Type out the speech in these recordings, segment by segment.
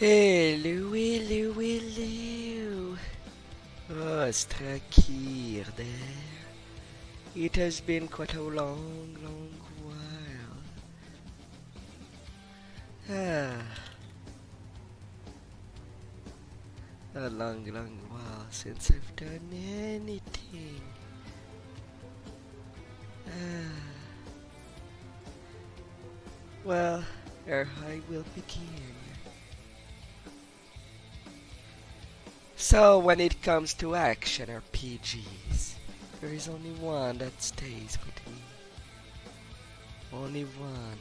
Hello, hello, hello. Austrakear there. It has been quite a long, long while. A long, long while since I've done anything. Well, ere I will begin. So when it comes to action RPGs, there is only one that stays with me. Only one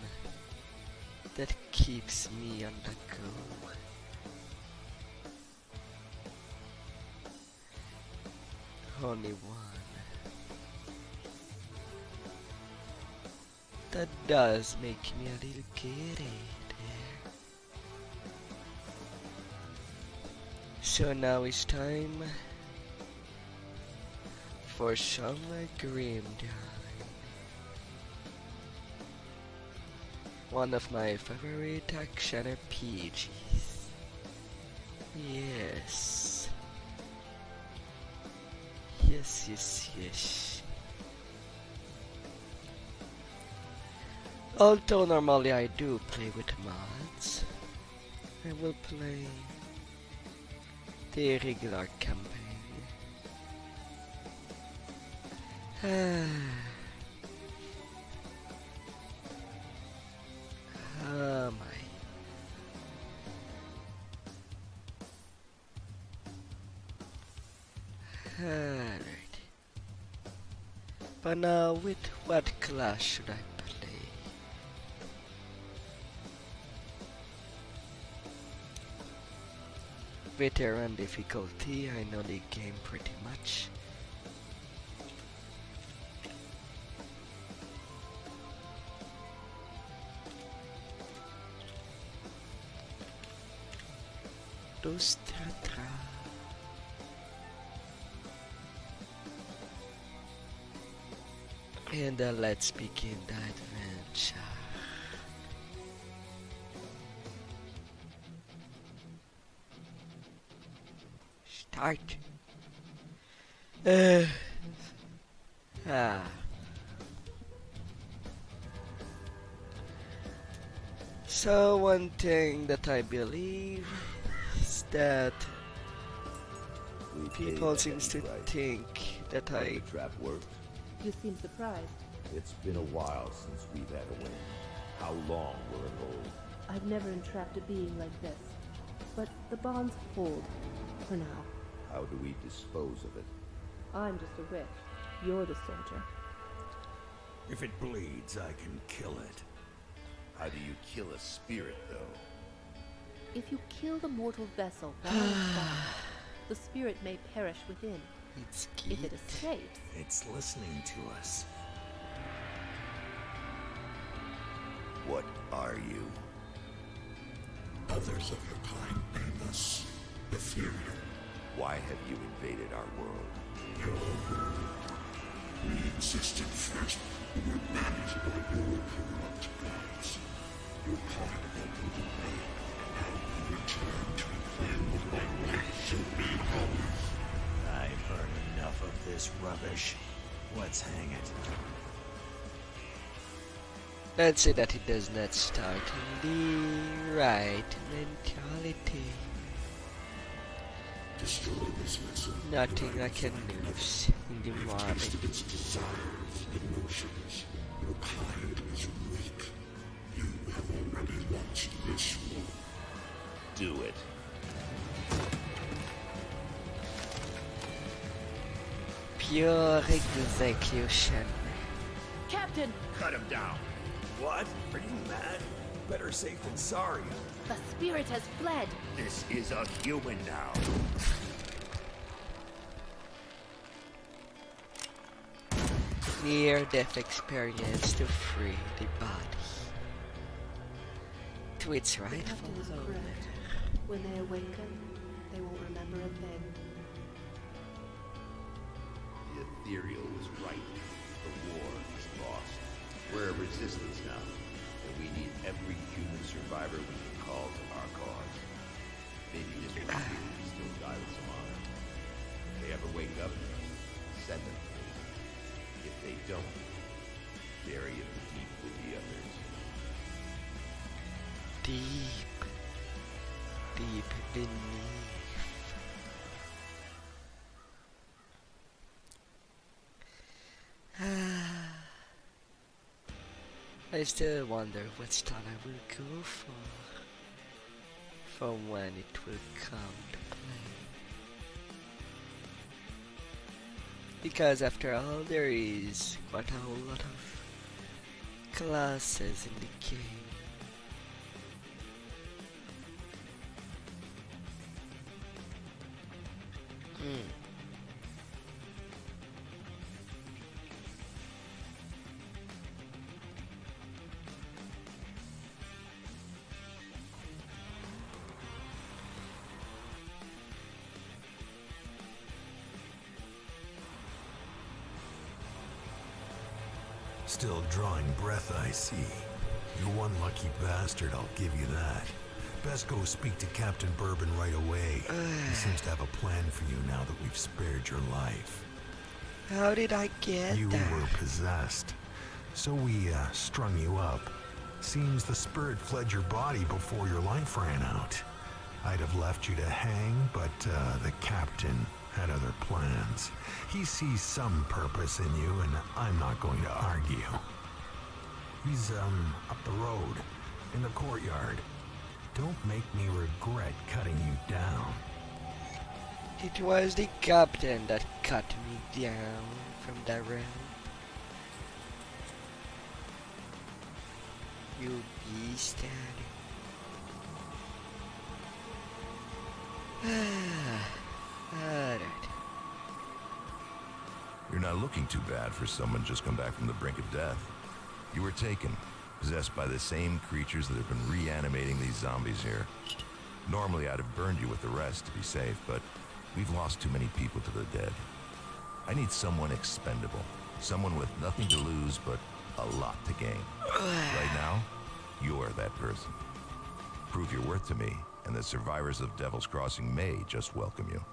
that keeps me on the go. Only one that does make me a little giddy there. So now it's time for some grim time. One of my favorite action RPGs. Yes. Yes. Although normally I do play with mods, I will play the regular campaign. Oh my. Alright. But now with what class should I play? Veteran difficulty, I know the game pretty much. Austrakear. And let's begin the adventure. Start. So one thing that I believe is that people seems to think that I trap works. You seem surprised. It's been a while since we've had a win. How long will it hold? I've never entrapped a being like this. But the bonds hold. For now. How do we dispose of it? I'm just a witch. You're the soldier. If it bleeds, I can kill it. How do you kill a spirit, though? If you kill the mortal vessel while it's bound, the spirit may perish within. it's If it good. escapes, It's listening to us. What are you? Others of your kind name us Ethereal. Why have you invaded our world? We existed first, and were managed by your corrupt gods. Your kind opened the way, and we returned to reclaim what by right should be ours. I've heard enough of this rubbish. Let's hang it. Let's say that it does not start in the right mentality. Destroy this vessel. Nothing I can lose in the morning. Its desires and emotions. Your kind is weak. You have already launched this war. Do it. Pure execution. Captain! Cut him down. What? Are you mad? Better safe than sorry. The spirit has fled! This is a human now. Near-death experience to free the body to its The rightful captain is owner. correct. When they awaken, they won't remember a thing. The Ethereal was right. The war is lost. We're a resistance now, and we need every human survivor we can call to our cause. deep beneath. I still wonder what style I will go for when it will come to play. Because after all, there is quite a whole lot of classes in the game. Still drawing breath, I see. You're one lucky bastard, I'll give you that. Best go speak to Captain Bourbon right away. He seems to have a plan for you now that we've spared your life. How did I get You that? were possessed, so we strung you up. Seems the spirit fled your body before your life ran out. I'd have left you to hang, but the captain had other plans. He sees some purpose in you, and I'm not going to argue. He's up the road, in the courtyard. Don't make me regret cutting you down. It was the captain that cut me down from the ramp. You beast, Alright. You're not looking too bad for someone just come back from the brink of death. You were taken, possessed by the same creatures that have been reanimating these zombies here. Normally I'd have burned you with the rest to be safe, but we've lost too many people to the dead. I need someone expendable, someone with nothing to lose but a lot to gain. Right now, you're that person. Prove your worth to me, and the survivors of Devil's Crossing may just welcome you.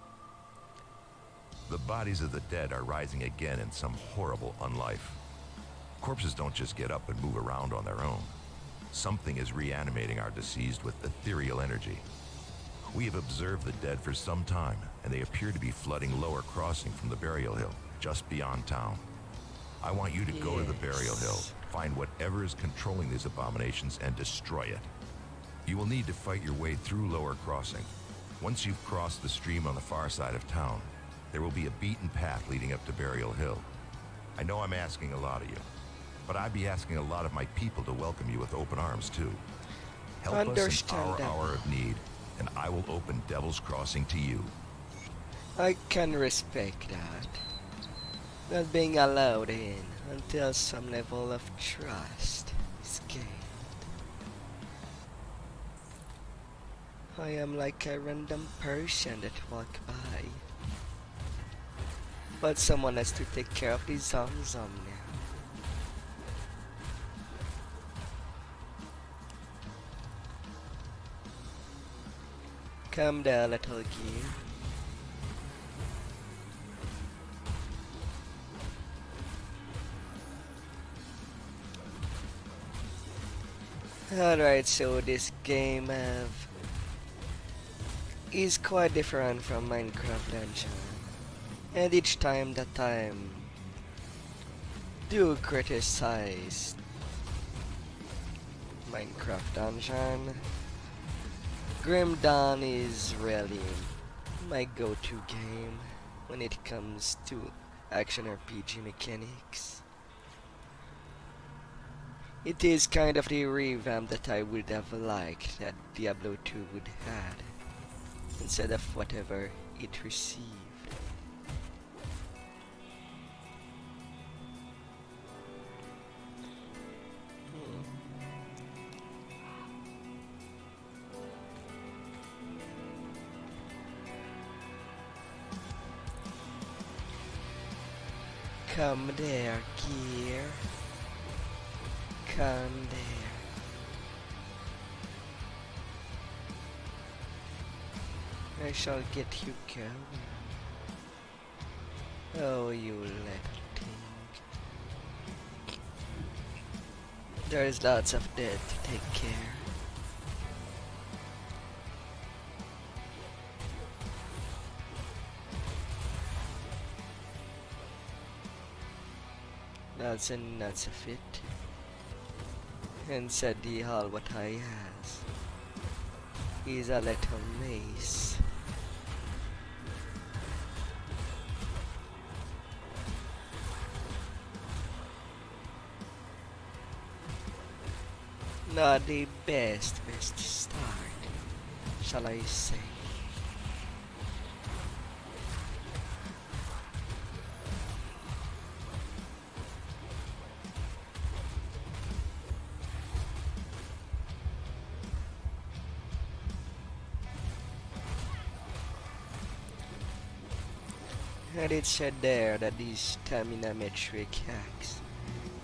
The bodies of the dead are rising again in some horrible unlife. Corpses don't just get up and move around on their own. Something is reanimating our deceased with ethereal energy. We have observed the dead for some time, and they appear to be flooding Lower Crossing from the burial hill, just beyond town. I want you to go to the burial hill, find whatever is controlling these abominations, and destroy it. You will need to fight your way through Lower Crossing. Once you've crossed the stream on the far side of town, there will be a beaten path leading up to Burial Hill. I know I'm asking a lot of you, but I'd be asking a lot of my people to welcome you with open arms too. Help us in our hour of need, and I will open Devil's Crossing to you. I can respect that. Not being allowed in until some level of trust is gained. I am like a random person that walk by. But someone has to take care of the Zom now. Come there, little gear. Alright, so this game is quite different from Minecraft Dungeon. And each time that I do criticize Minecraft Dungeon, Grim Dawn is really my go-to game when it comes to action RPG mechanics. It is kind of the revamp that I would have liked that Diablo 2 would have, instead of whatever it received. Come there, gear. Come there. I shall get you going. Oh, you little thing. There's lots of dead to take care. That's enough of it. And said the all what I has is a little mace. Not the best start, shall I say. And it said there that the stamina metric hacks.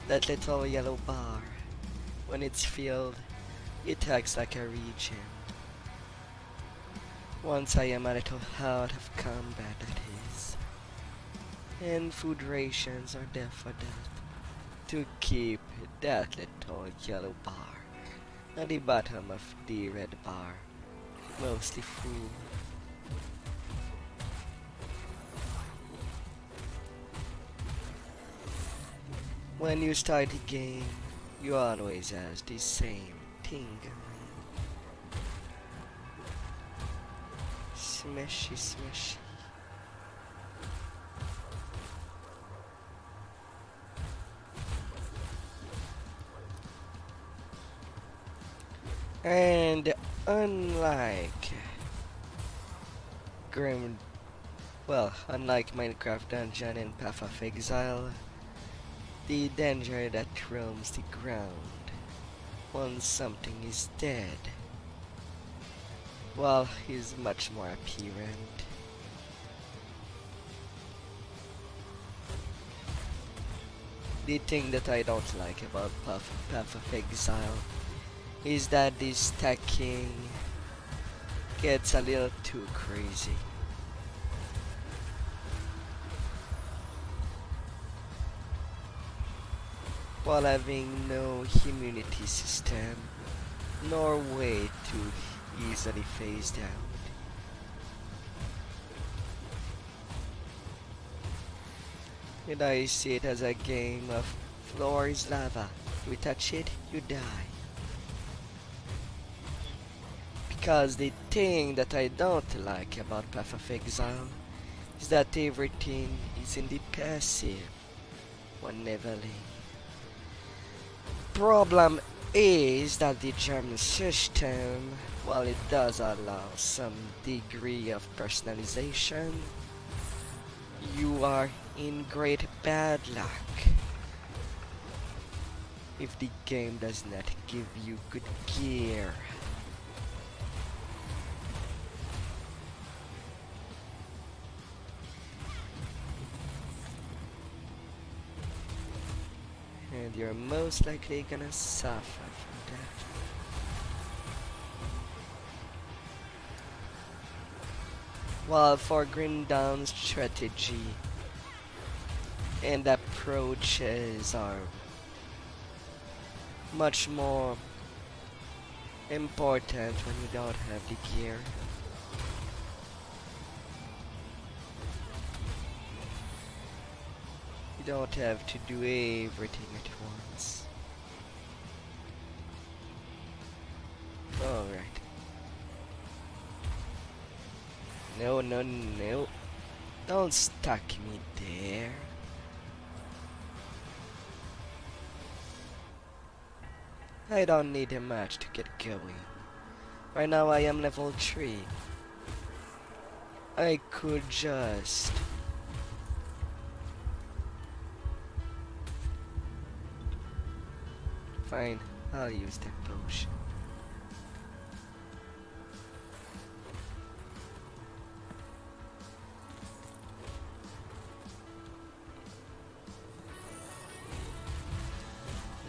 That little yellow bar, when it's filled, it acts like a regen. Once I am a little out of combat, that is. And food rations are there for that. To keep that little yellow bar at the bottom of the red bar, mostly full. When you start the game, you always ask the same thing. Smashy, smashy. And unlike Grim, unlike Minecraft Dungeon and Path of Exile, the danger that roams the ground once something is dead, is much more apparent. The thing that I don't like about Path of Exile is that the stacking gets a little too crazy. While having no immunity system, nor way to easily phase out. And I see it as a game of floor is lava. You touch it, you die. Because the thing that I don't like about Path of Exile is that everything is in the passive when leveling. Problem is that the German system, while it does allow some degree of personalization, you are in great bad luck if the game does not give you good gear. And you're most likely gonna suffer from that. While for Grindown's strategy and approaches are much more important when you don't have the gear. You don't have to do everything at once. Alright. No, no, no. Don't stuck me there. I don't need a match to get going. Right now I am level 3. I could just... Fine, I'll use that potion.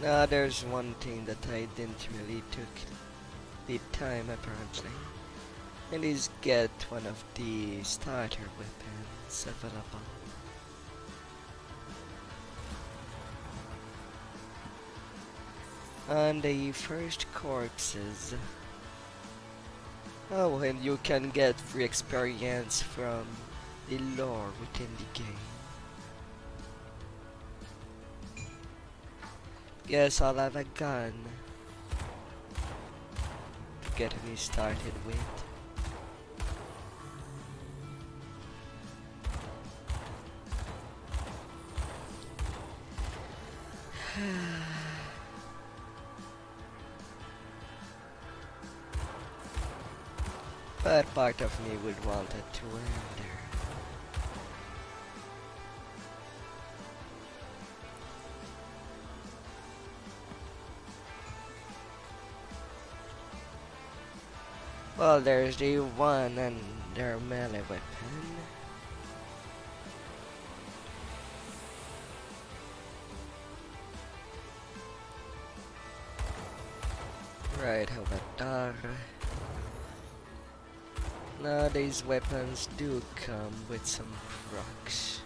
Now there's one thing that I didn't really took the time apparently, and is get one of the starter weapons available. And the first corpses. Oh, and you can get free experience from the lore within the game. Guess I'll have a gun to get me started with. But part of me would want it to end there. Well, there's the one and their melee weapon. Right, how about that? Now these weapons do come with some procs.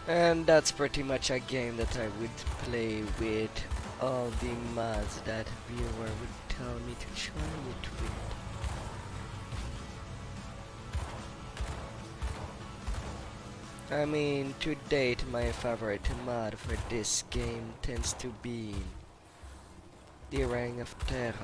And that's pretty much a game that I would play with all the mods that viewer would tell me to try it with. I mean, to date my favorite mod for this game tends to be the Reign of Terror.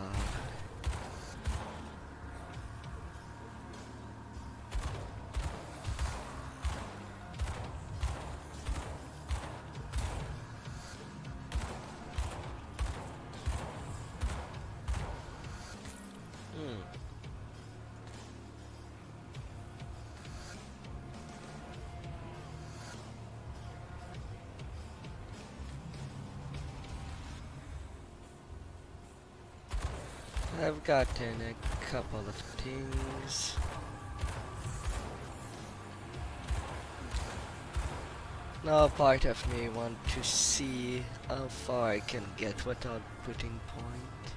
I've gotten a couple of things. Now part of me want to see how far I can get without putting point.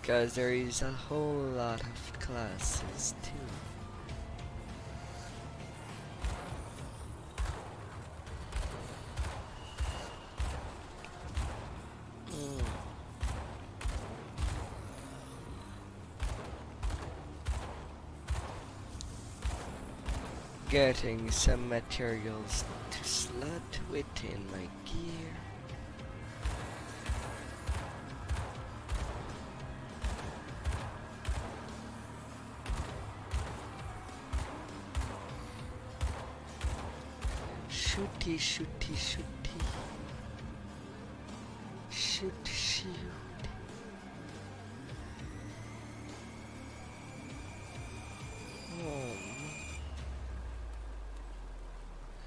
Because there is a whole lot of classes too. Getting some materials to slot within my gear. Shooty, shooty, shooty. Shoot, shoot.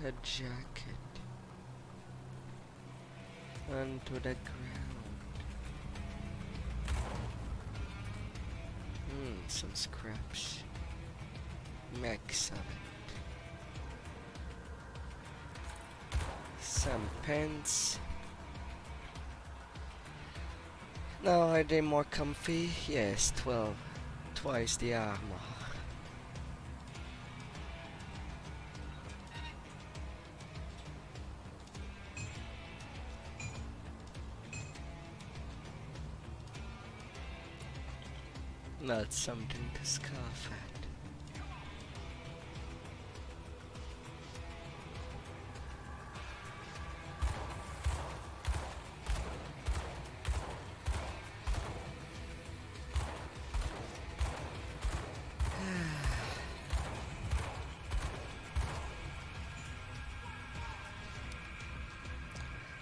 A jacket onto the ground. Some scraps. Max of it. Some pants. Now are they more comfy? Yes, 12. Twice the armor. Not something to scoff at.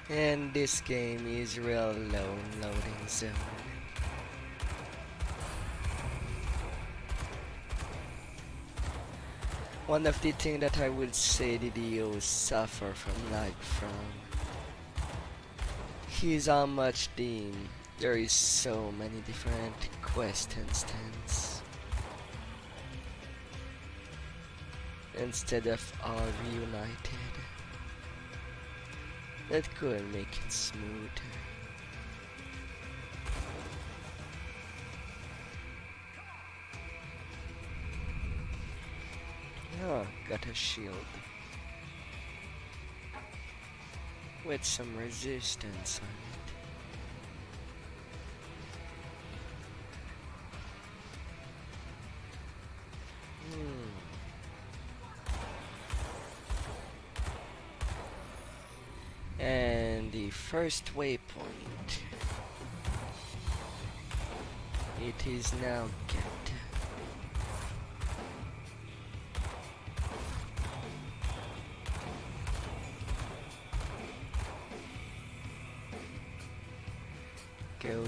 And this game is real low in loading zone. One of the things that I would say the DOs suffer from lag from is how much there is so many different quest instances instead of all reunited. That could make it smoother. Oh, got a shield. With some resistance on it. And the first waypoint. It is now get. Go, go, go.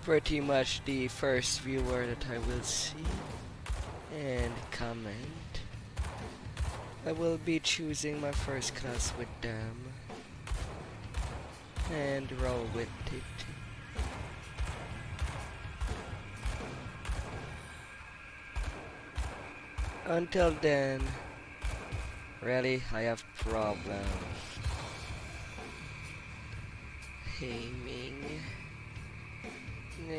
Pretty much the first viewer that I will see and comment. I will be choosing my first class with them and roll with it. Until then, really, I have problems aiming. No.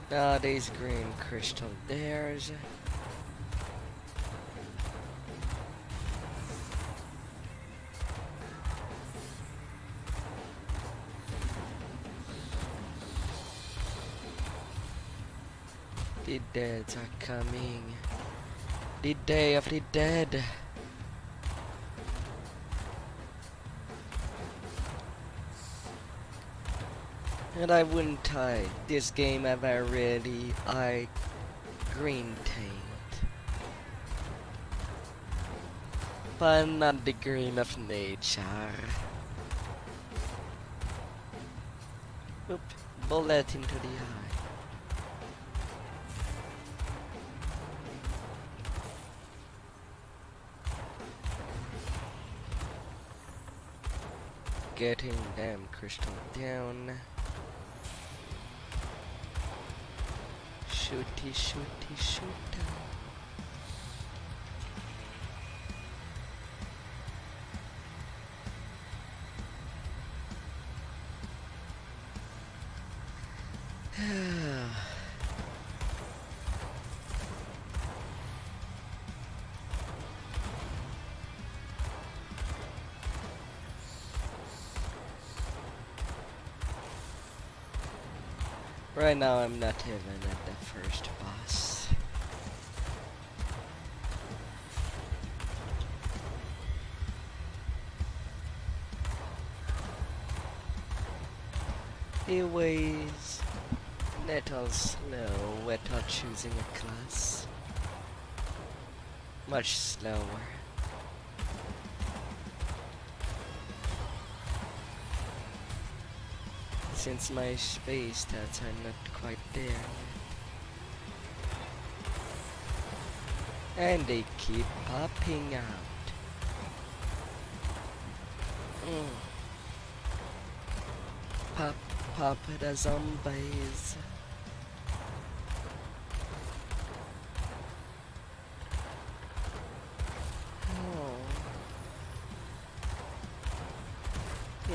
Ah, there's green crystal. There's. The deads are coming. The day of the dead. And I wouldn't tie this game ever really green taint. But not the green of nature. Oop, bullet into the eye. Getting them crystal down. Shooty, shooty, shoot. Right now I'm not even at the first boss. It weighs little slow without choosing a class. Much slower. Since my space stats are not quite there. And they keep popping out. Pop, pop the zombies.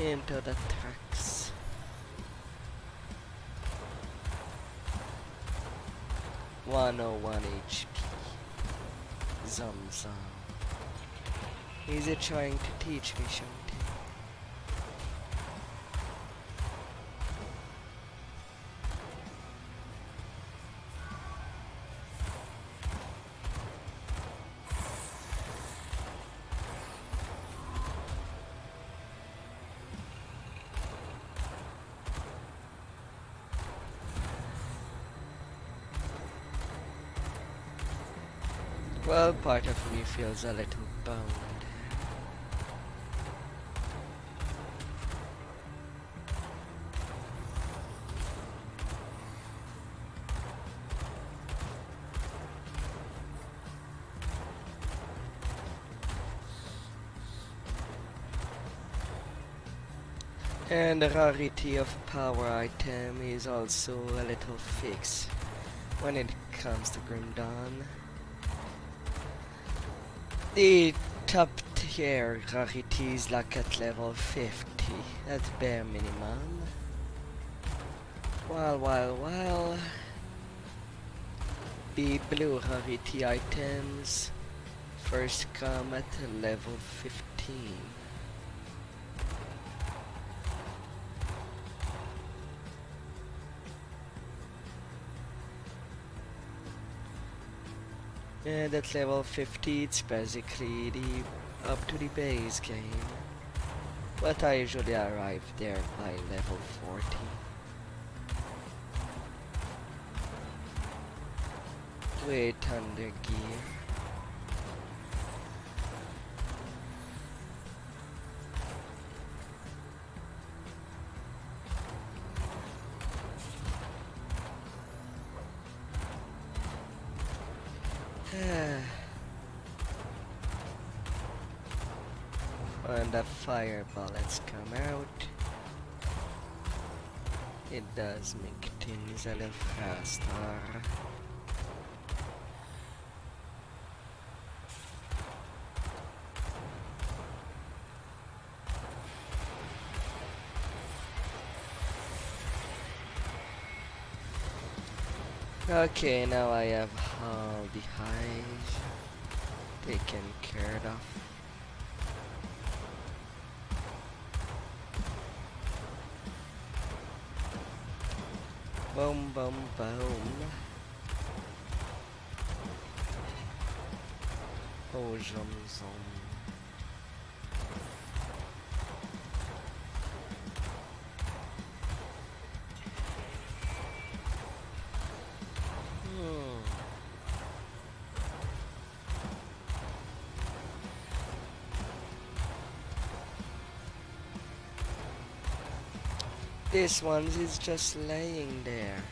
Into the tracks. (101 HP. Zum zum. Is it trying to teach me something? Well, part of me feels a little bound. And the rarity of power item is also a little fixed when it comes to Grim Dawn. The top tier rarities like at level 50. That's bare minimum. Well. The blue rarity items first come at level 15. And at level 50 it's basically the up to the base game. But I usually arrive there by level 40. With Thunder Gear. When the fire bullets come out, it does make things a little faster. Okay, now I have all the highs taken care of. Boom, boom, boom. Oh, zoom, zoom. This one is just laying there.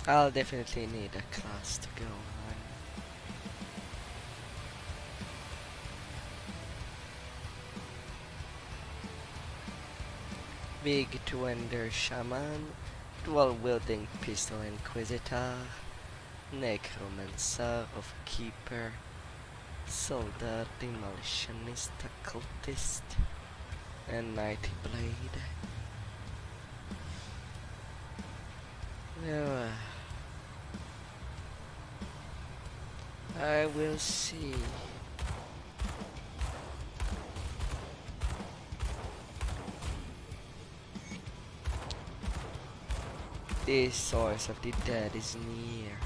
I'll definitely need a class to go on. Big two-ender shaman, dual-wielding pistol inquisitor, necromancer of keeper, soldier demolitionist occultist, and mighty blade. Well, I will see. The source of the dead is near.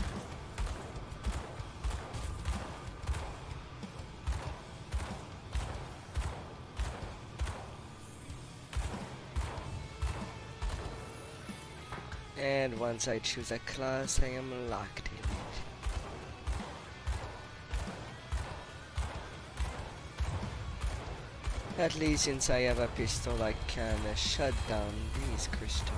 And once I choose a class, I am locked in it. At least since I have a pistol, I can shut down these crystals.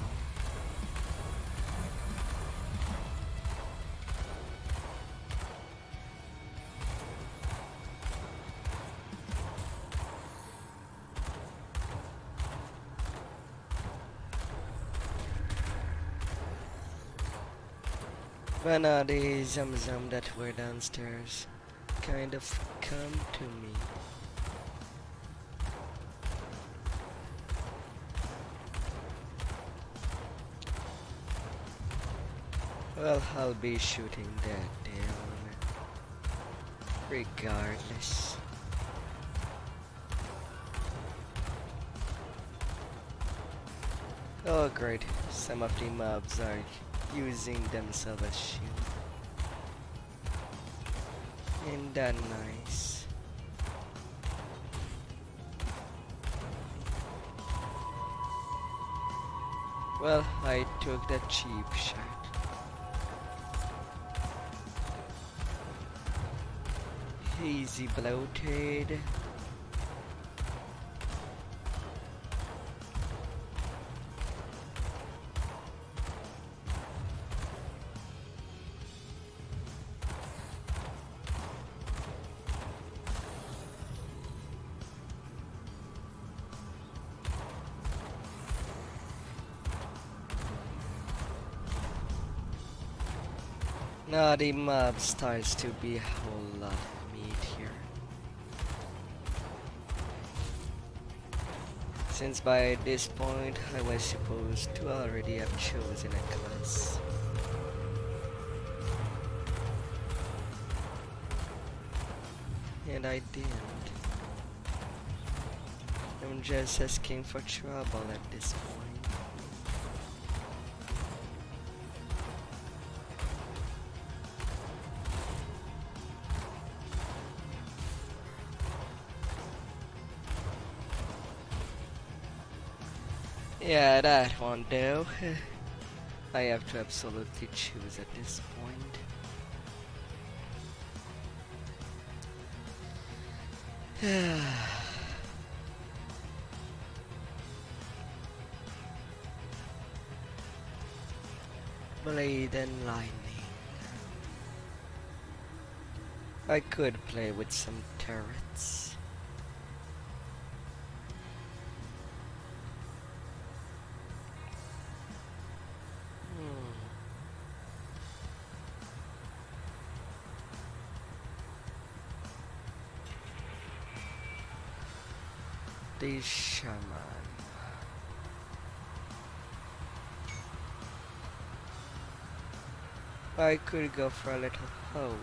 But now the Zum Zum that were downstairs kind of come to me. Well, I'll be shooting that down regardless. Oh great, some of the mobs are using themselves as shield. Ain't that nice? Well, I took the cheap shot. Easy bloated. Now the mob starts to be a whole lot of meat here. Since by this point I was supposed to already have chosen a class. And I didn't. I'm just asking for trouble at this point. Yeah, that one though. I have to absolutely choose at this point. Blade and lightning. I could play with some turrets. The shaman. I could go for a little hope.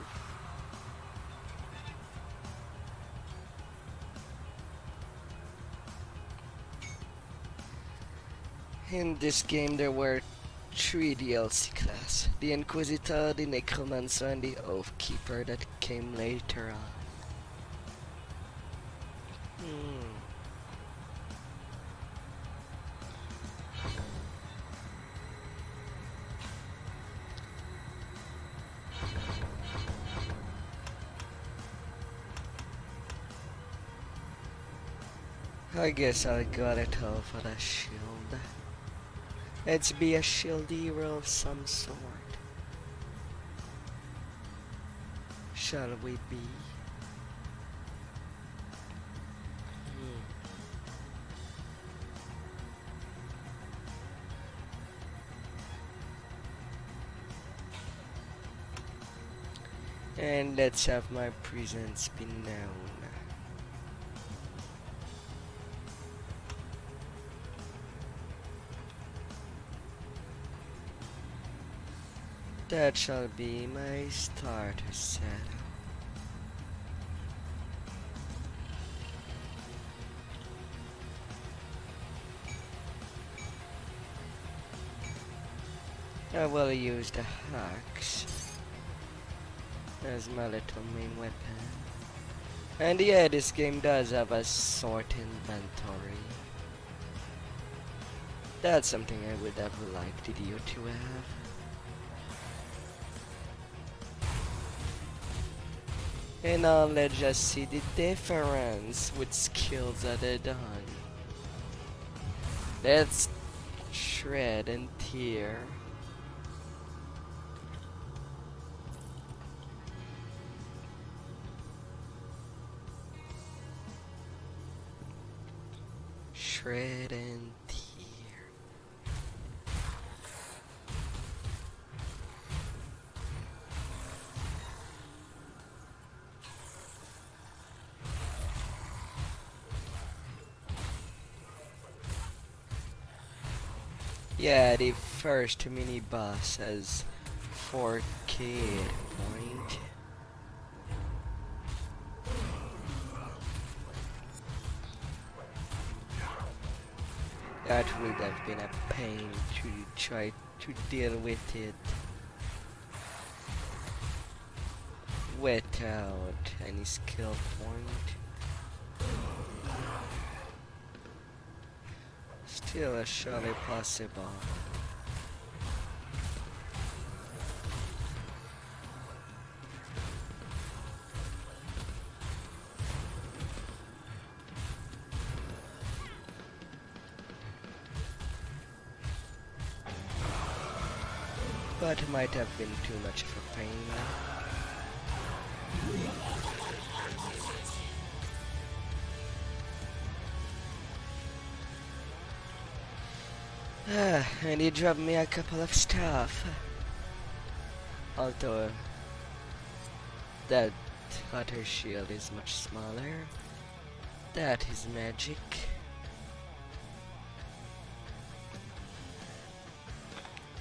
In this game there were 3 DLC class. The Inquisitor, the Necromancer and the Oathkeeper that came later on. I guess I'll go it all for the shield. Let's be a shield hero of some sort. Shall we be? And let's have my presence be known. That shall be my starter setup. I will use the axe as my little main weapon. And yeah, this game does have a sort inventory. That's something I would have liked you to have. And now let's just see the difference with skills that are done. Let's shred and tear. Shred and tear. Yeah, the first mini boss has 4k point. That would have been a pain to try to deal with it without any skill point. Still surely possible. But it might have been too much of a pain. And he dropped me a couple of stuff. Although that other shield is much smaller. That is magic.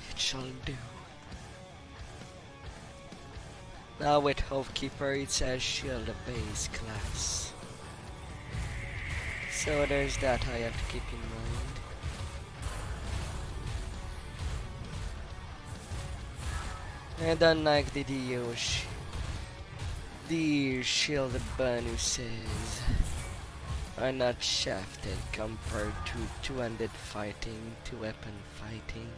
It shall do. Now with Housekeeper it says shield base class. So there's that I have to keep in mind. And unlike the Diosh, the shield Banu says are not shafted compared to two-handed fighting, two-weapon fighting.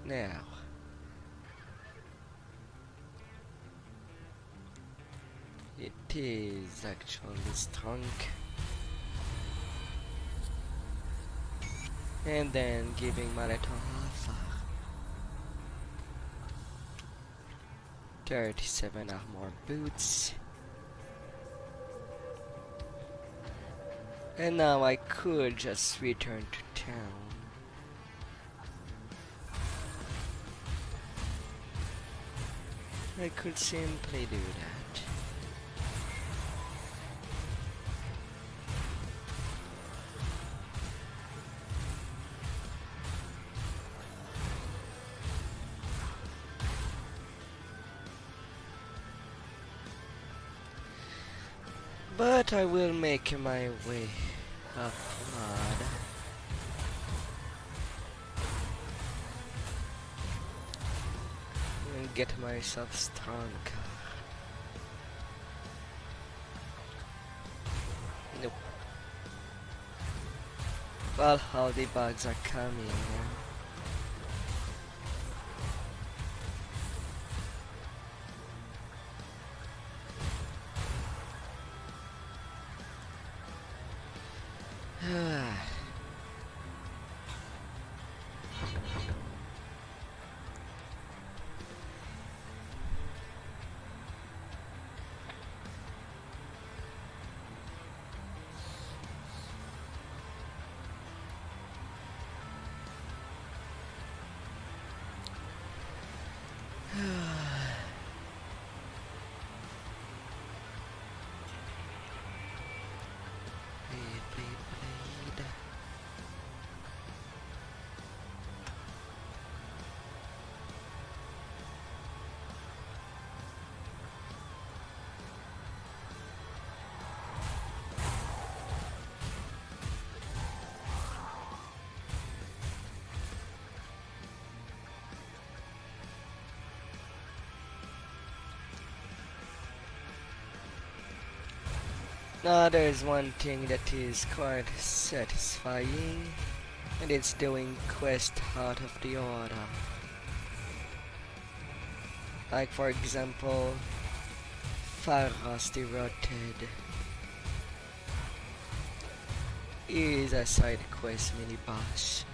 Now, it is actually strong. And then giving Marathon Alpha 37 armor boots. And now I could just return to town. I could simply do that. But I will make my way up mud. And get myself stronger. Nope. Well, all the bugs are coming. Blade. Now there's one thing that is quite satisfying, and it's doing quest out of the order. Like for example, Pharos the Rotted is a side quest mini boss.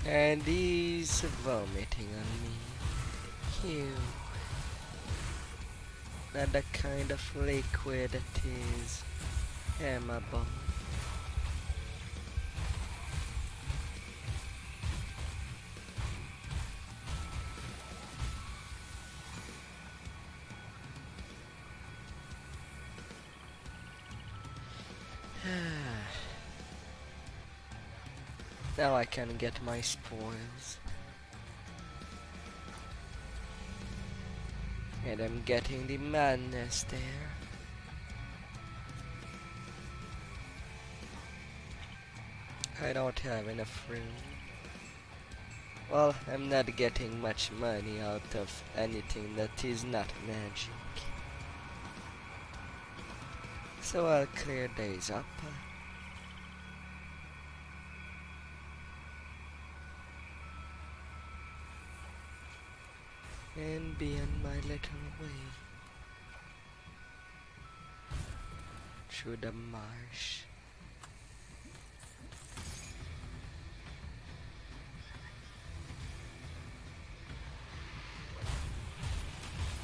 And he's vomiting on me. Ew. Not the kind of liquid that is flammable. Now I can get my spoils. And I'm getting the madness there. I don't have enough room. Well, I'm not getting much money out of anything that is not magic. So I'll clear days up. And be on my little way through the marsh.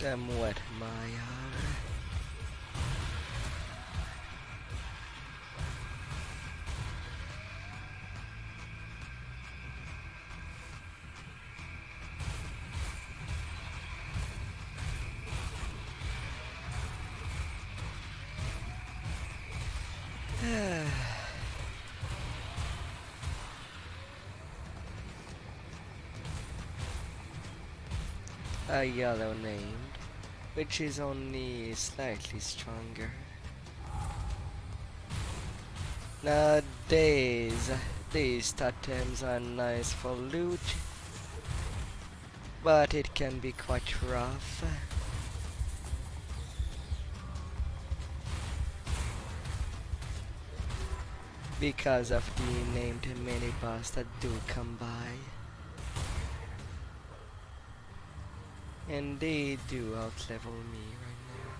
Them wet my eye. A yellow named, which is only slightly stronger. Nowadays, these totems are nice for loot, but it can be quite rough. Because of the named mini boss that do come by. And they do outlevel me right now.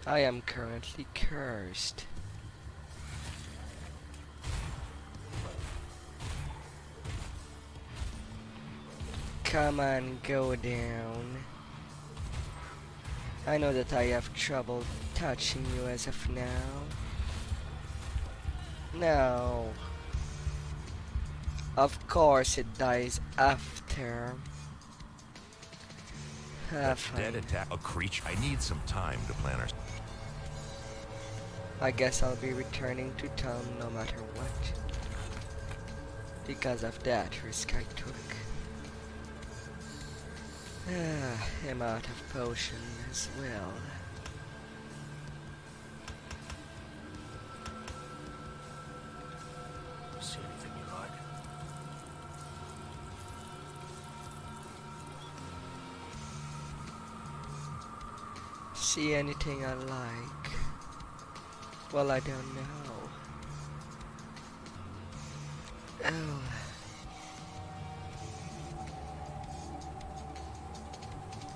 I am currently cursed. Come on, go down. I know that I have trouble touching you as of now. No. Of course it dies after. Dead Fine. attack a creature. I need some time to plan our. I guess I'll be returning to town no matter what. Because of that risk I took. I'm out of potion as well. See anything you like? See anything I like? Well, I don't know. Oh.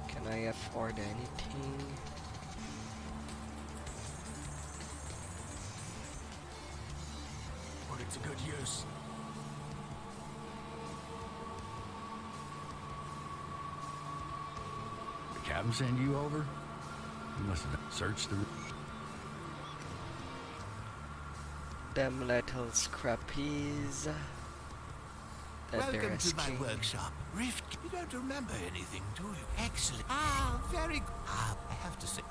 Can I afford anything? Put it to good use. The captain send you over? You must have searched the... Them little scrappies. That they're Welcome to my asking. workshop. Rift, you don't remember anything, do you? Excellent. Ah, very good. Ah, I have to say.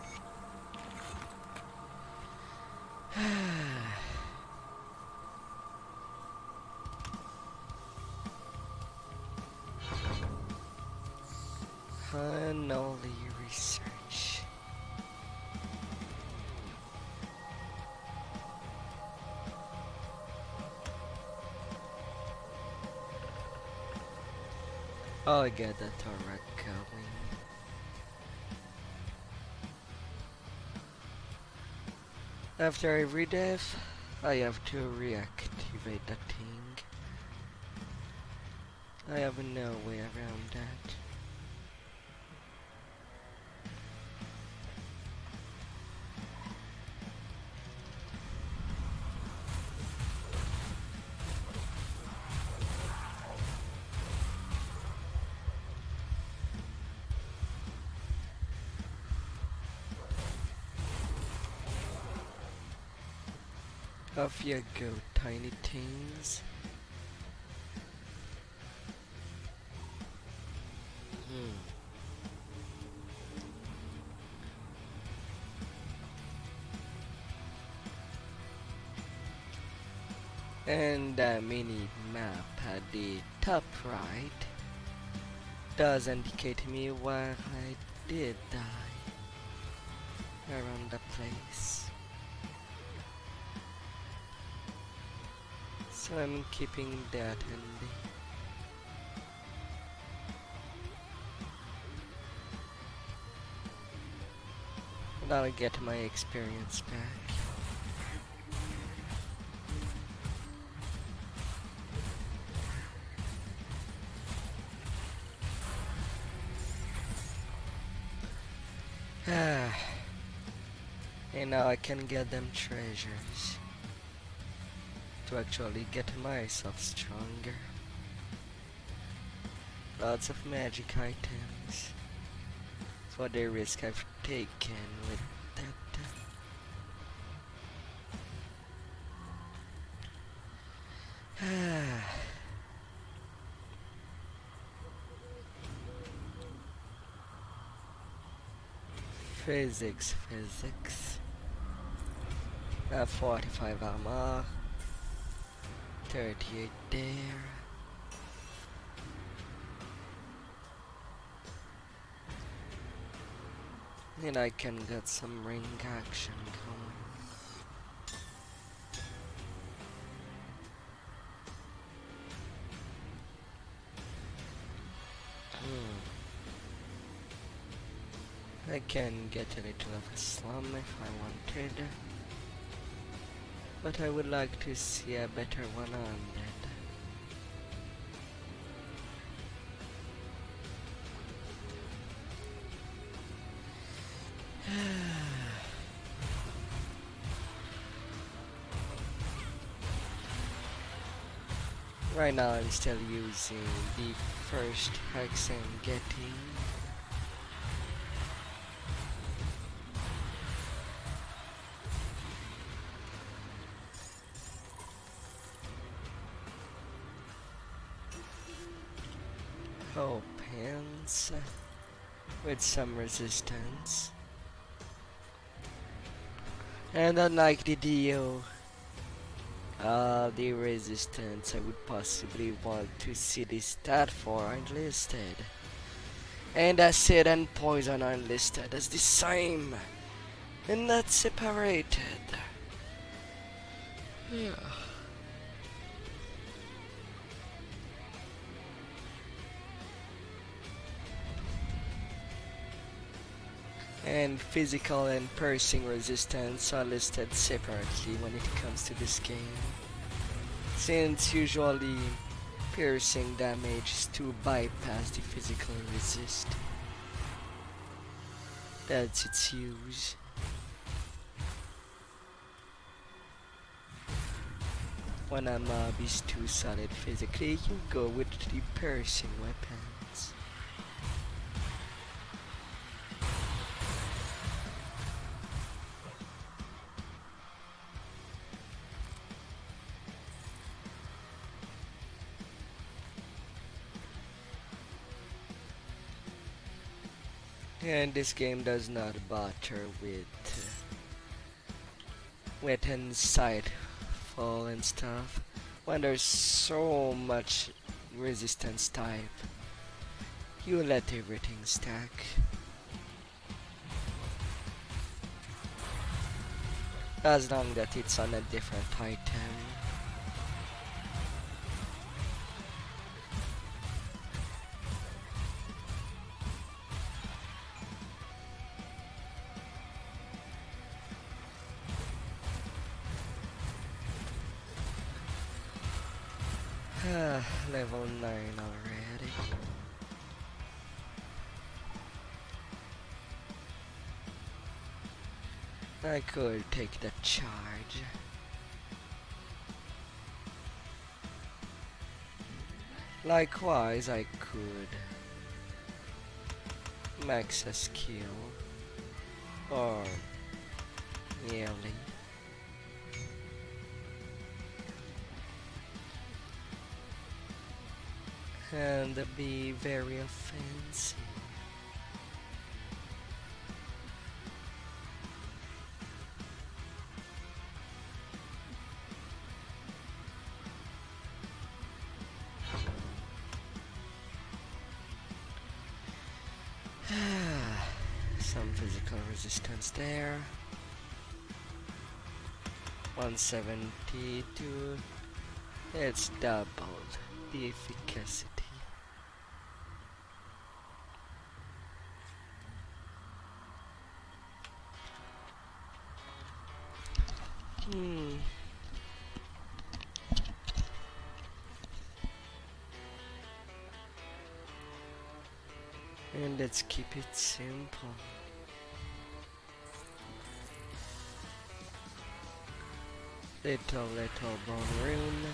Unholy research. I'll get the turret going. After every death, I have to reactivate the thing. I have no way around that. Off you go, tiny things. And the mini map at the top right does indicate me where I did die around the place. So I'm keeping that handy. And I'll get my experience back. Ah, and now I can get them treasures to actually get myself stronger. Lots of magic items for the risk I've taken with that. Physics. 45 armor, 38 there. And I can get some ring action going. I can get a little of a slum if I wanted, but I would like to see a better one on it. Right now I'm still using the first hex I'm getting. Oh, pants with some resistance. And unlike the Dio, the resistance I would possibly want to see the stat for are listed. And acid and poison are listed as the same and not separated. Yeah. And physical and piercing resistance are listed separately when it comes to this game, since usually piercing damage is to bypass the physical resist. That's its use. When a mob is too solid physically, you go with the piercing weapons. And this game does not bother with weapon sight fall and stuff. When there's so much resistance type, you let everything stack. As long that it's on a different item. Level 9 already. I could take the charge. Likewise, I could max a skill or nearly. And be very offensive. Some physical resistance there. 172. It's doubled the efficacy. Hmm. And let's keep it simple. Little bone rune.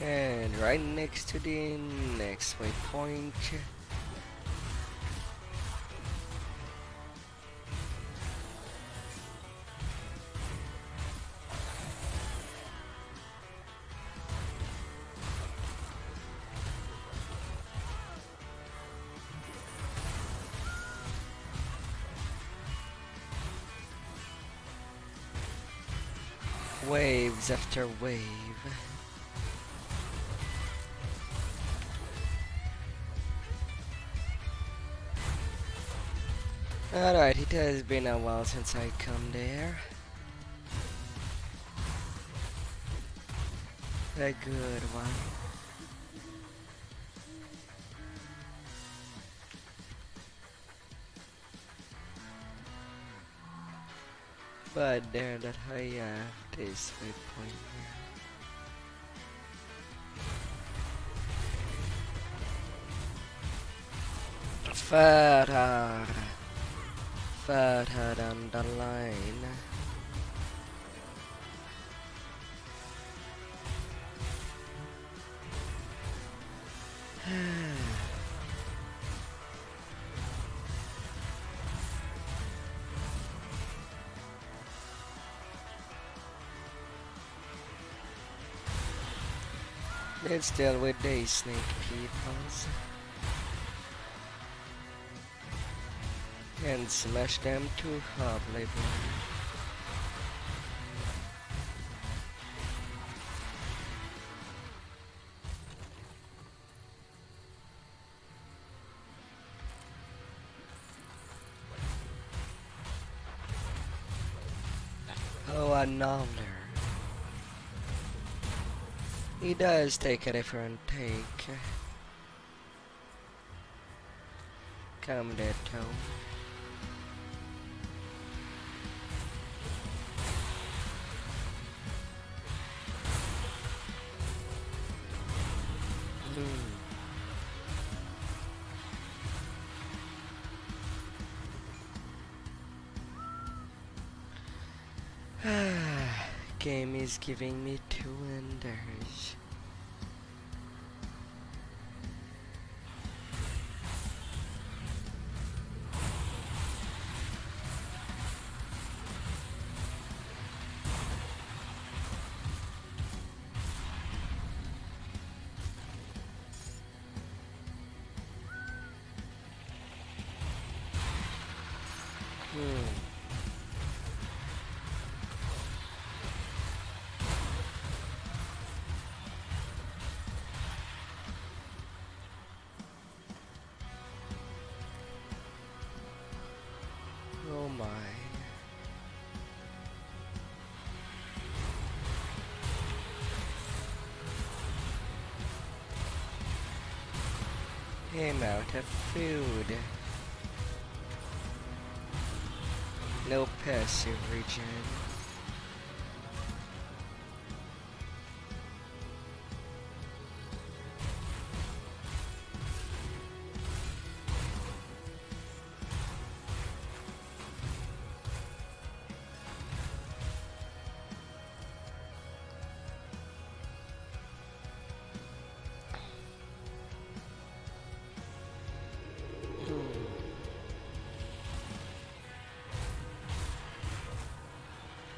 And right next to the next waypoint. Waves after wave. Alright, it has been a while since I come there. A good one. But there that I have this waypoint here. Further down the line. Let's deal with these snake peoples. And smash them to oblivion. Oh, a noveler. He does take a different take. Come there, Toe. Game is giving me two enders. Oh my. I'm out of food. No passive regen.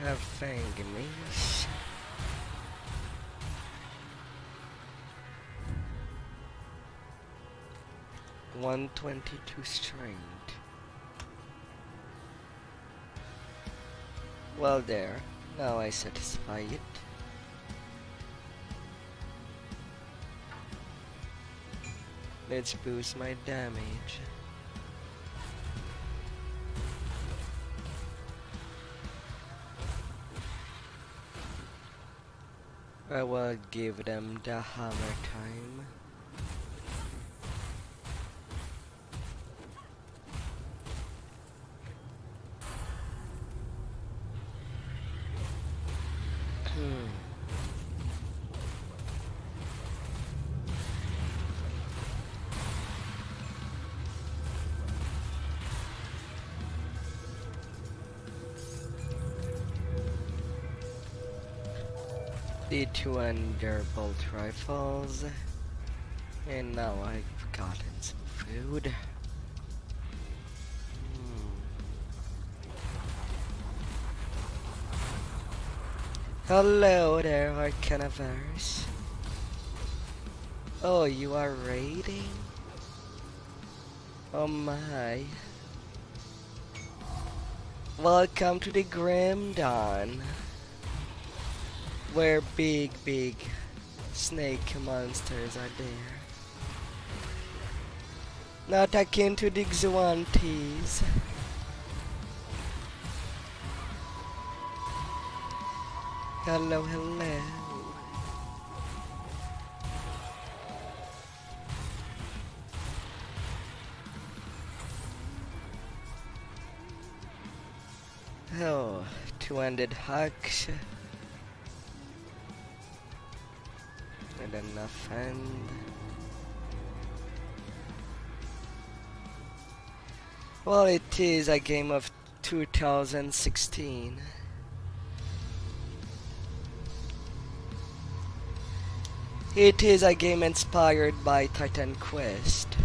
Have Fangamish. $122 strength. Well there, now I satisfy it. Let's boost my damage. I will give them the hammer time. The two underbolt rifles, and now I've gotten some food. Hello there, Arcanaverse. Oh, you are raiding? Oh my. Welcome to the Grim Dawn, where big snake monsters are there. Not akin to the Xuantes. Hello, hello. Oh, two-handed hacks. And enough hand. Well, it is a game of 2016. It is a game inspired by Titan Quest,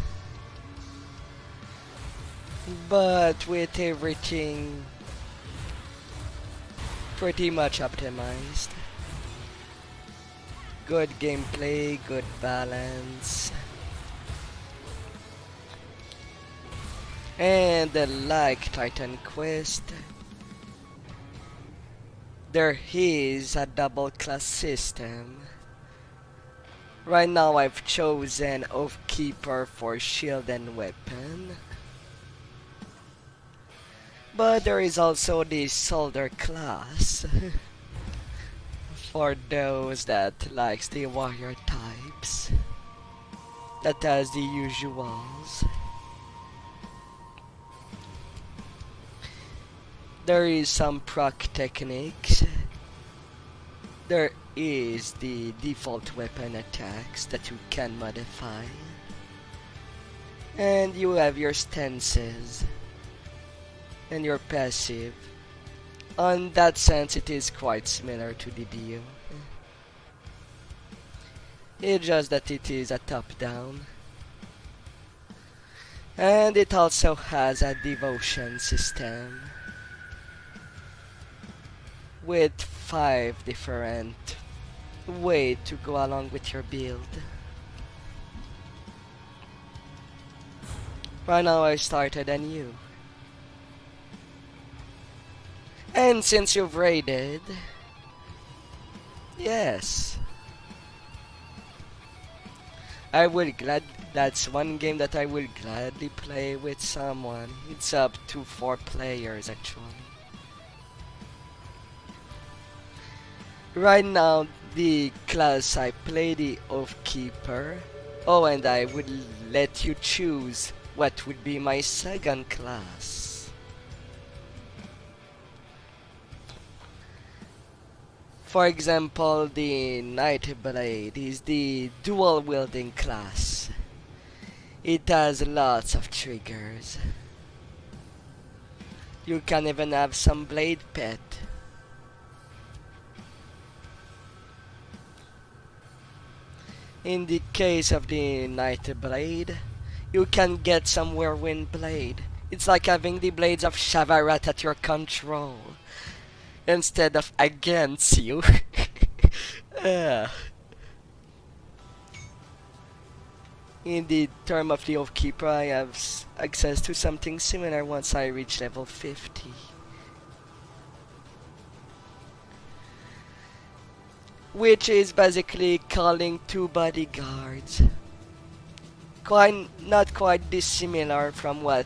but with everything pretty much optimized. Good gameplay, good balance, and like Titan Quest, there is a double class system. Right now I've chosen Oathkeeper for shield and weapon. But there is also the Soldier class. For those that likes the warrior types. That has the usuals. There is some proc techniques. There is the default weapon attacks that you can modify. And you have your stances and your passive. On that sense, it is quite similar to the Dio. It's just that it is a top-down. And it also has a devotion system with 5 different ways to go along with your build. Right now I started anew. And since you've raided, yes, that's one game that I will gladly play with someone. It's up to 4 players actually. Right now, the class I play, the Oathkeeper. Oh, and I would let you choose what would be my second class. For example, the Nightblade is the dual wielding class. It has lots of triggers. You can even have some blade pet. In the case of the Nightblade, you can get some Whirlwind Blade. It's like having the blades of Shavarat at your control instead of against you. In the term of the Oathkeeper, I have access to something similar once I reach level 50. Which is basically calling 2 bodyguards. Not quite dissimilar from what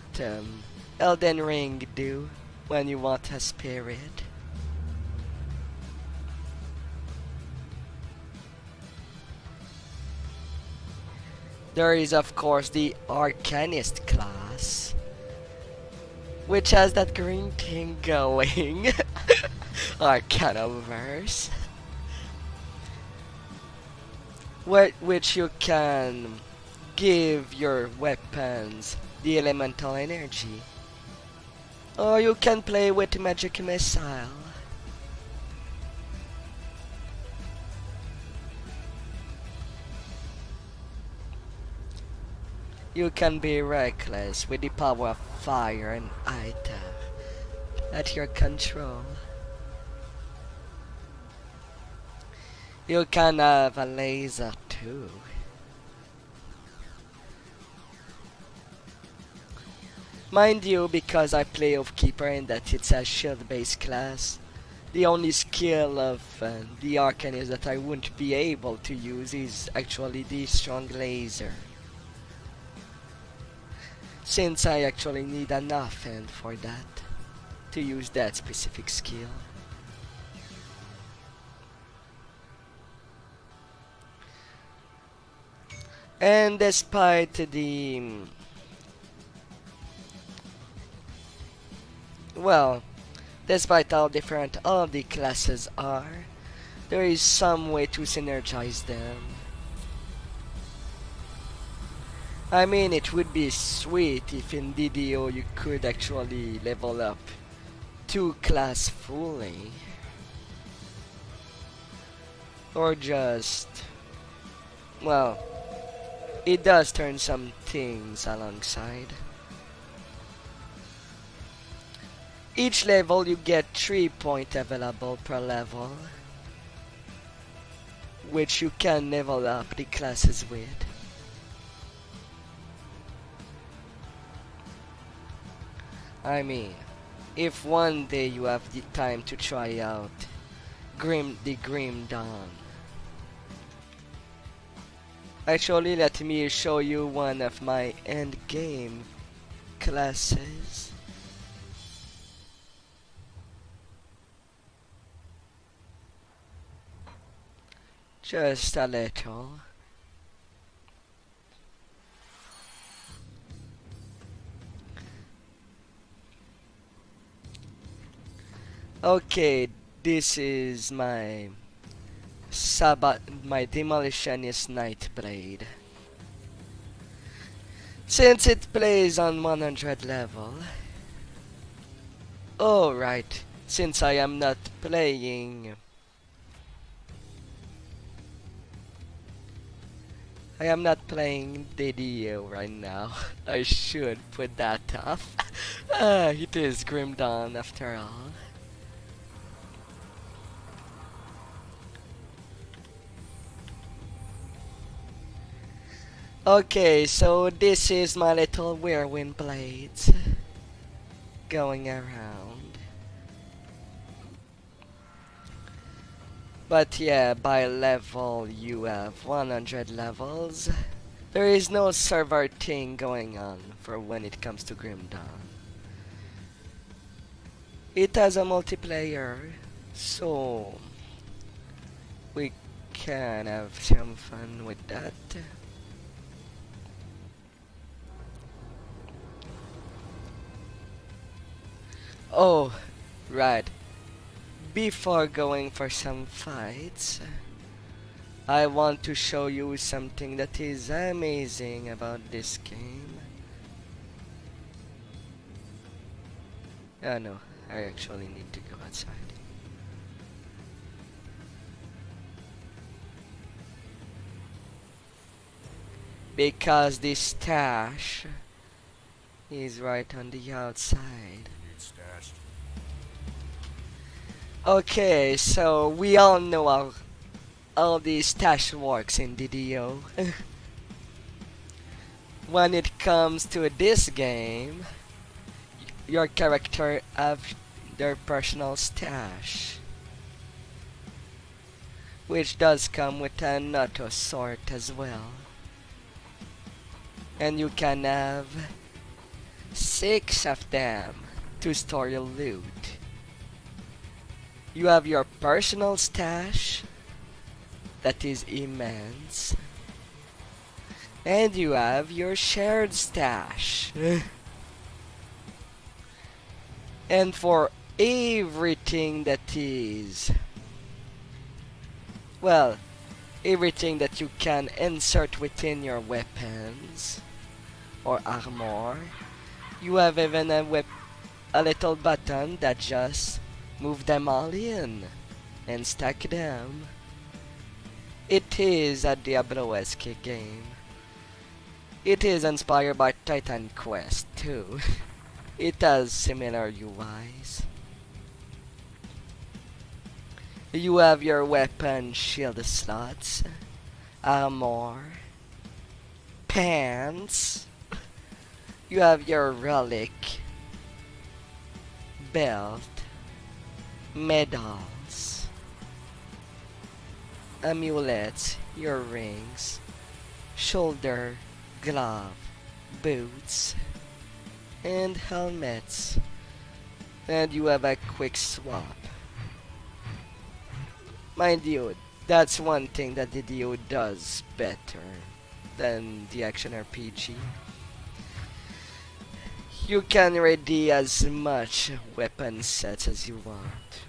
Elden Ring do when you want a spirit. There is of course the Arcanist class, which has that green thing going. Arcanoverse. Which you can give your weapons the elemental energy. Or you can play with magic missile. You can be reckless with the power of fire and ether at your control. You can have a laser too. Mind you, because I play Austrakear and that it's a shield-based class, the only skill of the Arcanist that I wouldn't be able to use is actually the strong laser. Since I actually need an offhand for that, to use that specific skill. And despite the... well, despite how different all the classes are, there is some way to synergize them. I mean, it would be sweet if in DDO you could actually level up 2 class fully. Or just... well, it does turn some things alongside. Each level you get 3 points available per level, which you can level up the classes with. I mean, if one day you have the time to try out the Grim Dawn. Actually, let me show you one of my endgame classes. Just a little. Okay, this is my Demolitionist Nightblade. Since it plays on 100 level. Oh right, since I am not playing... I am not playing DDO right now. I should put that off. It is Grim Dawn after all. Okay, so this is my little whirlwind blades going around. But yeah, by level you have 100 levels. There is no server thing going on for when it comes to Grim Dawn. It has a multiplayer, so we can have some fun with that. Oh, right. Before going for some fights, I want to show you something that is amazing about this game. Oh no, I actually need to go outside. Because this stash is right on the outside. Okay, so we all know how all the stash works in DDO. When it comes to this game, your character have their personal stash, which does come with an auto sort as well. And you can have 6 of them to store your loot. You have your personal stash that is immense. And you have your shared stash. And for everything that is, well, everything that you can insert within your weapons or armor, you have even a little button that just move them all in and stack them. It is a Diablo-esque game. It is inspired by Titan Quest too. It has similar UIs. You have your weapon shield slots, armor, pants. You have your relic, belt, medals, amulets, your rings, shoulder, glove, boots, and helmets. And you have a quick swap. Mind you, that's one thing that the DO does better than the action RPG. You can ready as much weapon sets as you want.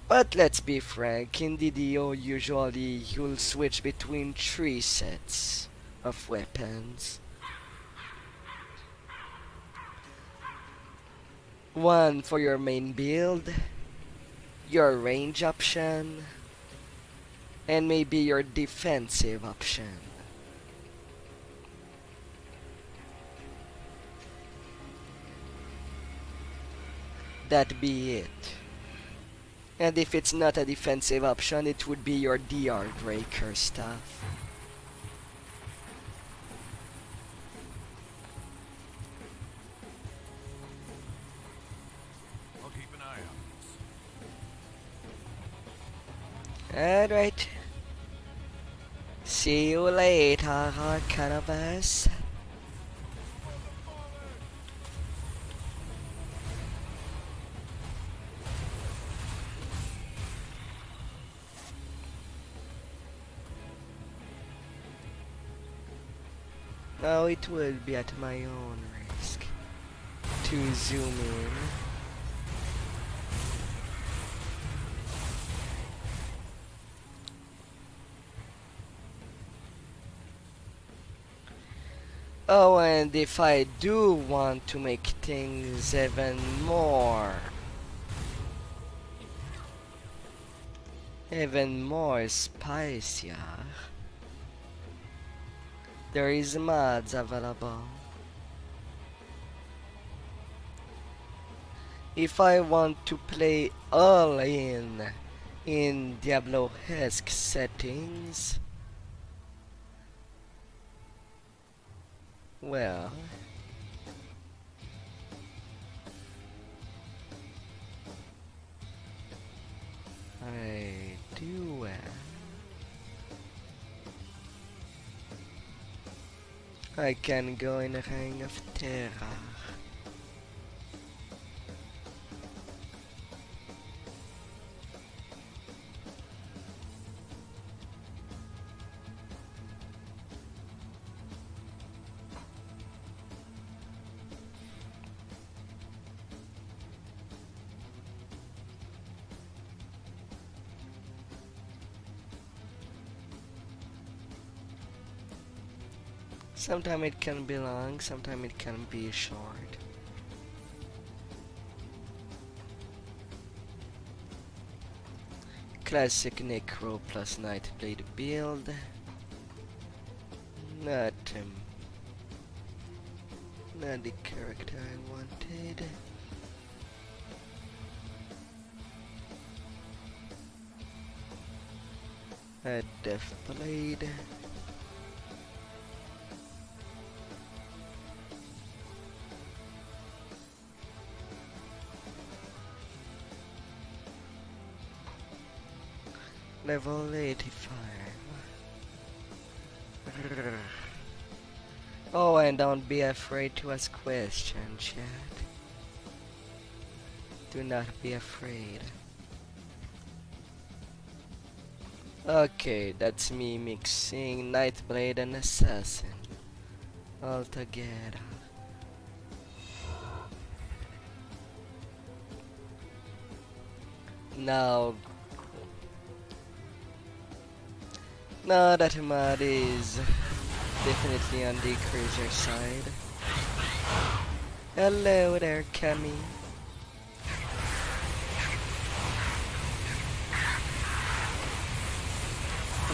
But let's be frank, in DDO usually you'll switch between 3 sets of weapons. One for your main build, your range option, and maybe your defensive option. That be it. And if it's not a defensive option, it would be your DR breaker stuff. I'll keep an eye on this. Alright. See you later, cannabis. Now it will be at my own risk to zoom in. Oh, and if I do want to make things even more spicier, there is mods available. If I want to play all in Diablo-esque settings, well, I do I can go in a Ring of Terror. Sometimes it can be long, sometimes it can be short. Classic Necro plus Nightblade build. Not the character I wanted. A Death Blade. Level 85. Oh, and don't be afraid to ask questions, chat. Do not be afraid. Okay, that's me mixing Nightblade and Assassin all together. Now, now that mod is definitely on the cruiser side. Hello there, Cammy.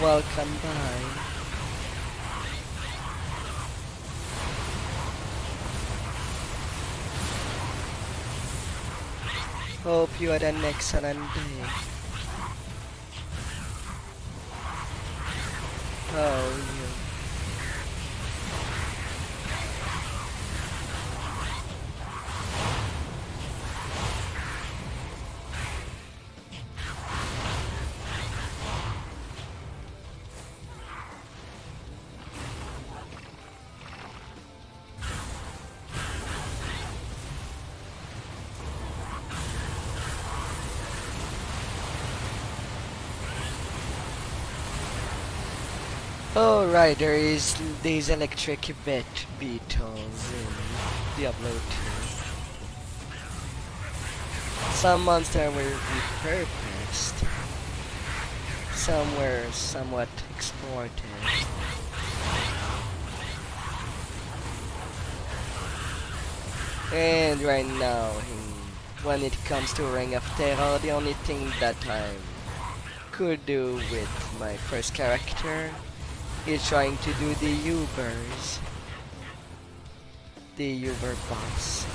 Welcome by. Hope you had an excellent day. How are you? Alright, there is these electric beetles in Diablo 2. Some monsters were repurposed, some were somewhat exported. And right now, when it comes to Ring of Terror, the only thing that I could do with my first character is trying to do the Ubers. The Uber boss.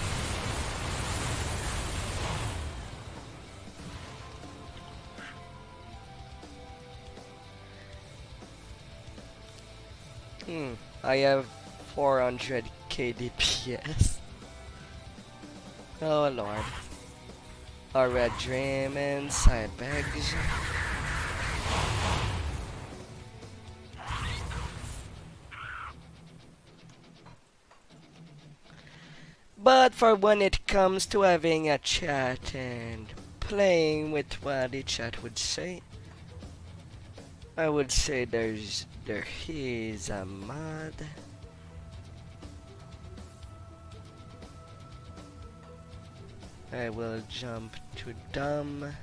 I have 400 KDPS. Oh lord. A red dream and side bags. But for when it comes to having a chat and playing with what the chat would say, I would say there is a mod. I will jump to dumb.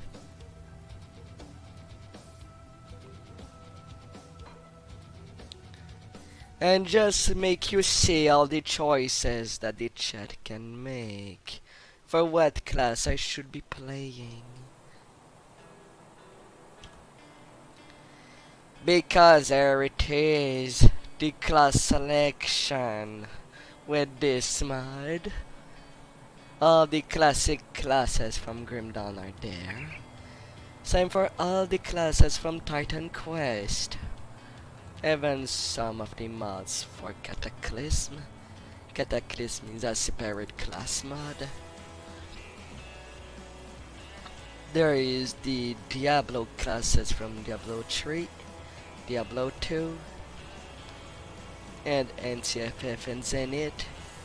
And just make you see all the choices that the chat can make for what class I should be playing. Because there it is, the class selection with this mod. All the classic classes from Grim Dawn are there. Same for all the classes from Titan Quest. Even some of the mods for Cataclysm. Cataclysm is a separate class mod. There is the Diablo classes from Diablo 3, Diablo 2, and NCFF and Zenith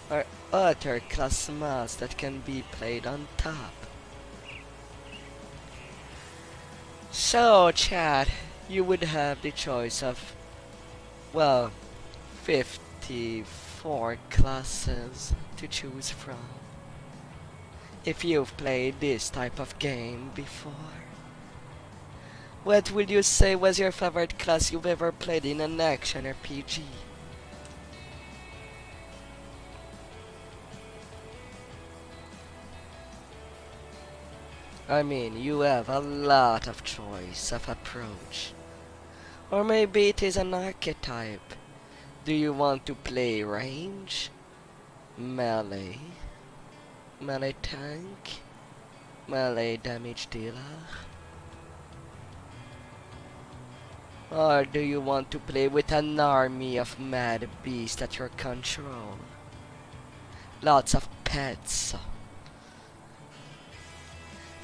are other class mods that can be played on top. So chat, you would have the choice of, well, 54 classes to choose from if you've played this type of game before. What would you say was your favorite class you've ever played in an action RPG? I mean, you have a lot of choice of approach. Or maybe it is an archetype. Do you want to play range, melee, melee tank, melee damage dealer? Or do you want to play with an army of mad beasts at your control? Lots of pets.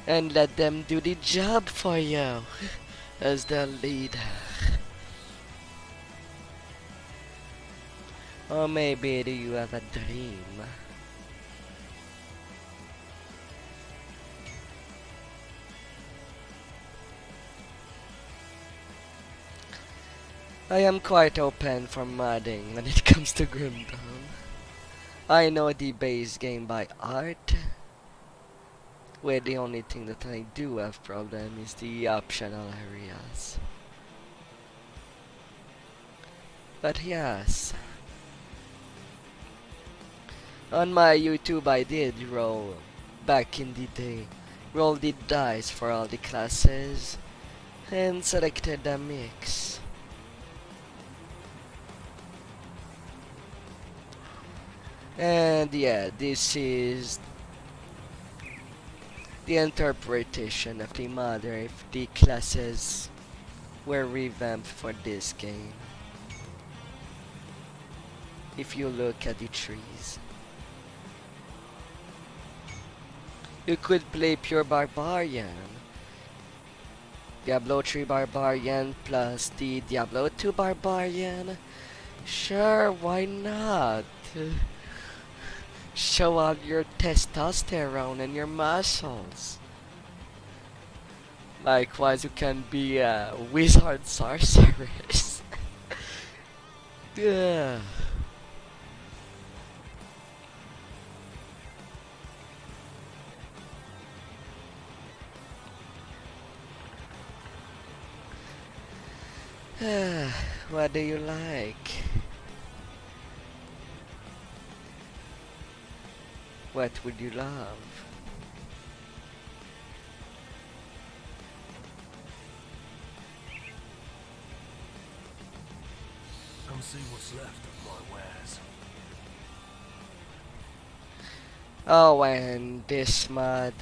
And let them do the job for you as the leader. Or maybe do you have a dream? I am quite open for modding when it comes to Grim Dawn. I know the base game by art, where the only thing that I do have problem is the optional areas. But yes, on my YouTube I did roll, back in the day, roll the dice for all the classes and selected a mix. And yeah, this is the interpretation of the mother if the classes were revamped for this game. If you look at the trees, you could play pure barbarian, Diablo 3 barbarian plus the Diablo 2 barbarian. Sure, why not? Show out your testosterone and your muscles. Likewise, you can be a wizard sorceress. Yeah. What do you like? What would you love? Come see what's left of my wares. Oh, and this mod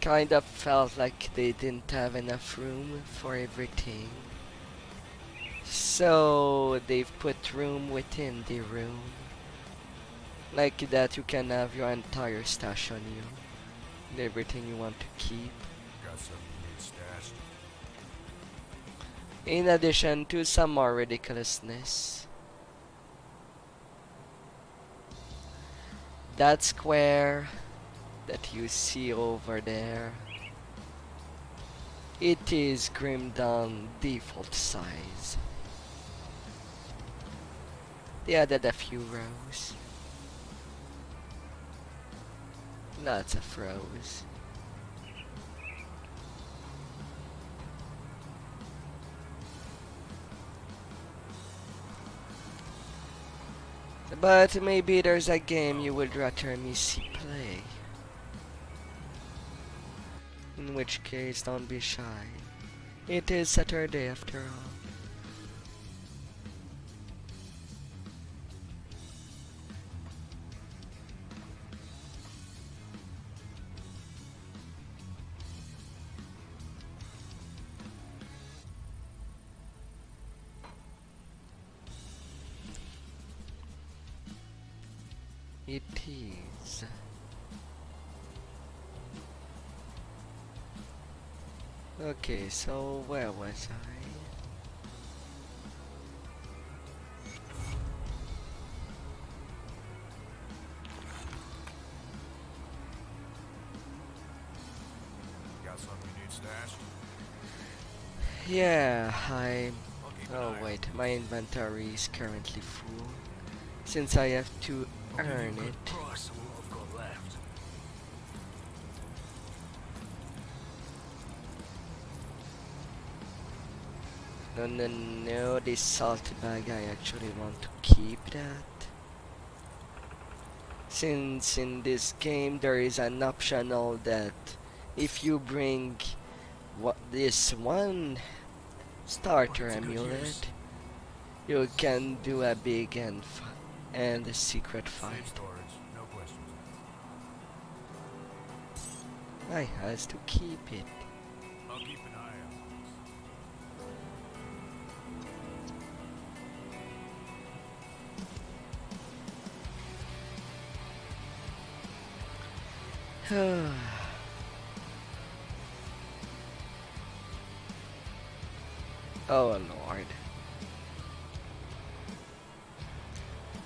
kind of felt like they didn't have enough room for everything. So they've put room within the room. Like that you can have your entire stash on you. And everything you want to keep. Got something you need stashed? In addition to some more ridiculousness. That square that you see over there, it is Grim Dawn default size. They added a few rows. Lots of rows. But maybe there's a game you would rather me see play. In which case, don't be shy. It is Saturday after all. It is. Okay, so where was I? Got something you need stashed? Yeah, I'll keep an Oh eye wait, my inventory is currently full. Since I have to I'll give you a earn good it. price on what I've got left. No, this salt bag, I actually want to keep that. Since in this game there is an optional that if you bring this one starter It's a good use. amulet, you can do a big and a secret Safe fight. storage, no questions asked. I has to keep it. I'll keep an eye out. Oh Lord.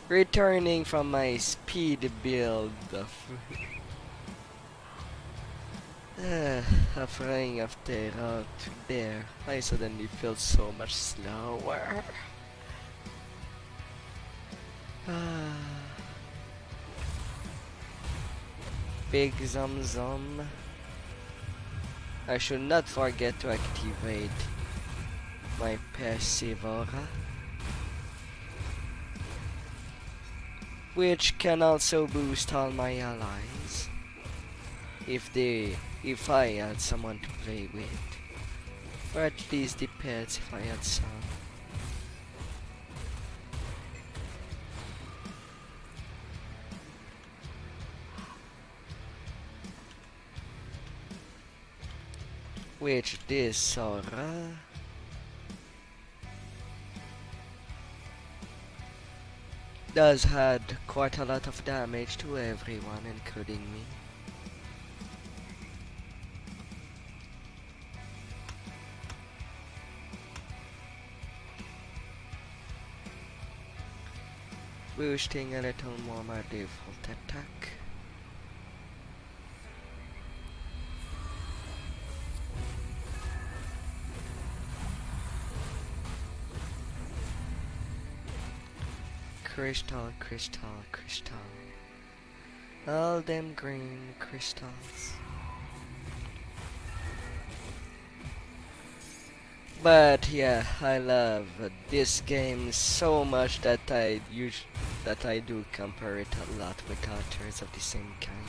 Returning from my speed build of Afraid of the road to there, I suddenly feel so much slower. Big Zum Zum. I should not forget to activate my passive aura, which can also boost all my allies if I had someone to play with, or at least the pets if I had some. Which this aura does add quite a lot of damage to everyone, including me. Boosting a little more my default attack. Crystal, crystal, crystal. All them green crystals. But yeah, I love this game so much that I do compare it a lot with others of the same kind.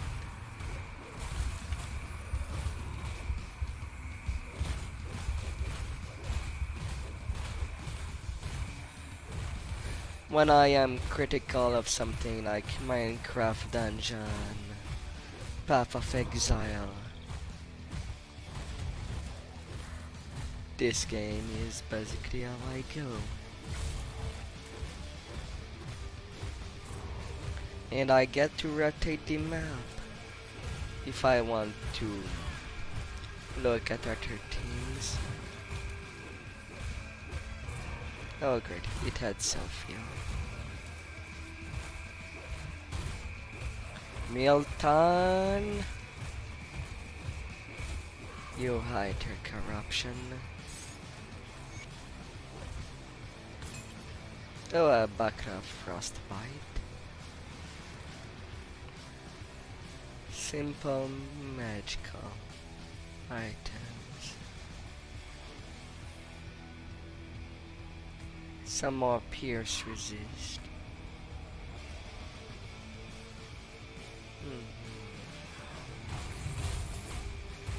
When I am critical of something like Minecraft Dungeon, Path of Exile, this game is basically how I go. And I get to rotate the map if I want to look at other things. Oh great, it had Sophia. Milton! You hide your corruption. Oh, a Bacra Frostbite. Simple magical items. Some more pierce resist.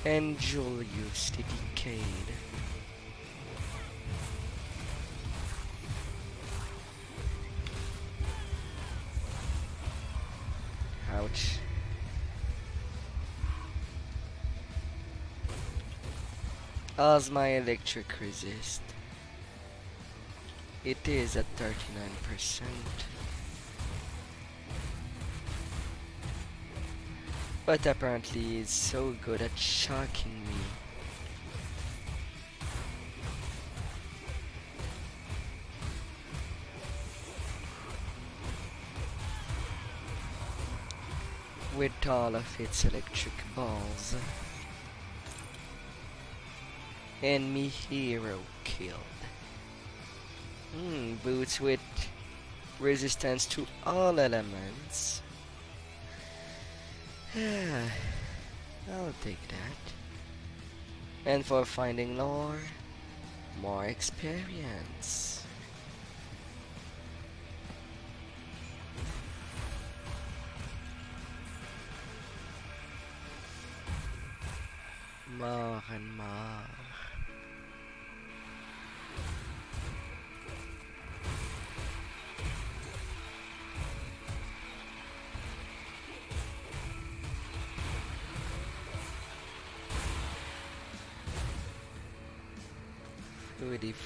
And Julius the Decayed. Ouch. How's my electric resist? It is at 39%. But apparently it's so good at shocking me. With all of its electric balls. And me hero killed. Boots with resistance to all elements. I'll take that. And for finding lore, more experience. More and more.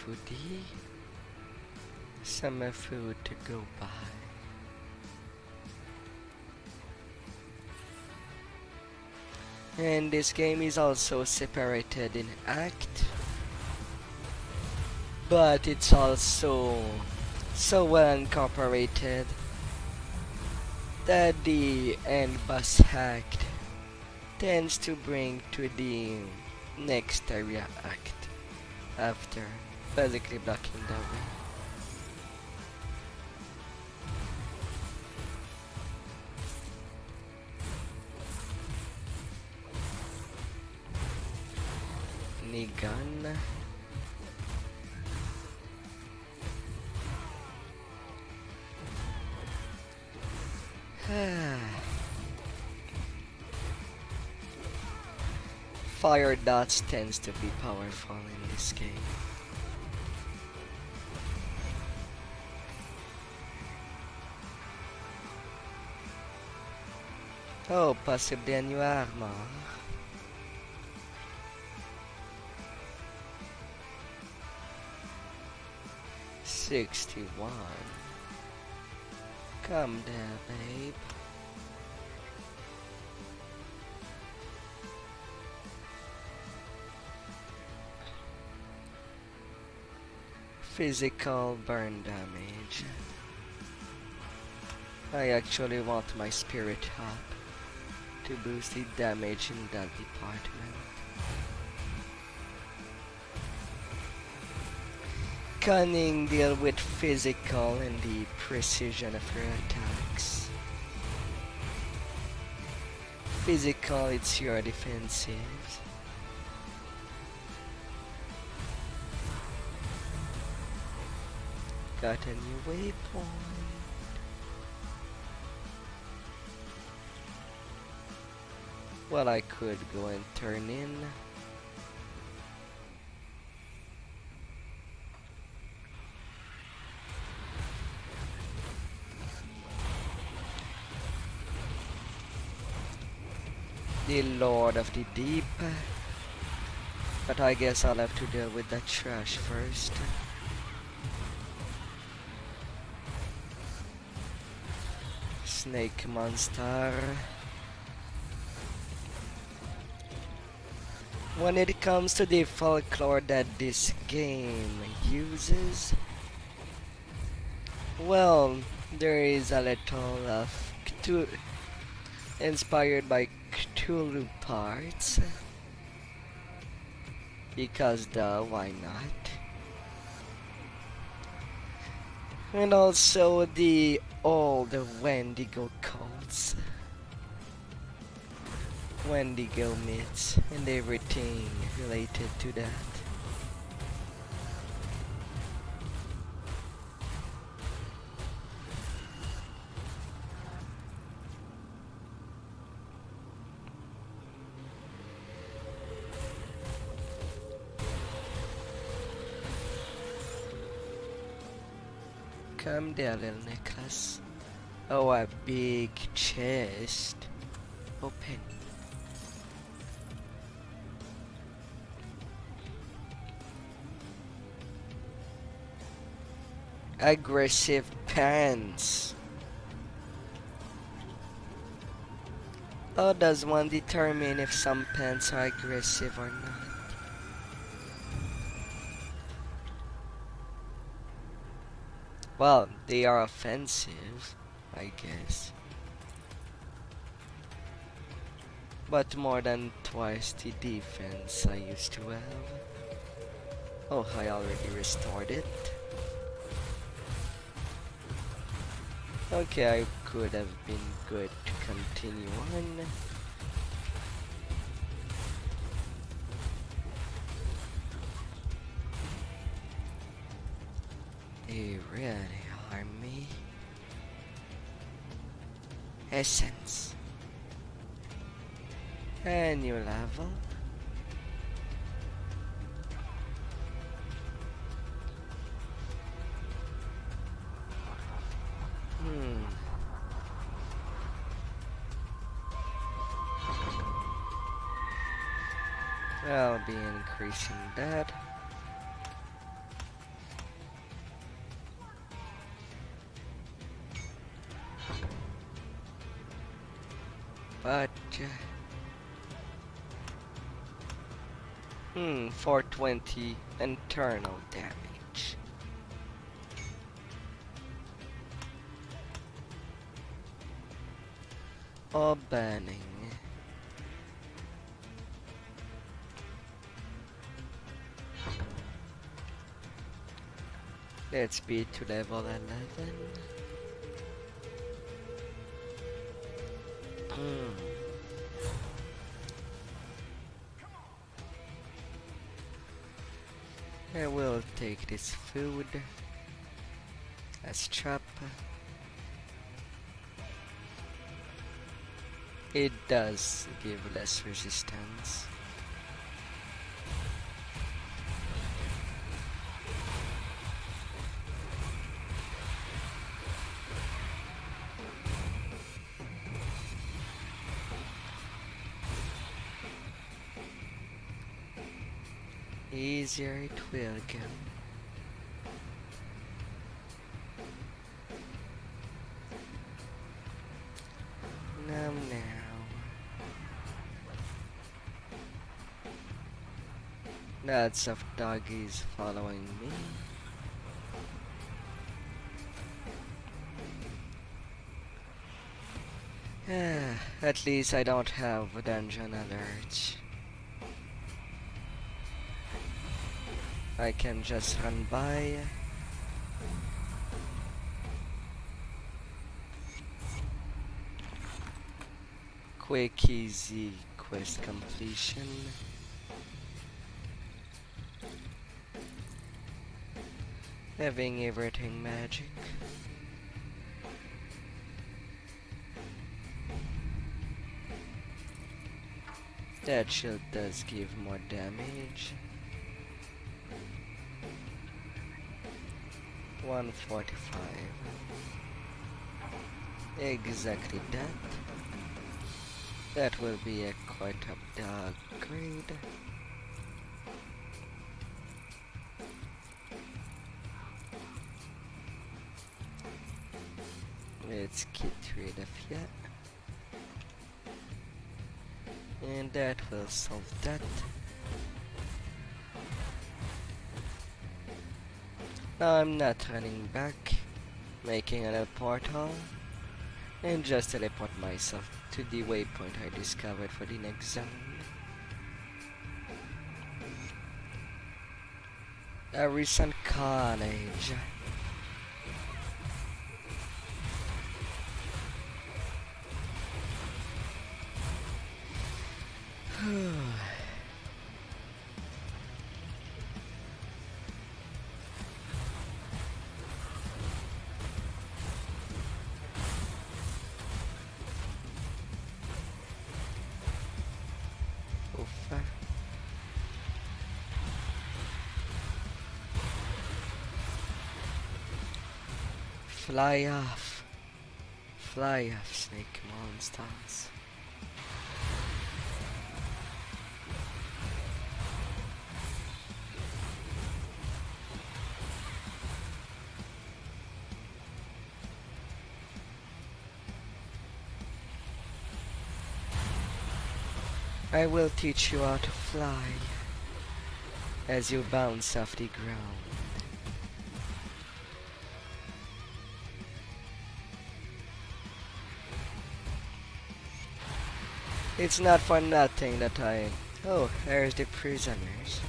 Foodie. Summer food to go by. And this game is also separated in act, but it's also so well incorporated that the end boss act tends to bring to the next area act after physically blocking the way. Gun. Fire dots tends to be powerful in this game. Oh, possibly a new armor. 61. Come there, babe. Physical burn damage. I actually want my spirit up to boost the damage in that department. Cunning deal with physical and the precision of your attacks. Physical, it's your defensives. Got a new waypoint. Well, I could go and turn in. The Lord of the Deep. But I guess I'll have to deal with that trash first. Snake monster. When it comes to the folklore that this game uses, well, there is a little of inspired by Cthulhu parts. Because why not? And also the old Wendigo cults. Wendigo myths and everything related to that. Come there, little Nicholas. Oh, a big chest. Open. Aggressive pants. How does one determine if some pants are aggressive or not? Well, they are offensive, I guess. But more than twice the defense I used to have. Oh, I already restored it. Okay, I could have been good to continue on. They really harm me. Essence. A new level. I'll be increasing that. But 420 internal damage. Or burning. Let's be to level 11. I will take this food as trap. It does give less resistance. Easier it will go. Now. Lots of doggies following me. At least I don't have dungeon alerts. I can just run by. Quick, easy quest completion. Having everything magic. That shield does give more damage. 145. Exactly that. That will be a quite a upgrade. Let's get rid of that. And that will solve that. Now I'm not running back, making a portal, and just teleport myself to the waypoint I discovered for the next zone. A recent carnage. Oof. Fly off. Fly off, snake monsters. I will teach you how to fly as you bounce off the ground. It's not for nothing that I... Oh, there's the prisoners.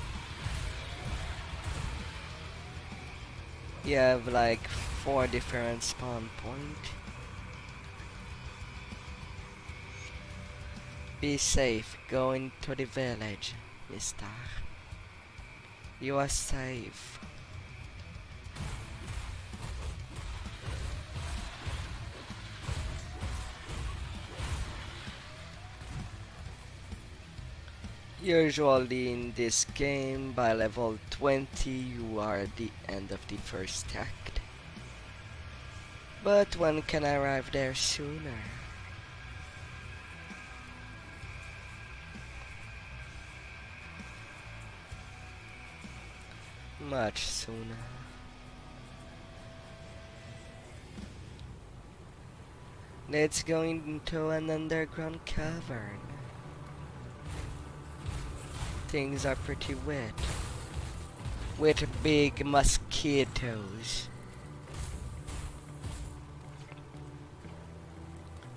You have like 4 different spawn points. Be safe, go into the village, mister. You are safe. Usually in this game, by level 20, you are at the end of the first act. But one can arrive there sooner. Much sooner. Let's go into an underground cavern. Things are pretty wet. With big mosquitoes.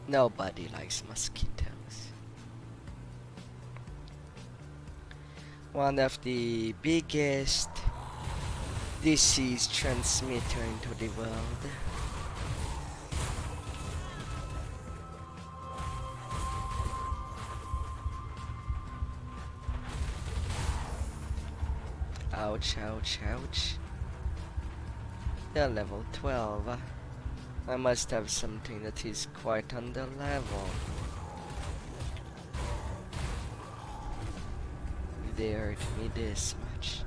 Nobody likes mosquitoes. One of the biggest disease transmitter into the world. Ouch, ouch, ouch. They're level 12. I must have something that is quite on the level. They hurt me this much.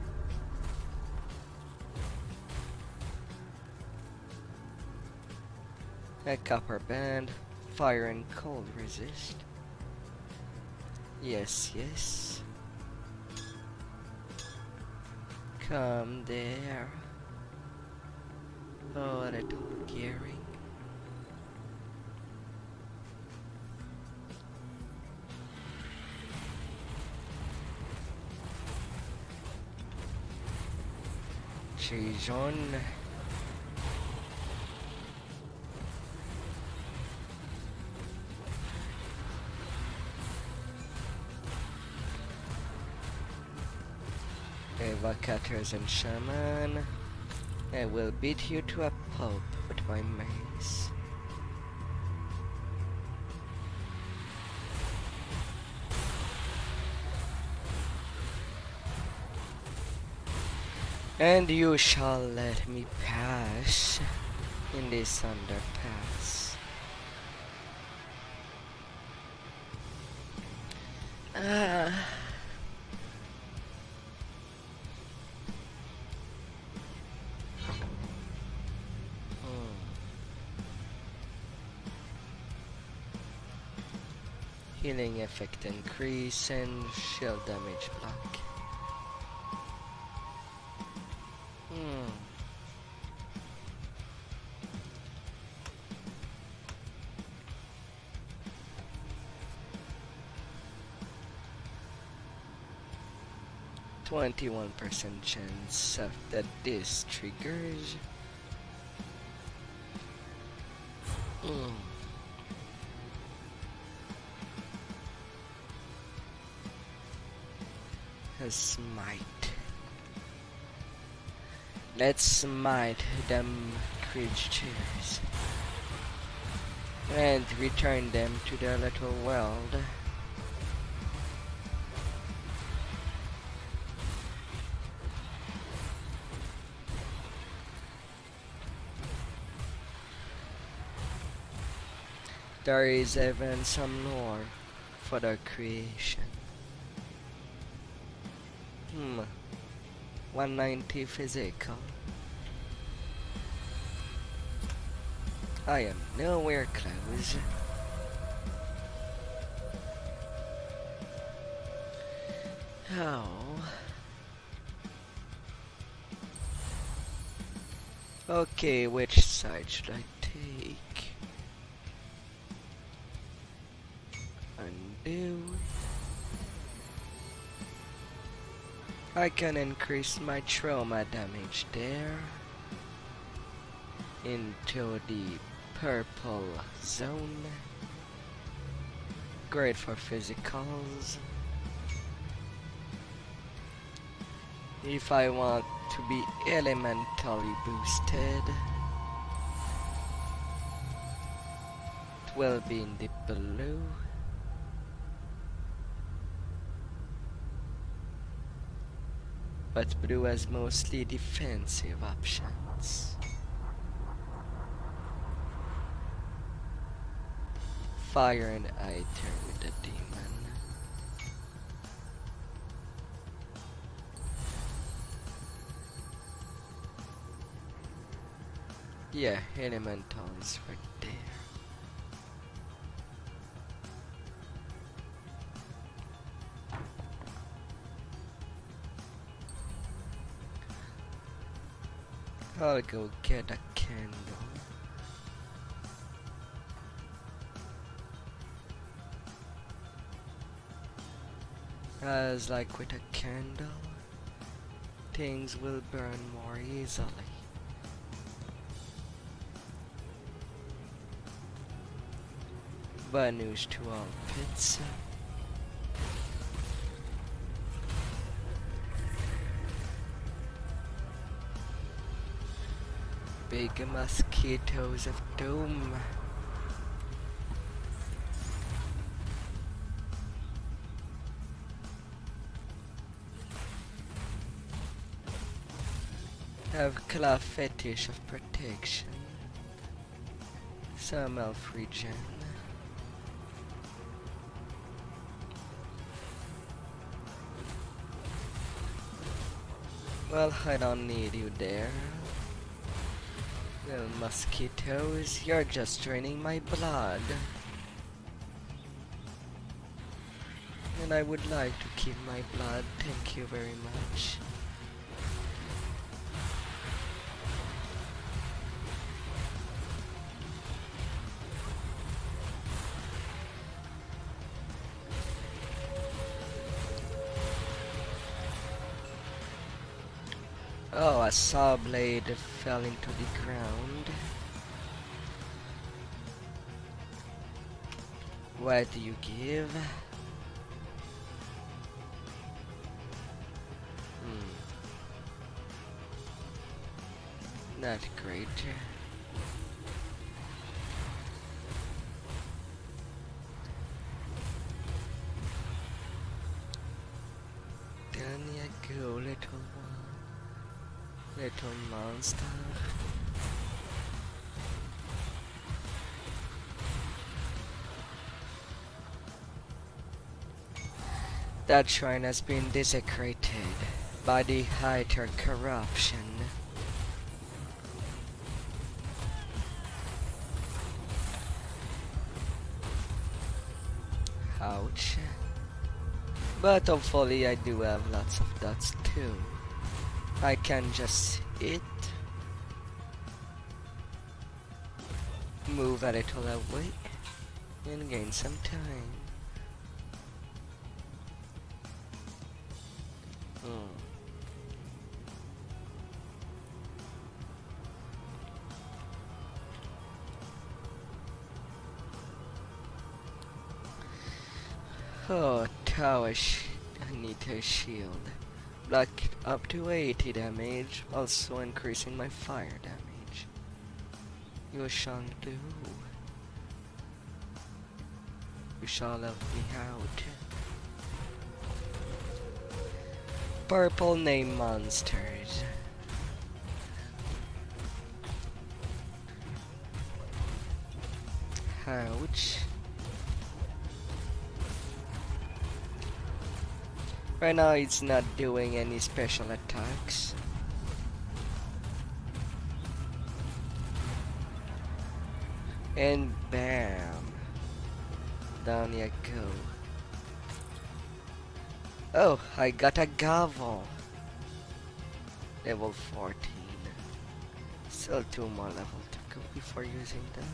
A copper band, fire and cold resist. Yes, yes. Come there. Oh, little gearing. She's on. Evocators and shaman. I will beat you to a pulp with my mace. And you shall let me pass in this underpass. Ah. Healing effect increase and shield damage block. 21% chance of that this triggers. A smite. Let's smite them creatures and return them to their little world. There is even some lore for their creation. 190 physical. I am nowhere close. Oh. Okay, which side should I take? Undo. I can increase my trauma damage there into the purple zone. Great for physicals. If I want to be elementally boosted, it will be in the blue. But blue has mostly defensive options. Fire and Aether with the demon. Yeah, elemental is right there. I'll go get a candle. As like with a candle, things will burn more easily. Vanish to all pits. big mosquitoes of doom. Have claw fetish of protection. Some elf regen. Well, I don't need you there. Little mosquitoes, you're just draining my blood. And I would like to keep my blood, thank you very much. Oh, a saw blade fell into the ground. What do you give? Not great. Down you go, little one. Little monster. That shrine has been desecrated by the Hiter corruption. Ouch. But hopefully I do have lots of dots too. I can just eat, move a little away, and gain some time. Oh, tower I need a shield. Block up to 80 damage, also increasing my fire damage. You shall do. You shall help me out. Purple name monsters. Ouch. Right now it's not doing any special attacks. And bam. Down you go. Oh, I got a gavel. Level 14. Still 2 more level to go before using that.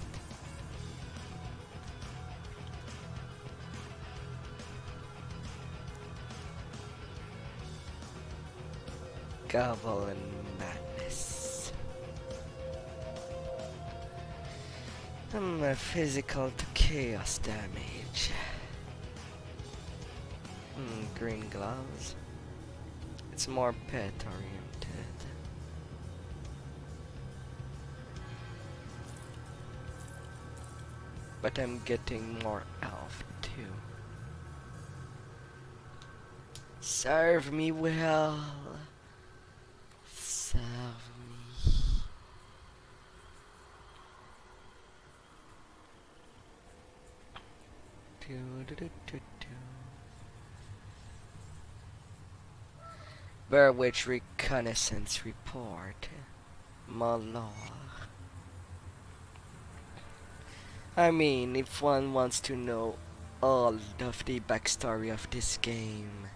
Gavel and madness. Physical to chaos damage. Green gloves. It's more pet oriented. But I'm getting more elf too. Serve me well. Serve me. Bear Witch Reconnaissance Report. Malor. I mean, if one wants to know all of the backstory of this game,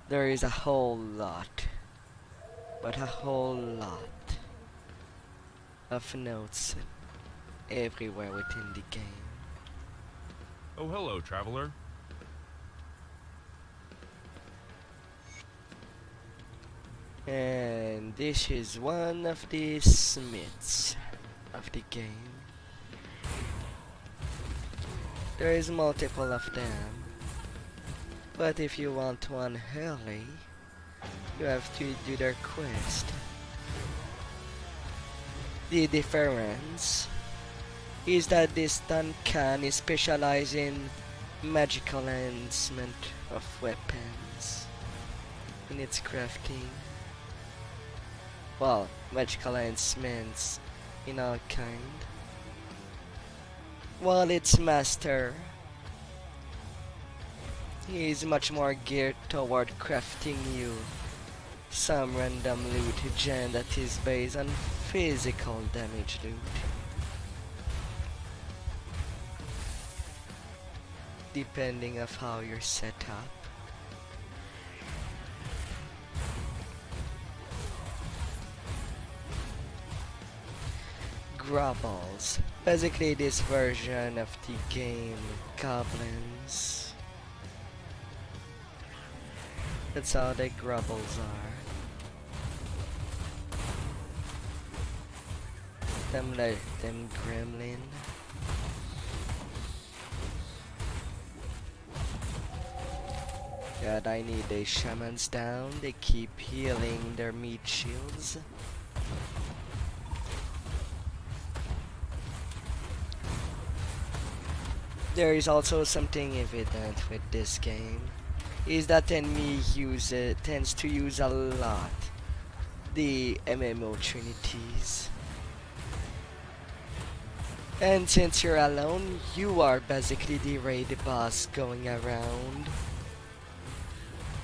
there is a whole lot, but a whole lot of notes everywhere within the game. Oh, hello, traveler. And this is one of the smiths of the game. There is multiple of them, but if you want one early, you have to do their quest. The difference is that this Duncan is specialized in magical enhancement of weapons in its crafting. Well, magical enhancements in all kind. While its master is much more geared toward crafting you some random loot gen that is based on physical damage loot. Depending of how you're set up. Grubbles. Basically this version of the game goblins. That's how the grubbles are. Them gremlin. God, I need the shamans down. They keep healing their meat shields. There is also something evident with this game, is that enemy tends to use a lot the MMO trinities. And since you're alone, you are basically the raid boss going around.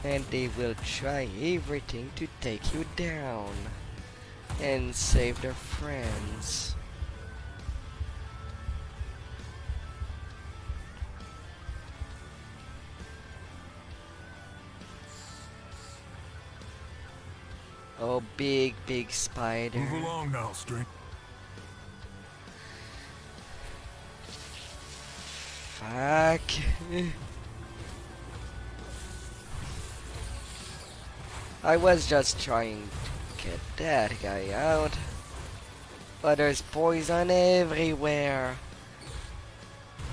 And they will try everything to take you down and save their friends. Oh, big spider. Move along now, String. Fuck. I was just trying to get that guy out. But there's poison everywhere.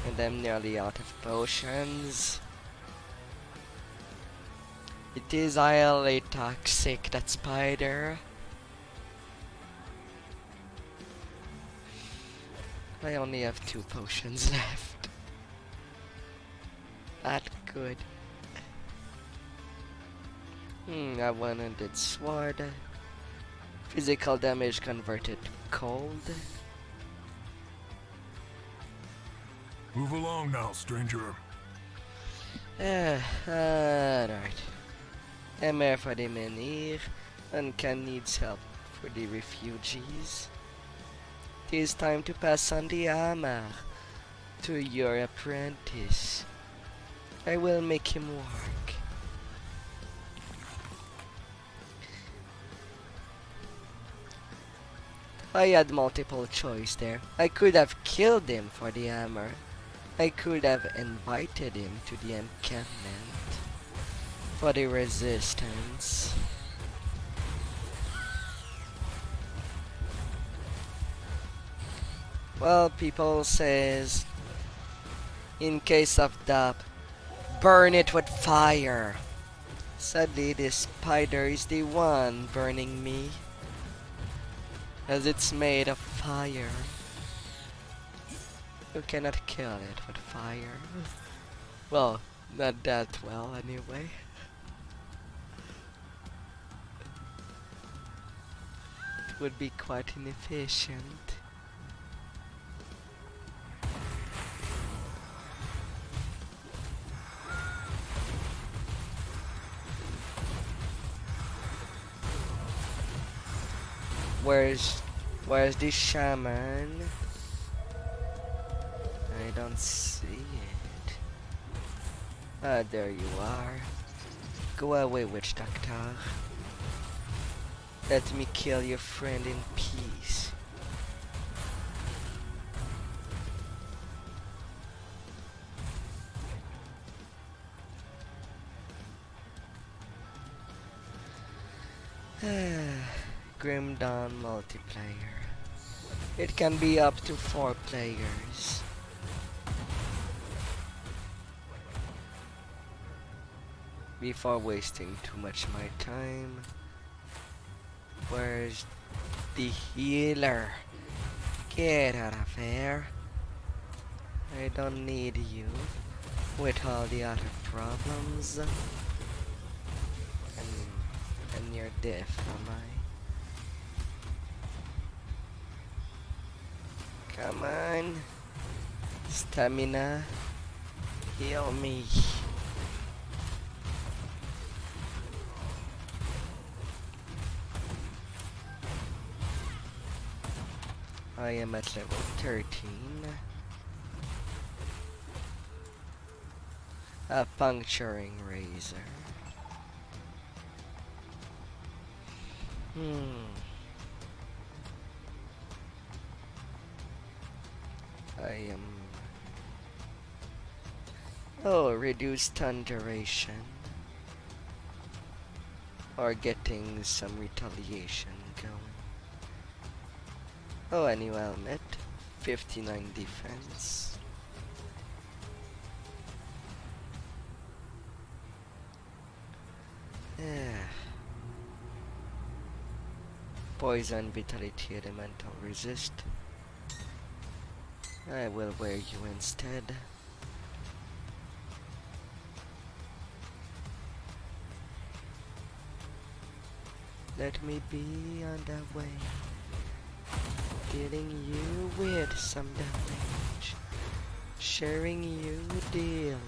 And I'm nearly out of potions. It is highly toxic, that spider. I only have 2 potions left. Not good. I wanted sword. Physical damage converted to cold. Move along now, stranger. Alright. I'm here for the menhir, and Can needs help for the refugees. It is time to pass on the armor to your apprentice. I will make him work. I had multiple choice there. I could have killed him for the armor. I could have invited him to the encampment for the resistance. Well, people says, in case of doubt, burn it with fire. Sadly, this spider is the one burning me, as it's made of fire. You cannot kill it with fire. Well, not that well anyway. It would be quite inefficient. Where's the shaman? I don't see it. Ah, there you are. Go away, witch doctor. Let me kill your friend in peace. Grim Dawn multiplayer. It can be up to 4 players. Before wasting too much my time, where's the healer? Get out of here. I don't need you with all the other problems. And you're deaf, am I? Come on. Stamina. Heal me. I am at level 13. A puncturing razor. I am... Oh, reduce stun duration. Or getting some retaliation going. Oh, a new helmet. 59 defense. Poison, vitality, elemental resist. I will wear you instead. Let me be on the way, dealing you with some damage, sharing you the love.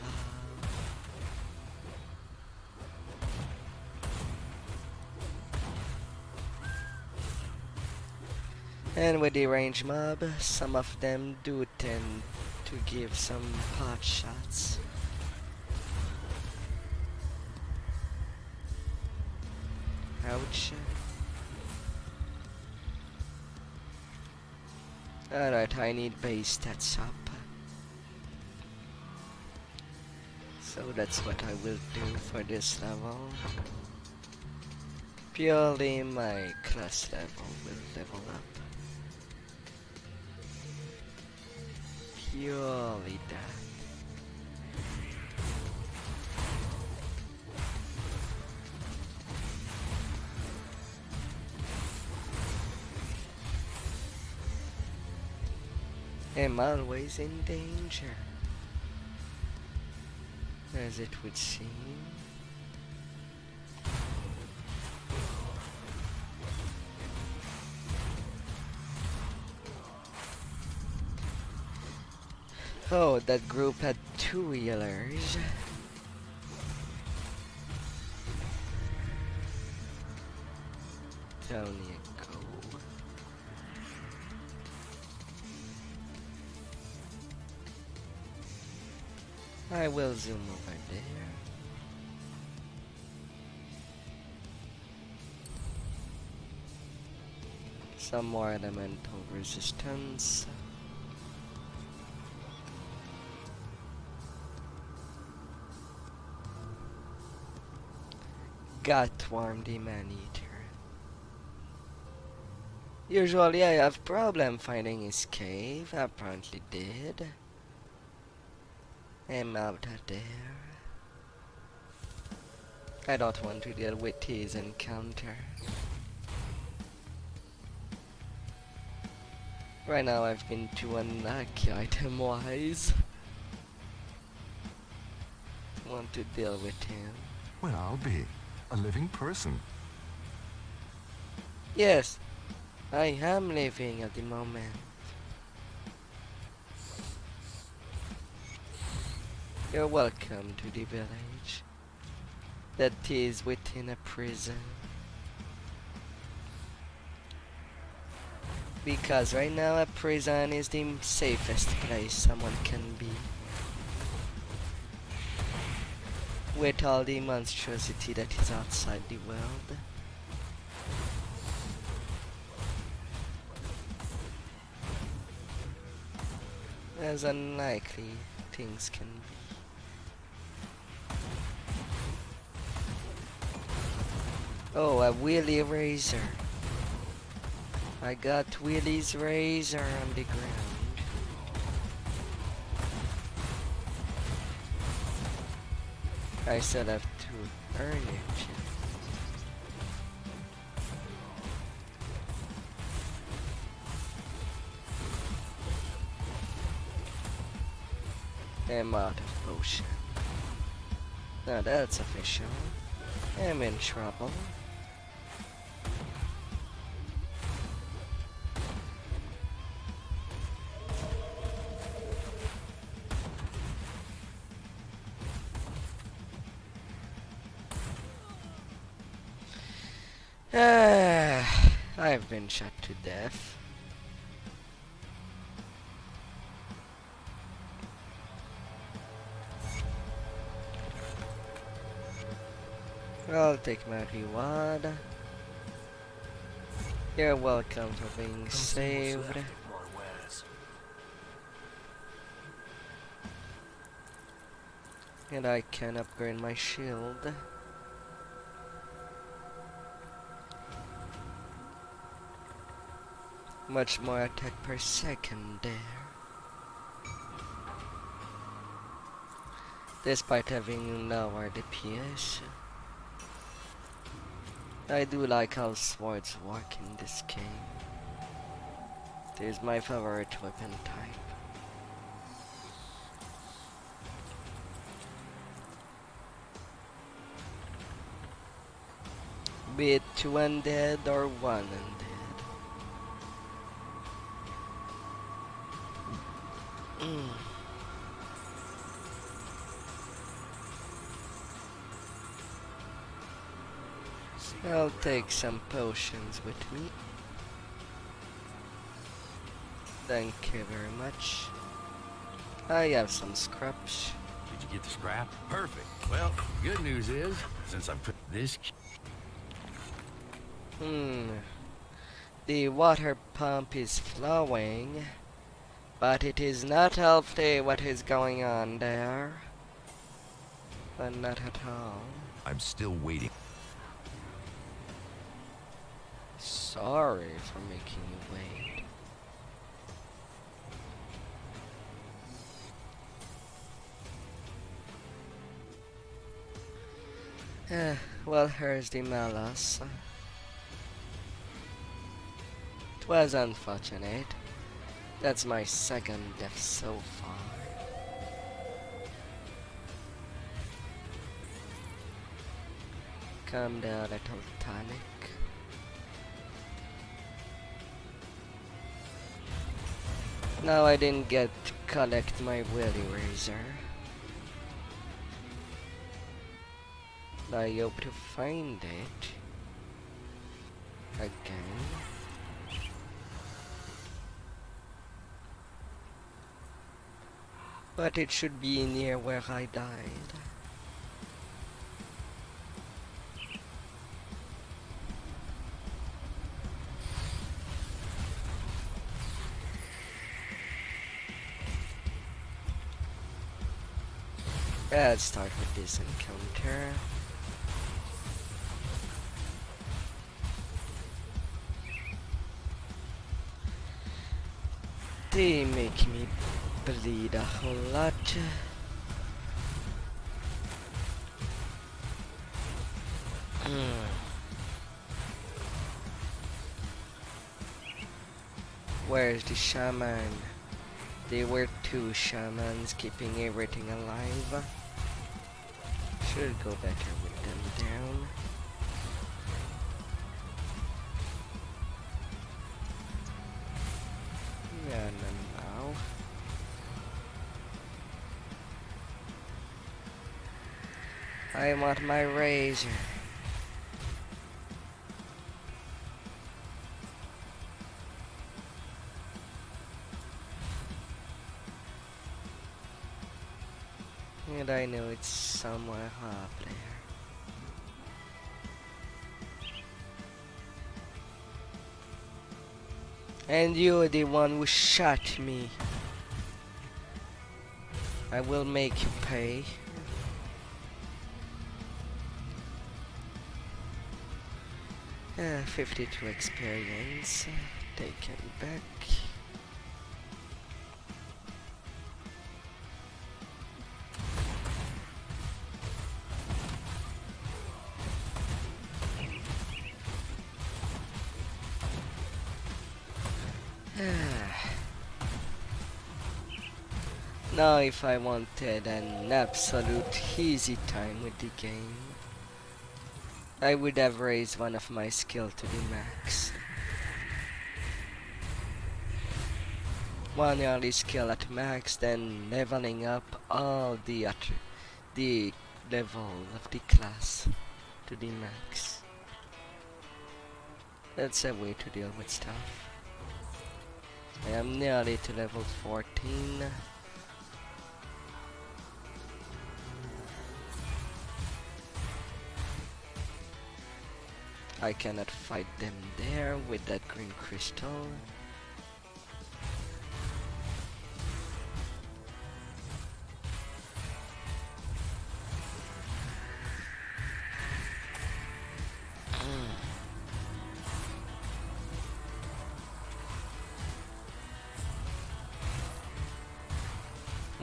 And with the range mob, some of them do tend to give some pot shots. Ouch. Alright, I need base stats up. So that's what I will do for this level. Purely my class level will level up. Purely that. Am always in danger, as it would seem. Oh, that group had 2 healers. Down you go. I will zoom over there. Some more elemental resistance. Gutworm the Man-Eater. Usually I have problem finding his cave. I apparently did. I'm out of there. I don't want to deal with his encounter. Right now I've been too unlucky item-wise. Want to deal with him. Well, I'll be a living person. Yes, I am living at the moment. You're welcome to the village that is within a prison. Because right now a prison is the safest place someone can be. With all the monstrosity that is outside the world. As unlikely things can be. Oh, a wheelie razor. I got Willie's razor on the ground. I still have to earn it. I'm out of potion. Now that's official. I'm in trouble. I've been shot to death. I'll take my reward. You're welcome for being saved. And I can upgrade my shield. Much more attack per second there. Despite having lower DPS. I do like how swords work in this game. It is my favorite weapon type. Be it 2 undead or 1 undead. I'll take some potions with me. Thank you very much. I have some scraps. Did you get the scrap? Perfect. Well, good news is, since I put this... The water pump is flowing, but it is not healthy what is going on there. But not at all. I'm still waiting. Sorry for making you wait. Well, here's the Malas. It was unfortunate. That's my second death so far. Calm down, little tonic. No, I didn't get to collect my Willy Razor. I hope to find it again. But it should be near where I died. Let's start with this encounter. They make me bleed a whole lot. Where's the shaman? There were 2 shamans keeping everything alive. Should go better with them down. Yeah, no, now. I want my razor. And I know it's somewhere up there. And you're the one who shot me. I will make you pay. Ah, 52 experience. Taken back. Now if I wanted an absolute easy time with the game, I would have raised one of my skill to the max. One early skill at max, then leveling up all the level of the class to the max. That's a way to deal with stuff. I am nearly to level 14. I cannot fight them there with that green crystal.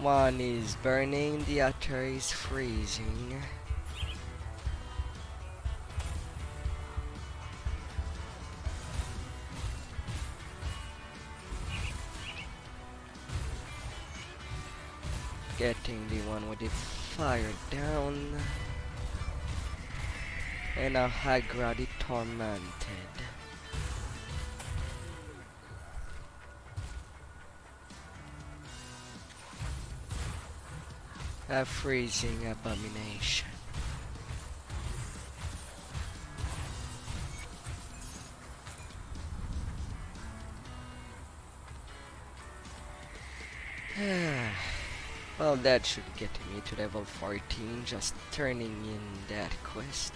One is burning, the other is freezing. Getting the one with the fire down. And now Hagra the Tormented. A freezing abomination. Well, that should get me to level 14, just turning in that quest.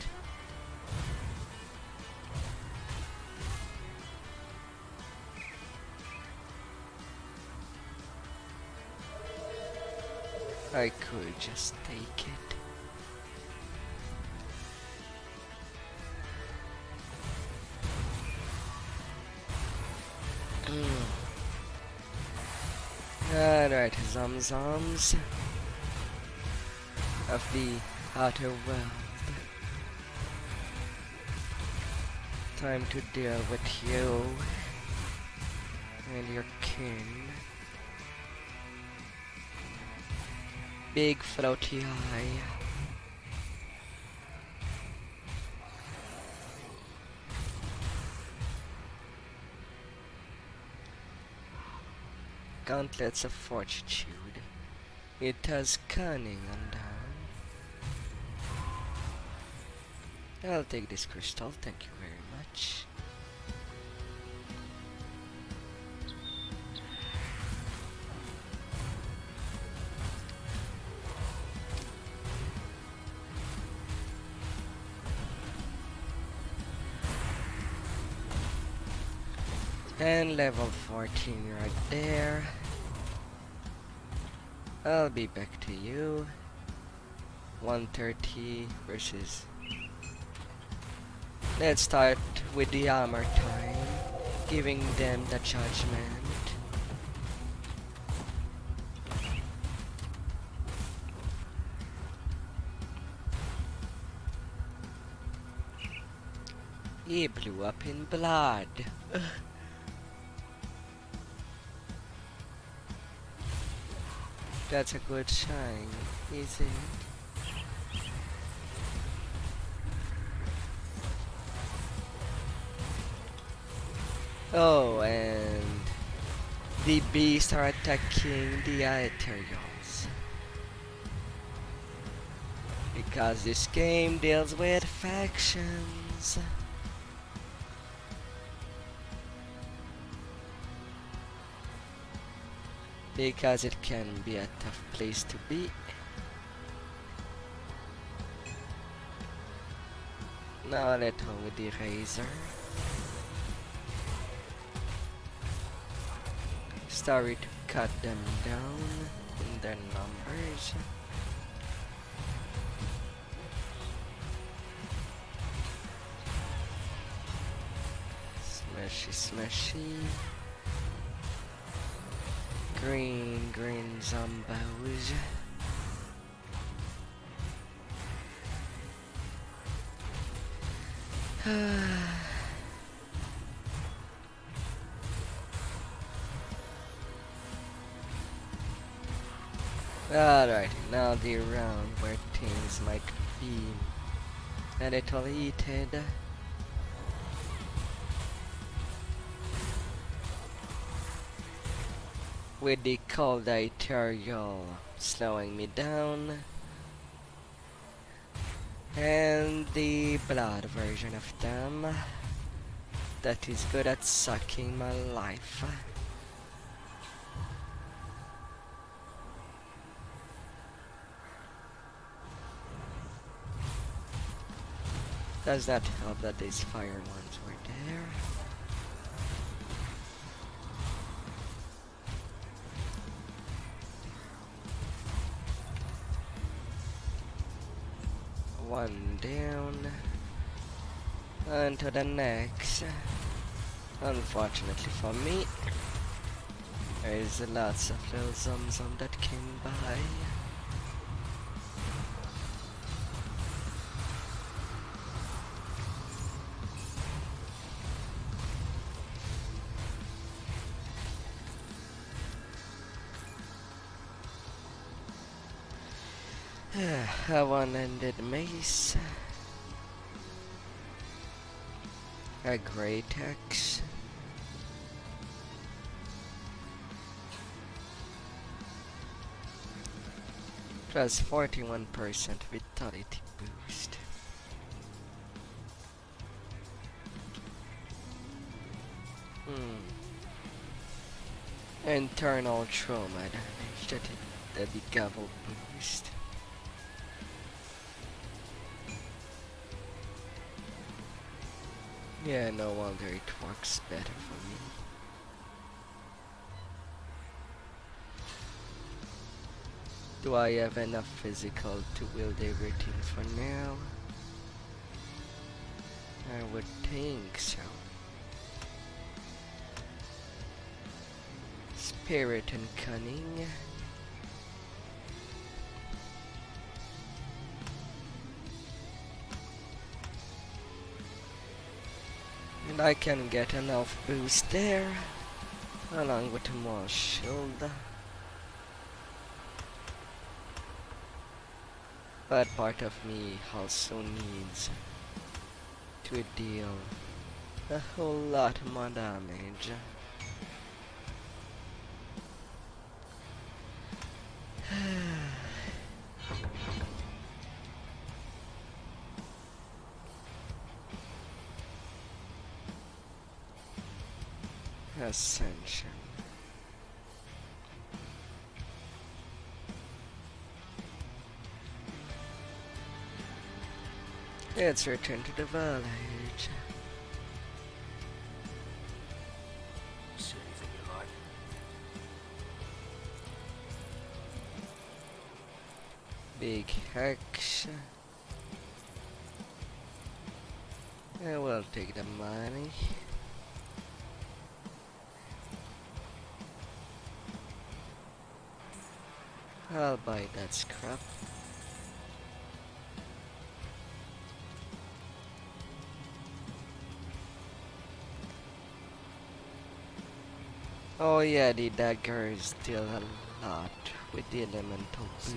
I could just take it. Alright, Zomzoms of the outer world. Time to deal with you and your kin. Big floaty eye. Gauntlets of Fortitude. It has cunning undone. I'll take this crystal, thank you very much. And level 14 right there. I'll be back to you. 130 versus... Let's start with the armor time, giving them the judgment. He blew up in blood. That's a good shine, is it? Oh, and the beasts are attacking the Ethereals. Because this game deals with factions. Because it can be a tough place to be. Now let's go with the razor. Started to cut them down in their numbers. Smashy, smashy. Green zombos. Alright, now the round where things might be a little heated. With the cold arterial slowing me down. And the blood version of them that is good at sucking my life. Does not help that these fire ones were there. One down. On to the next. Unfortunately for me, there's lots of little zum that came by. A one-ended mace. A great axe. Plus 41% vitality boost. Internal trauma damage that the gavel boost. Yeah, no wonder it works better for me. Do I have enough physical to wield everything for now? I would think so. Spirit and cunning. And I can get an elf boost there, along with more shield. But part of me also needs to deal a whole lot more damage. Ascension. Let's return to the village. See anything you like? Big hex. I will take the money. I'll buy that scrap. Oh yeah, the dagger is still a lot with the elemental boost.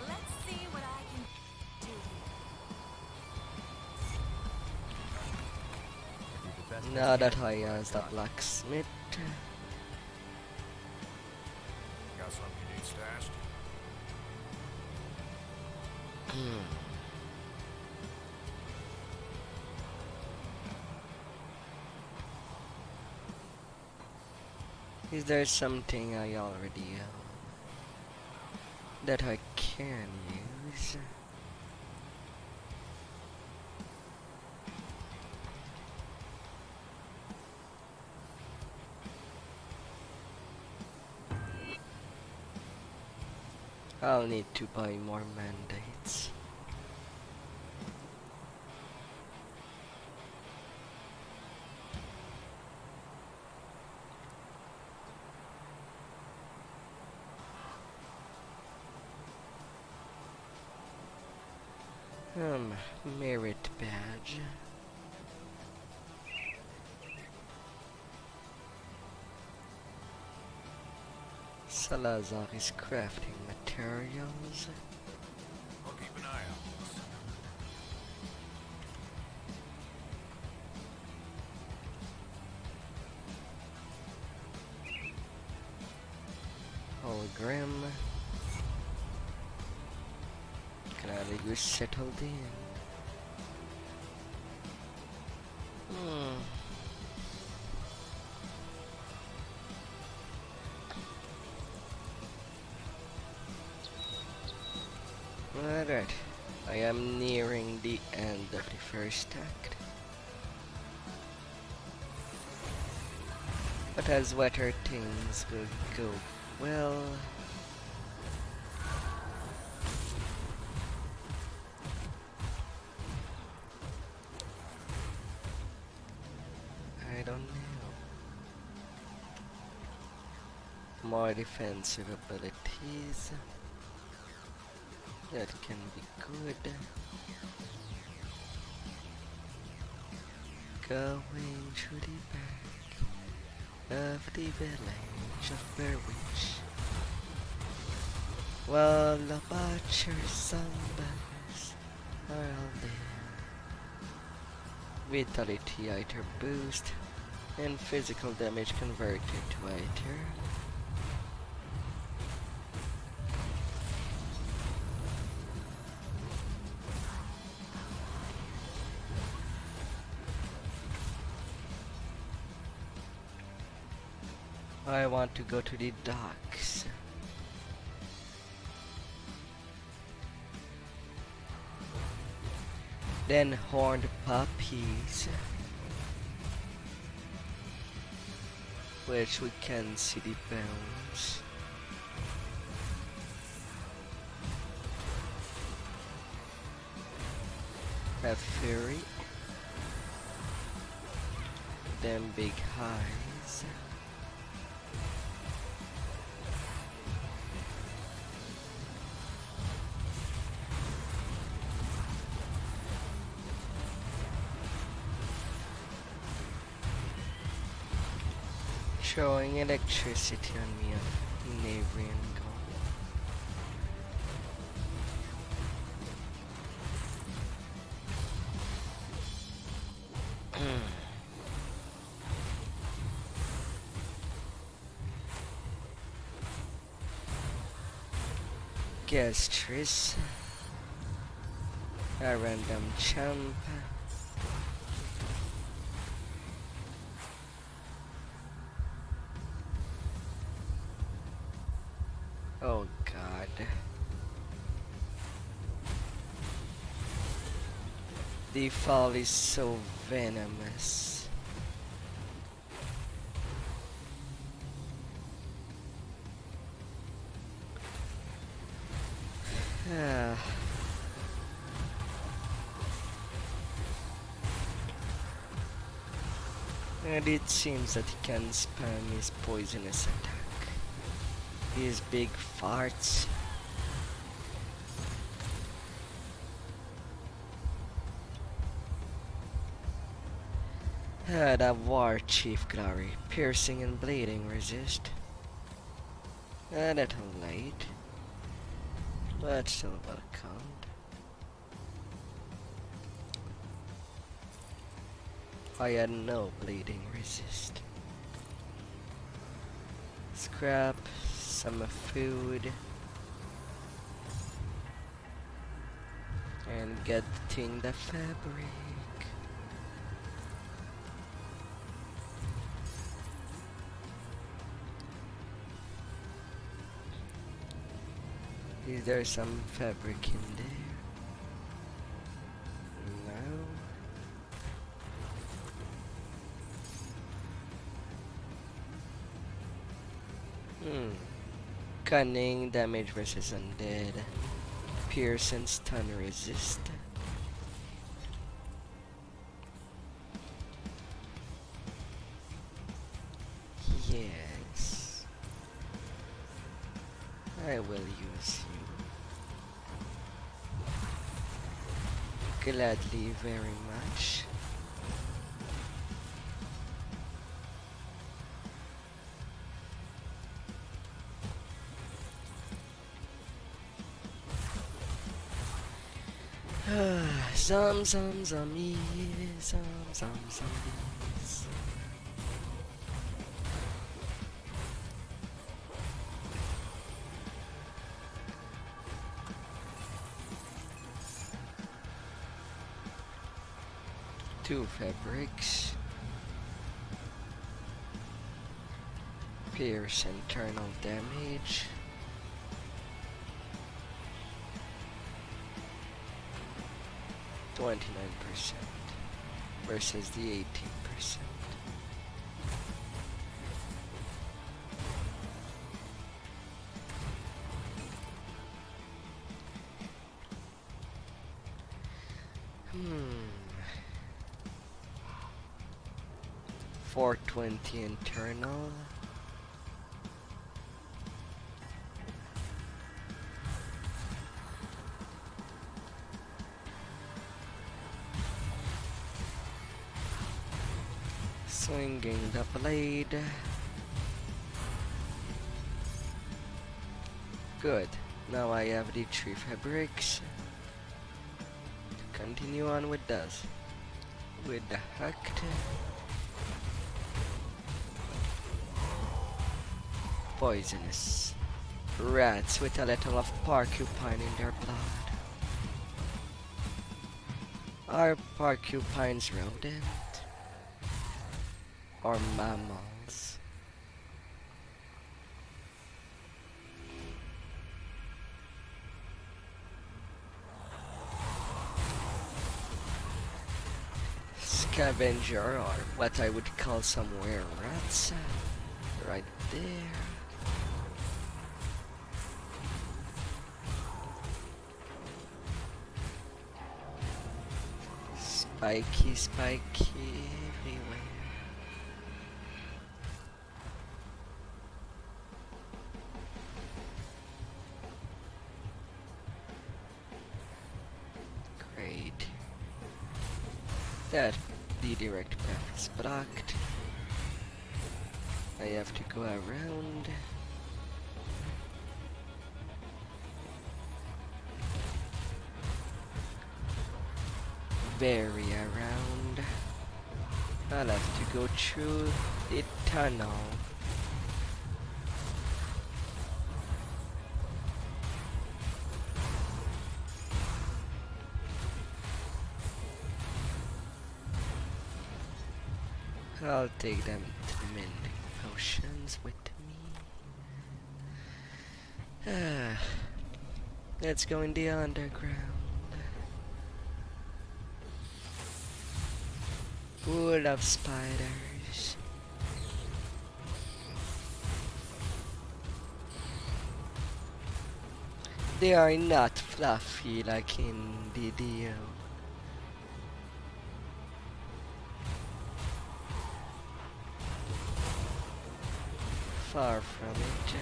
Let's see what I can do. Now that I has the blacksmith. Got something you need stashed? Is there something I already own that I can use? I'll need to buy more mandates. Merit badge. Salazar is crafting materials. I'll keep an eye on this. Hologram. Canada, you settled in. Alright, I am nearing the end of the first act. But as wetter things will go well, I don't know. More defensive abilities. That can be good. Going to the back of the village of Berwich. While the butcher zombies are all there. Vitality iter boost and physical damage converted to iter. I want to go to the docks. Then horned puppies, which we can see the bones. A fury. Then big highs. Showing electricity on me of neighboring goal. Gastress. A random champ. Oh god. The fall is so venomous. And it seems that he can spam his poisonous attack. His big farts. That war chief glory, piercing and bleeding resist. A little late, but still welcomed. I had no bleeding resist. Scrap, some food, and getting the fabric. Is there some fabric in there? No. Cunning, damage versus undead. Pierce and stun resist. Yes. I will use you. Gladly, very much. Zombies, zombies. Two fabrics. Pierce internal damage. .29% versus the 18%. Hmm. 420 internal. Swinging the blade. Good. Now I have the 3 fabrics. To continue on with those. With the hacked. Poisonous. Rats with a little of porcupine in their blood. Are porcupines rodent? Or mammals? Scavenger, or what I would call somewhere rats, right there. Spiky, spiky everywhere. Great. That the direct path is blocked. I have to go around. Very around. I'll have to go through the tunnel. I'll take them to mending potions with me. Let's go in the underground. Full of spiders. They are not fluffy like in the deal. Far from it.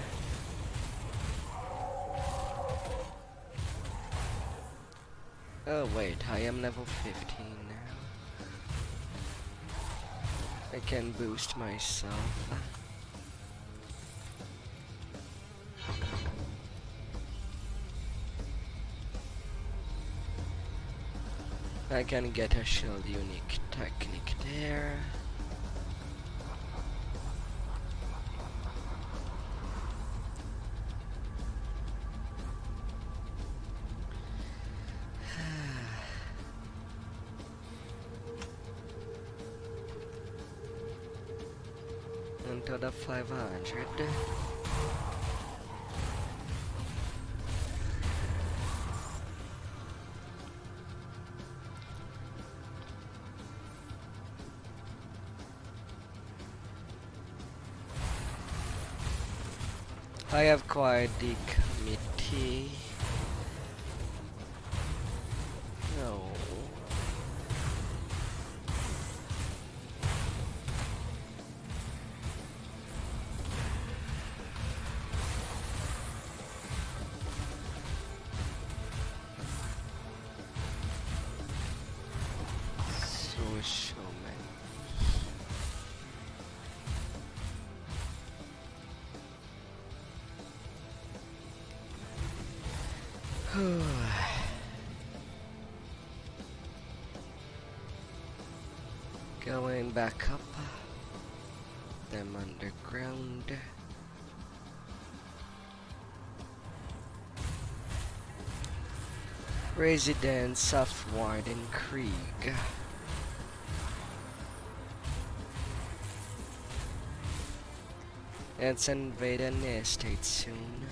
Oh wait, I am level 15 now. I can boost myself. I can get a shield unique technique there. Into the 500. I have quite the committee. No. So many. Going back up. Them underground. Residents of Warden Krieg. Let's invade an estate soon.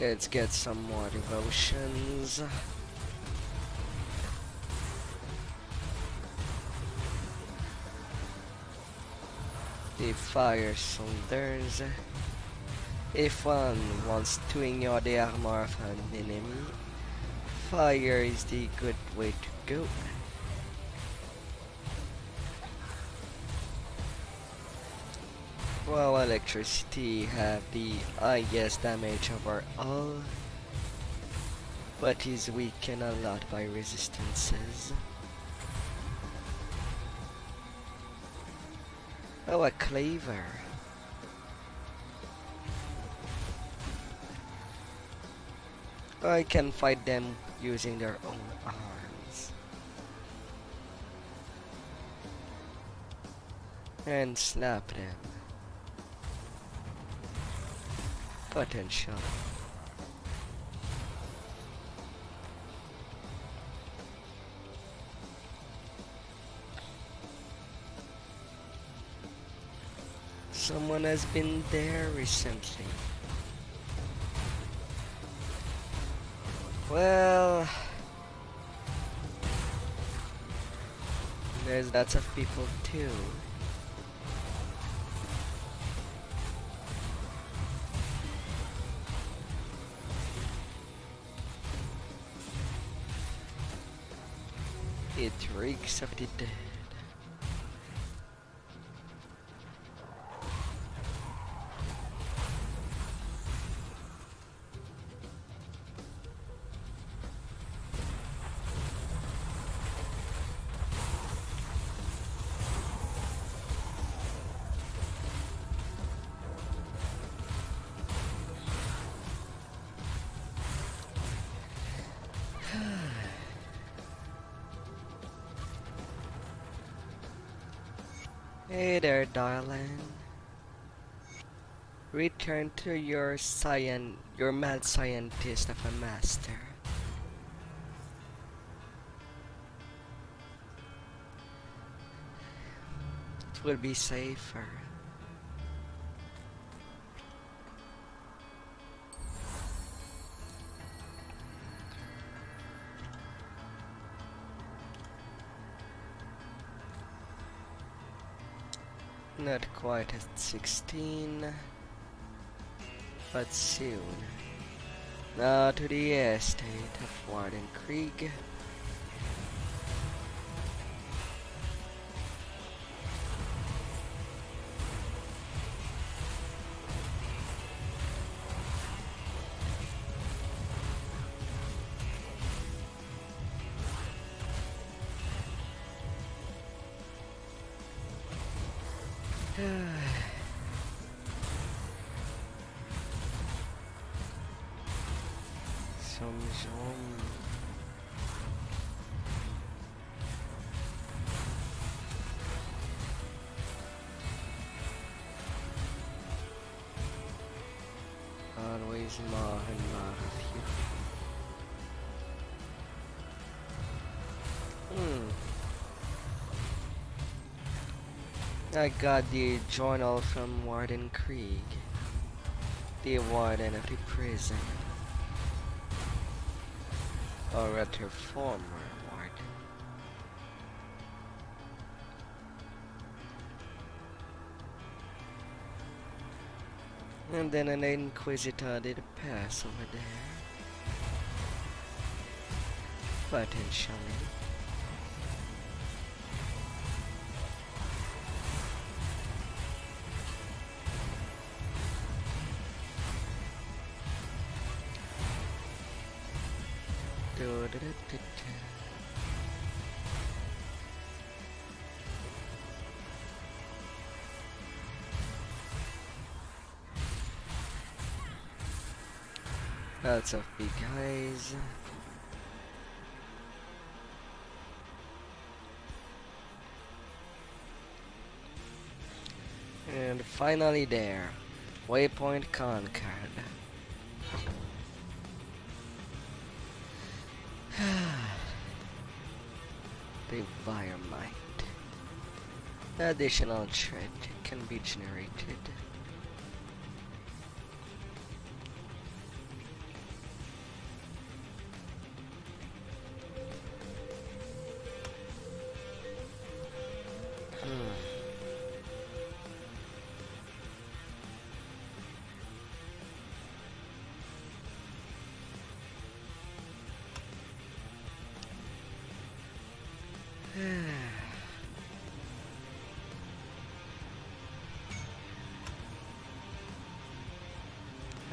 Let's get some more devotions. The fire soldiers. If one wants to ignore the armor of an enemy, fire is the good way to go. While electricity have the highest damage overall, but is weakened a lot by resistances. Oh, a cleaver. I can fight them using their own arms. And slap them. Potential. Someone has been there recently. Well, there's lots of people too. It reeks of the dead. Hey there, darling. Return to your mad scientist of a master. It will be safer. Not quite at 16, but soon. Now to the estate of Warden Krieg. Some always more and more of you. I got the journal from Warden Krieg, the warden of the prison. Or rather former warden. And then an inquisitor did pass over there. Potentially. Lots of big guys. And finally there. Waypoint conquered. The environment. Additional thread can be generated.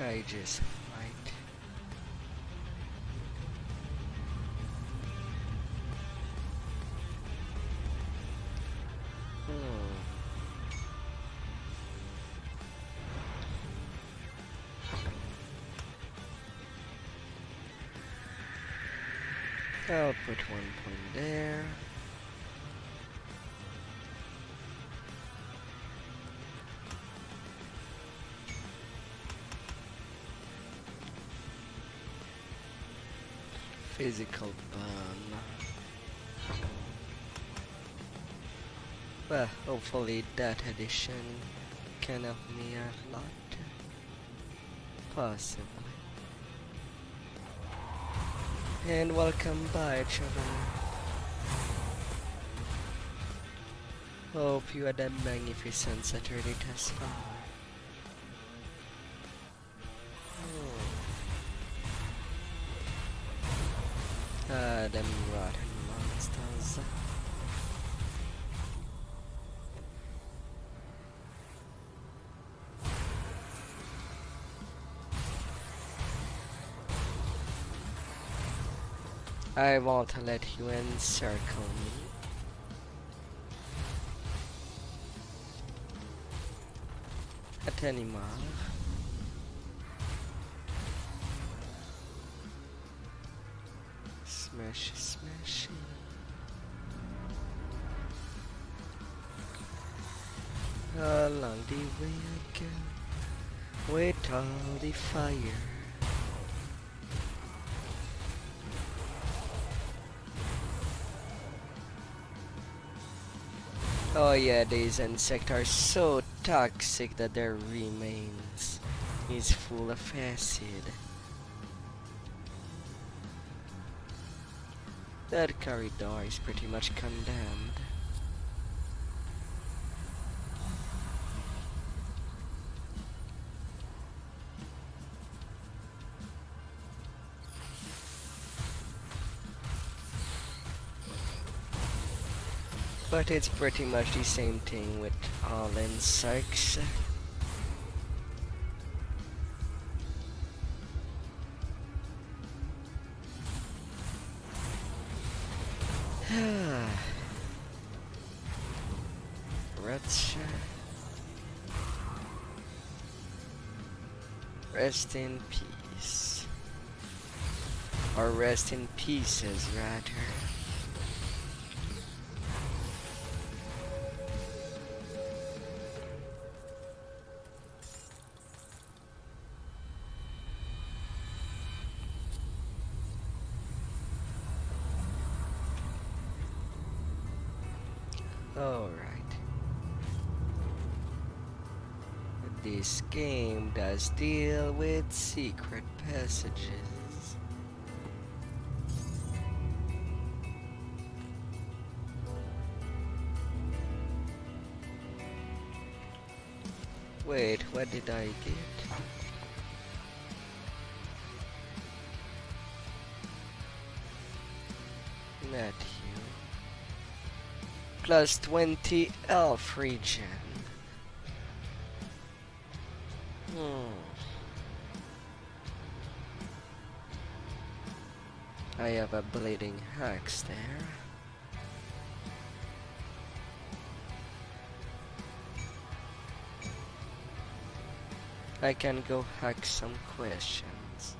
I just might. I'll put 1 point there. Physical burn. Well, hopefully that addition can help me a lot. Possibly. And welcome by, traveler. Hope you had a magnificent Saturday thus far. Them rotten monsters. I won't let you encircle me. At any moment. Smash, smash. Along the way I go, with all the fire. Oh yeah, these insects are so toxic that their remains is full of acid. That corridor is pretty much condemned. But it's pretty much the same thing with all insects. Rest in peace. Or rest in pieces, rather. Alright. This game does deal with secret passages. Wait, what did I get? Not you. Plus 20 elf region. I have a bleeding axe there. I can go hack some questions.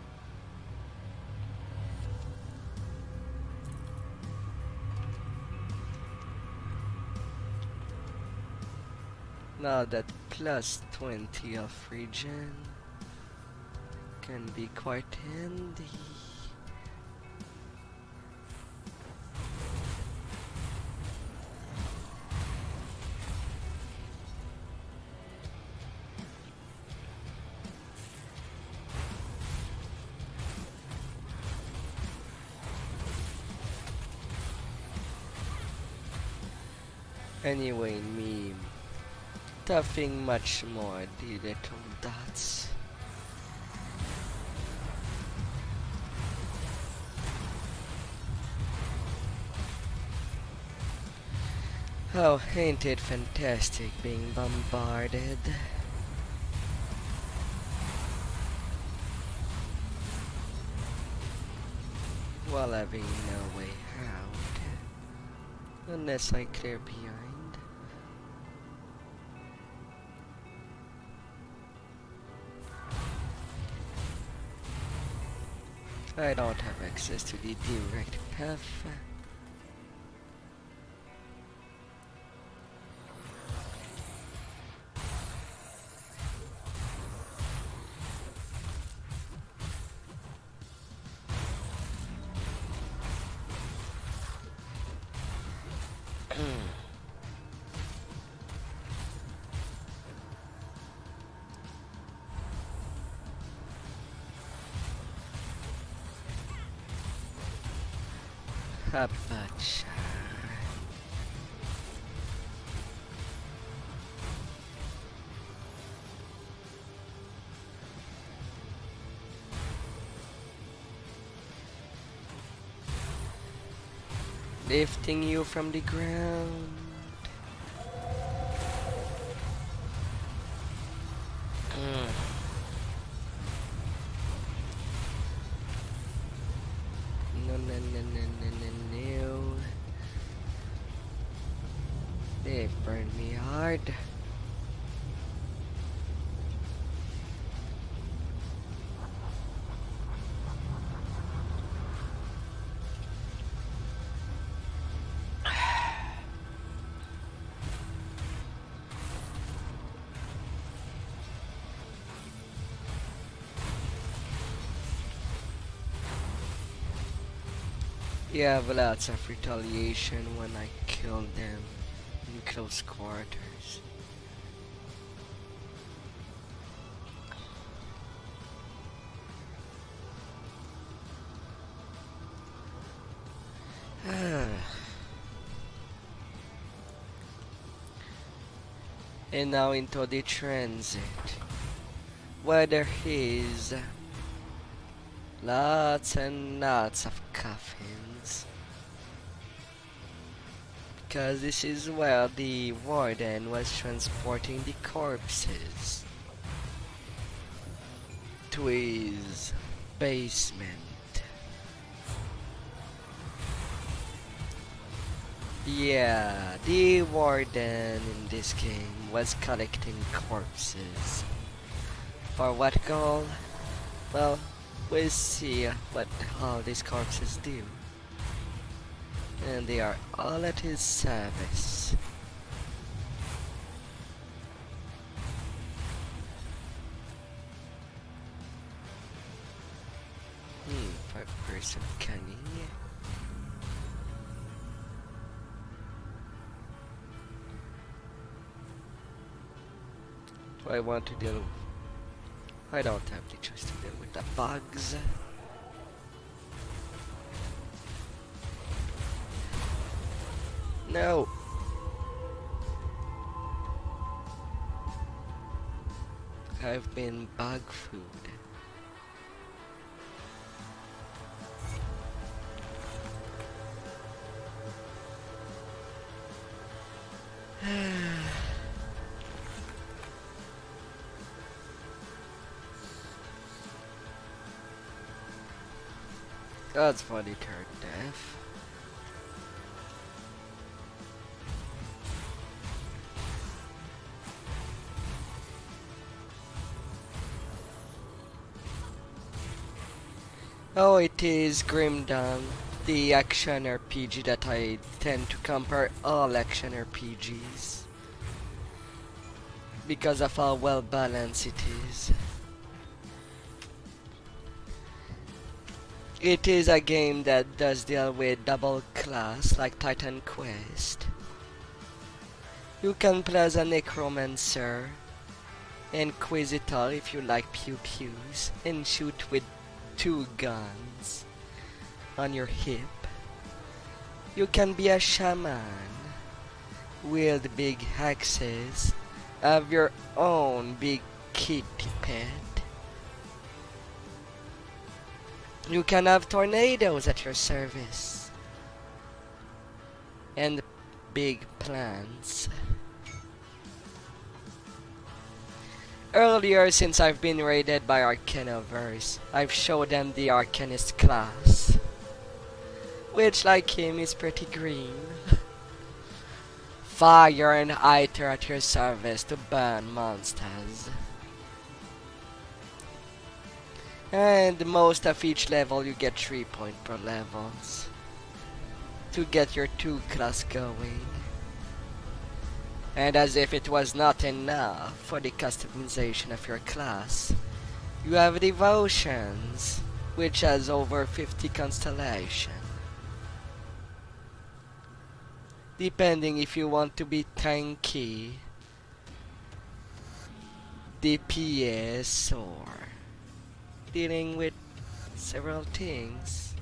Now that plus 20 of regen can be quite handy. Anyway, meme. Nothing much more, the little dots. Oh, ain't it fantastic being bombarded? While having no way out. Unless I clear behind. I don't have access to the direct path. Apache. Lifting you from the ground. No, no, no, no, no, no, no. They've burned me hard. You have lots of retaliation when I kill them in close quarters. And now into the transit, where there is lots and lots of coffins. Because this is where the warden was transporting the corpses to his basement. Yeah, the warden in this game was collecting corpses. For what goal? Well, we'll see what all these corpses do. And they are all at his service. 5% cunning. Do I want to deal? I don't have the choice to deal with the bugs. No. I've been bug food. That's for the third death. Oh, it is Grim Dawn, the action RPG that I tend to compare all action RPGs because of how well balanced it is. It is a game that does deal with double class like Titan Quest. You can play as a necromancer, inquisitor if you like pew pews, and shoot with 2 guns on your hip. You can be a shaman, wield big axes, have your own big kitty pet. You can have tornadoes at your service. And big plans. Earlier, since I've been raided by Arcanoverse, I've showed them the Arcanist class. Which, like him, is pretty green. Fire and Aether at your service to burn monsters. And most of each level you get 3 points per levels to get your 2 class going. And as if it was not enough for the customization of your class, you have Devotions, which has over 50 constellations. Depending if you want to be tanky, DPS, or dealing with several things.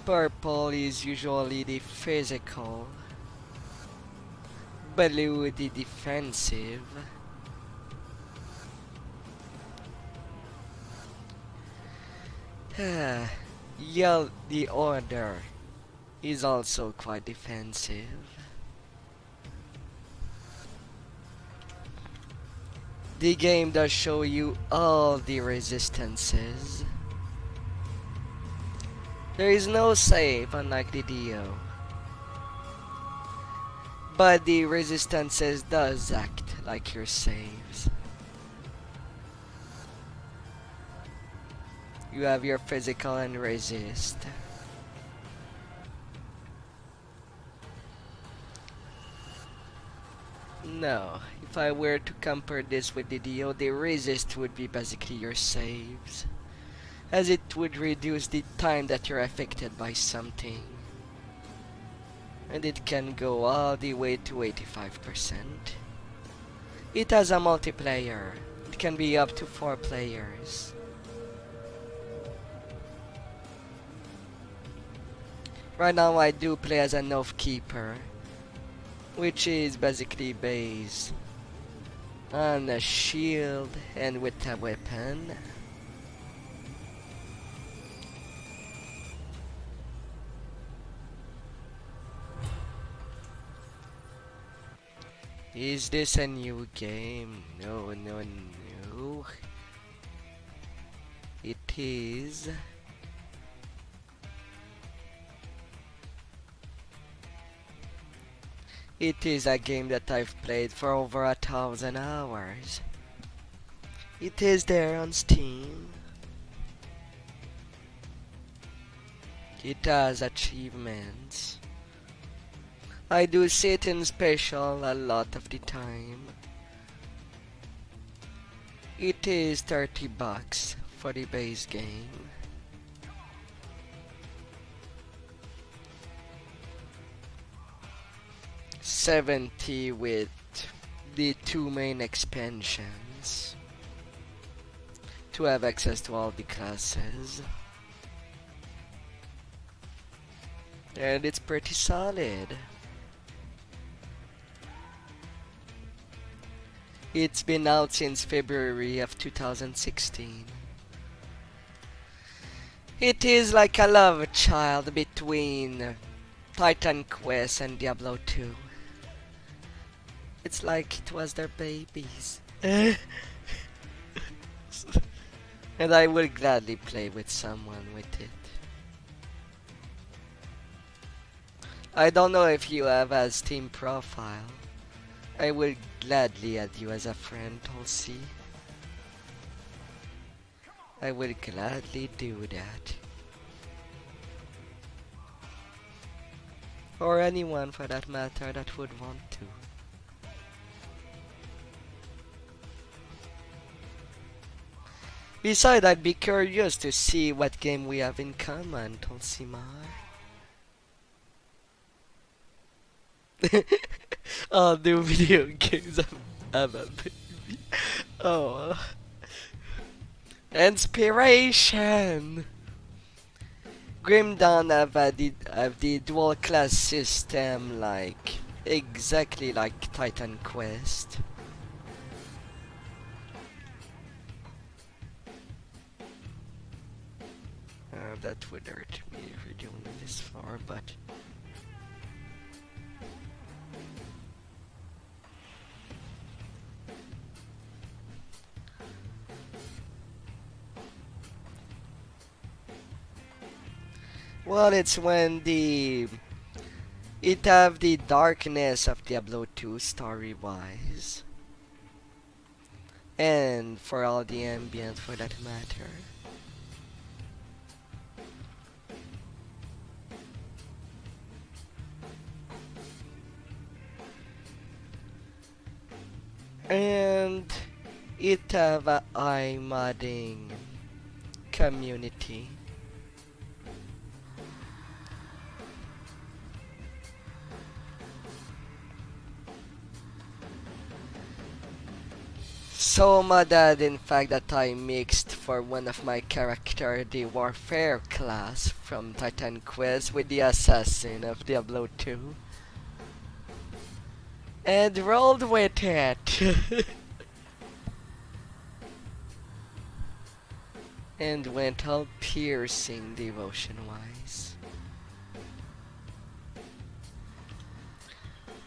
Purple is usually the physical, blue the defensive, yellow the order is also quite defensive. The game does show you all the resistances. There is no save unlike the Dio. But the resistances does act like your saves. You have your physical and resist. No, if I were to compare this with the Dio, the resist would be basically your saves, as it would reduce the time that you're affected by something. And it can go all the way to 85%. It has a multiplayer. It can be up to 4 players. Right now I do play as an Oath Keeper, which is basically based on a shield and with a weapon. Is this a new game? No, no, no. It is. It is a game that I've played for over 1,000 hours. It is there on Steam. It has achievements. I do sit in special a lot of the time. It is $30 for the base game. $70 with the 2 main expansions to have access to all the classes. And it's pretty solid. It's been out since February of 2016. It is like a love child between Titan Quest and Diablo 2. It's like it was their babies. And I will gladly play with someone with it. I don't know if you have a Steam profile. I will gladly add you as a friend, Tulsi. I will gladly do that. Or anyone for that matter that would want to. Besides, I'd be curious to see what game we have in common, Tulsimar. Oh, do video games have a baby. Oh. Inspiration! Grim Dawn have the dual class system exactly like Titan Quest. That would hurt me if we're doing this far, but well, it's when it have the darkness of Diablo 2 story-wise, and for all the ambient for that matter. And it have a iModding community. So modded in fact that I mixed for one of my character the Warfare class from Titan Quest with the Assassin of Diablo 2. And rolled with it. And went all piercing devotion wise.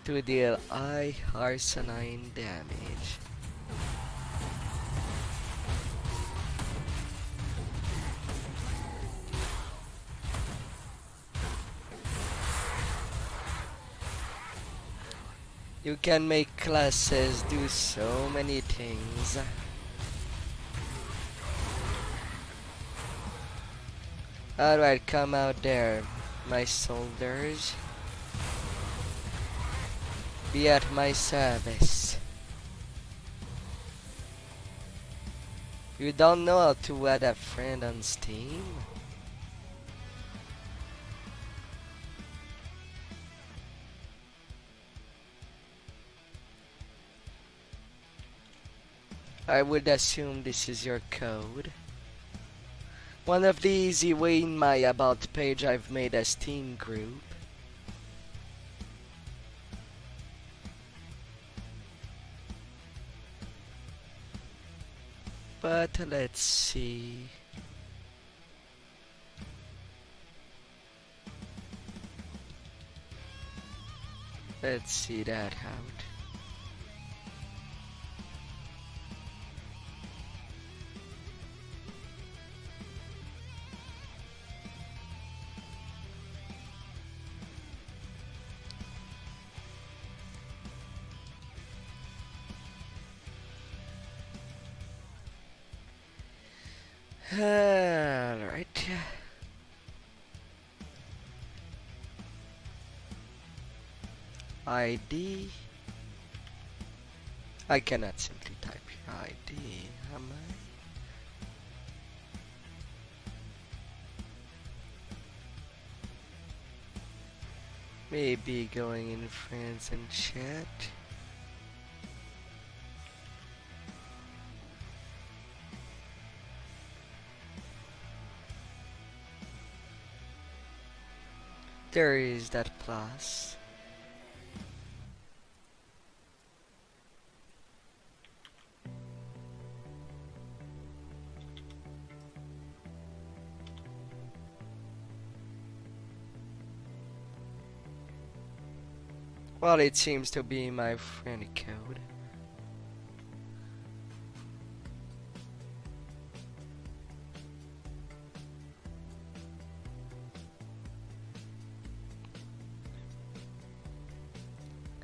To deal high arsenine damage. You can make classes do so many things. Alright, come out there, my soldiers. Be at my service. You don't know how to add a friend on Steam? I would assume this is your code. One of the easy way in my about page I've made a Steam group. But let's see. Let's see that out. Alright. ID. I cannot simply type your ID, am I? Maybe going in friends and chat. There is that plus. Well, it seems to be my friend code. 。 . 。 . 。 . 。 . 。 . 。 . 。 . 。 . . . . . . . 。 . . 。 . . . . . 。 . . . . 。 . . 。 . . . . . . . . . . . . . . . .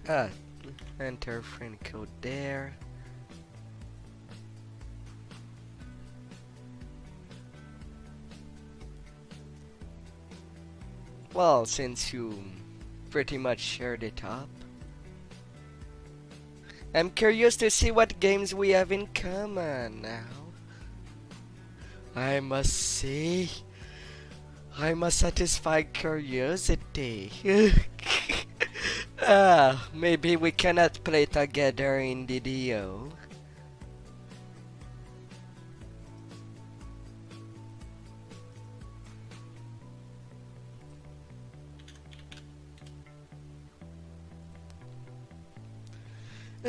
Ah, enter friend code there. Well, since you pretty much shared it up, I'm curious to see what games we have in common now. I must say, I'm a satisfied curiosity. Maybe we cannot play together in DDO.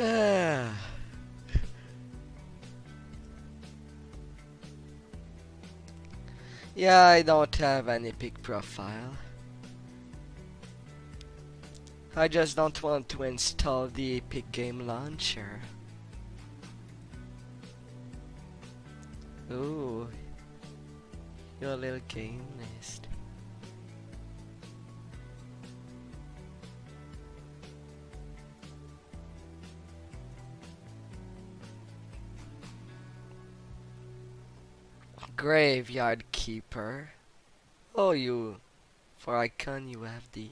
Ah. Yeah, I don't have any Epic profile. I just don't want to install the Epic Game Launcher. Ooh, your little game list. Graveyard Keeper. Oh, you. For icon, you have the.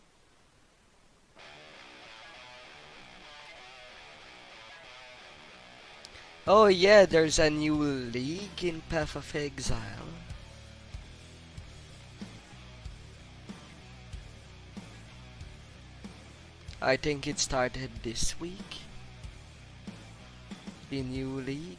Oh, yeah, there's a new league in Path of Exile. I think it started this week. The new league.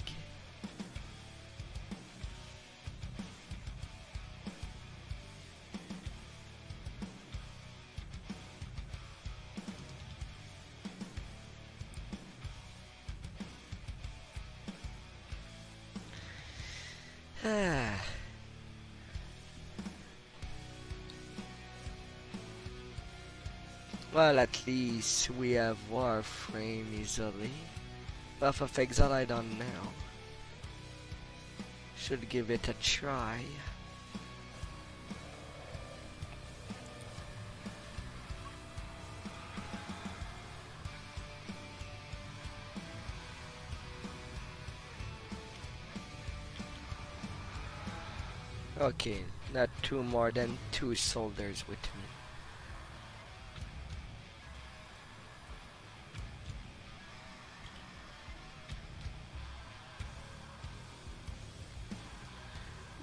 Well, at least we have Warframe easily. Path of Exile, I don't know. Should give it a try. Okay, not two more than 2 soldiers with me.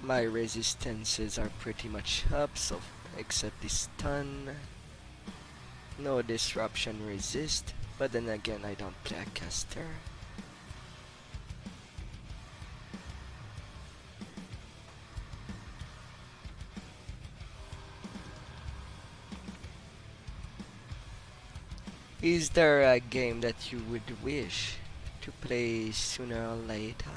My resistances are pretty much up, so except the stun. No disruption resist, but then again I don't play a caster. Is there a game that you would wish to play sooner or later?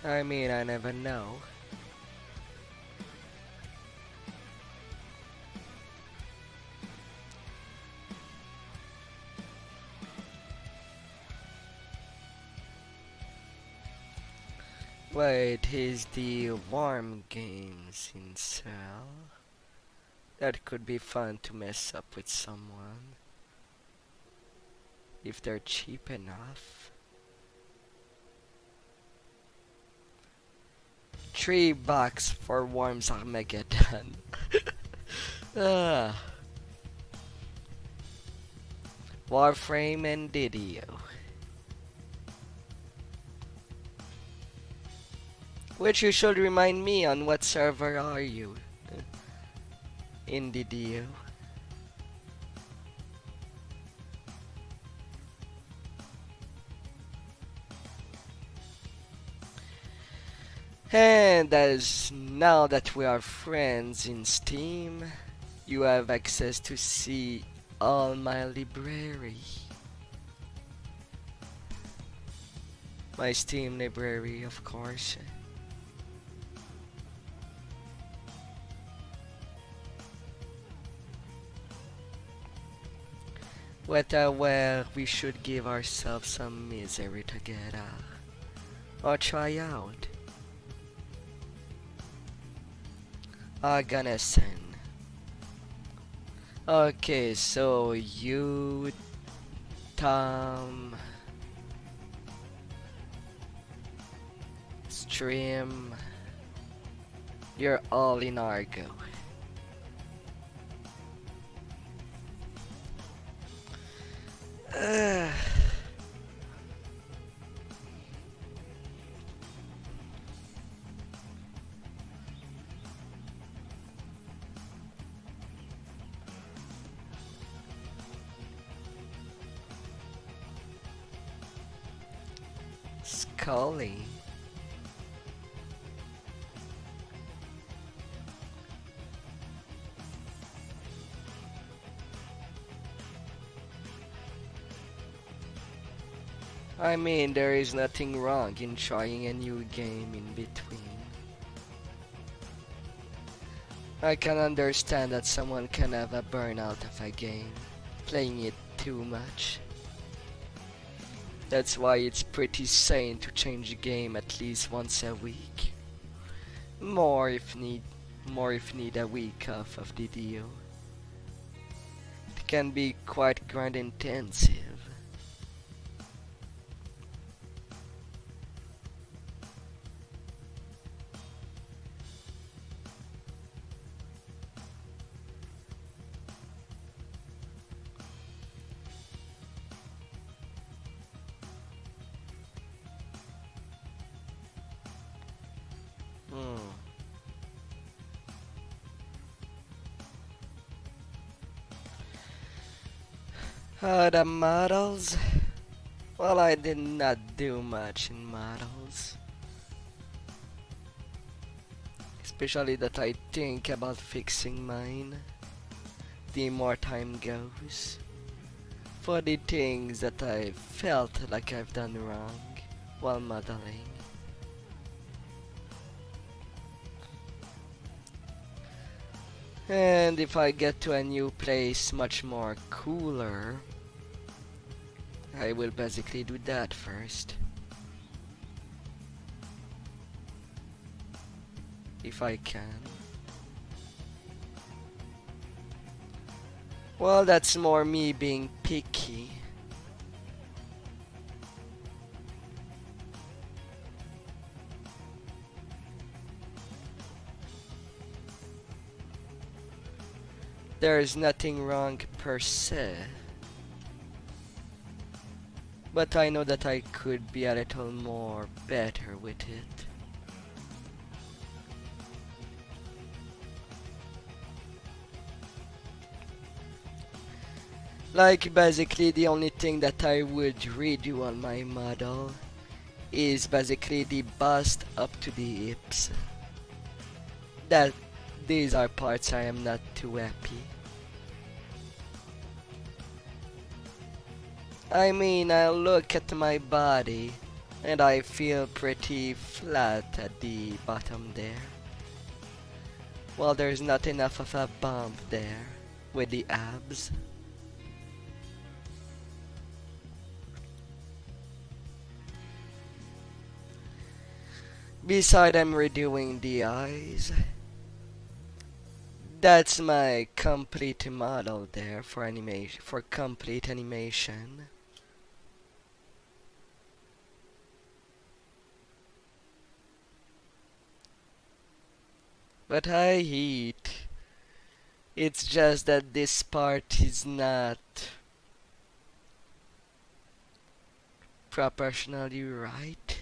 I mean, I never know. Wait, is the warm games in sale? That could be fun to mess up with someone. If they're cheap enough. $3 for Worms Armageddon. Warframe and Didio. Which you should remind me on what server are you? In Didio. And as now that we are friends in Steam, you have access to see all my library. My Steam library, of course. Well, we should give ourselves some misery together. or try out. Organesen. Okay, so you, Tom, Stream, you're all in Argo. Ugh. Scully. I mean, there is nothing wrong in trying a new game in between. I can understand that someone can have a burnout of a game, playing it too much. That's why it's pretty sane to change a game at least once a week. More if need a week off of the deal. It can be quite grind intensive. The models? Well, I did not do much in models. Especially that I think about fixing mine. The more time goes. For the things that I felt like I've done wrong while modeling. And if I get to a new place much more cooler, I will basically do that first. If I can. Well, that's more me being picky. There's nothing wrong per se. But I know that I could be a little more better with it. Like basically the only thing that I would redo on my model is basically the bust up to the hips. That these are parts I am not too happy. I mean, I look at my body and I feel pretty flat at the bottom there. Well, there's not enough of a bump there with the abs. Beside, I'm redoing the eyes. That's my complete model there for animation, for complete animation. But I hate. It's just that this part is not proportionally right.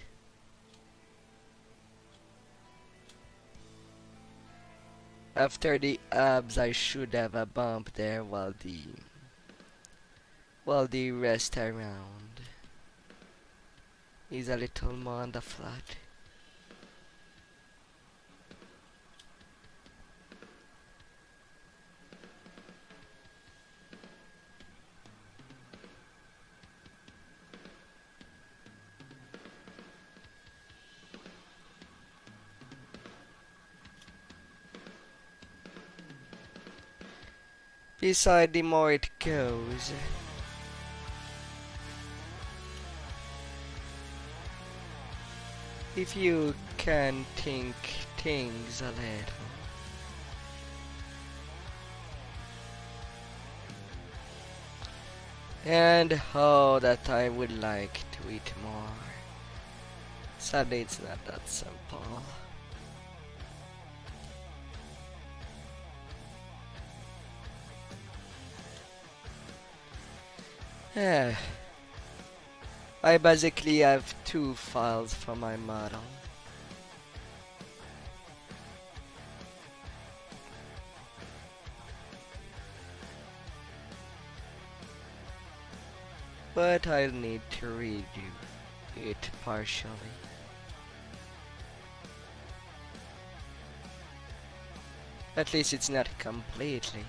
After the abs, I should have a bump there while the rest around is a little more on the flat. Beside, the more it goes. If you can think things a little. And oh, that I would like to eat more. Sadly, it's not that simple. Yeah. I basically have two files for my model. But I'll need to redo it partially. At least it's not completely.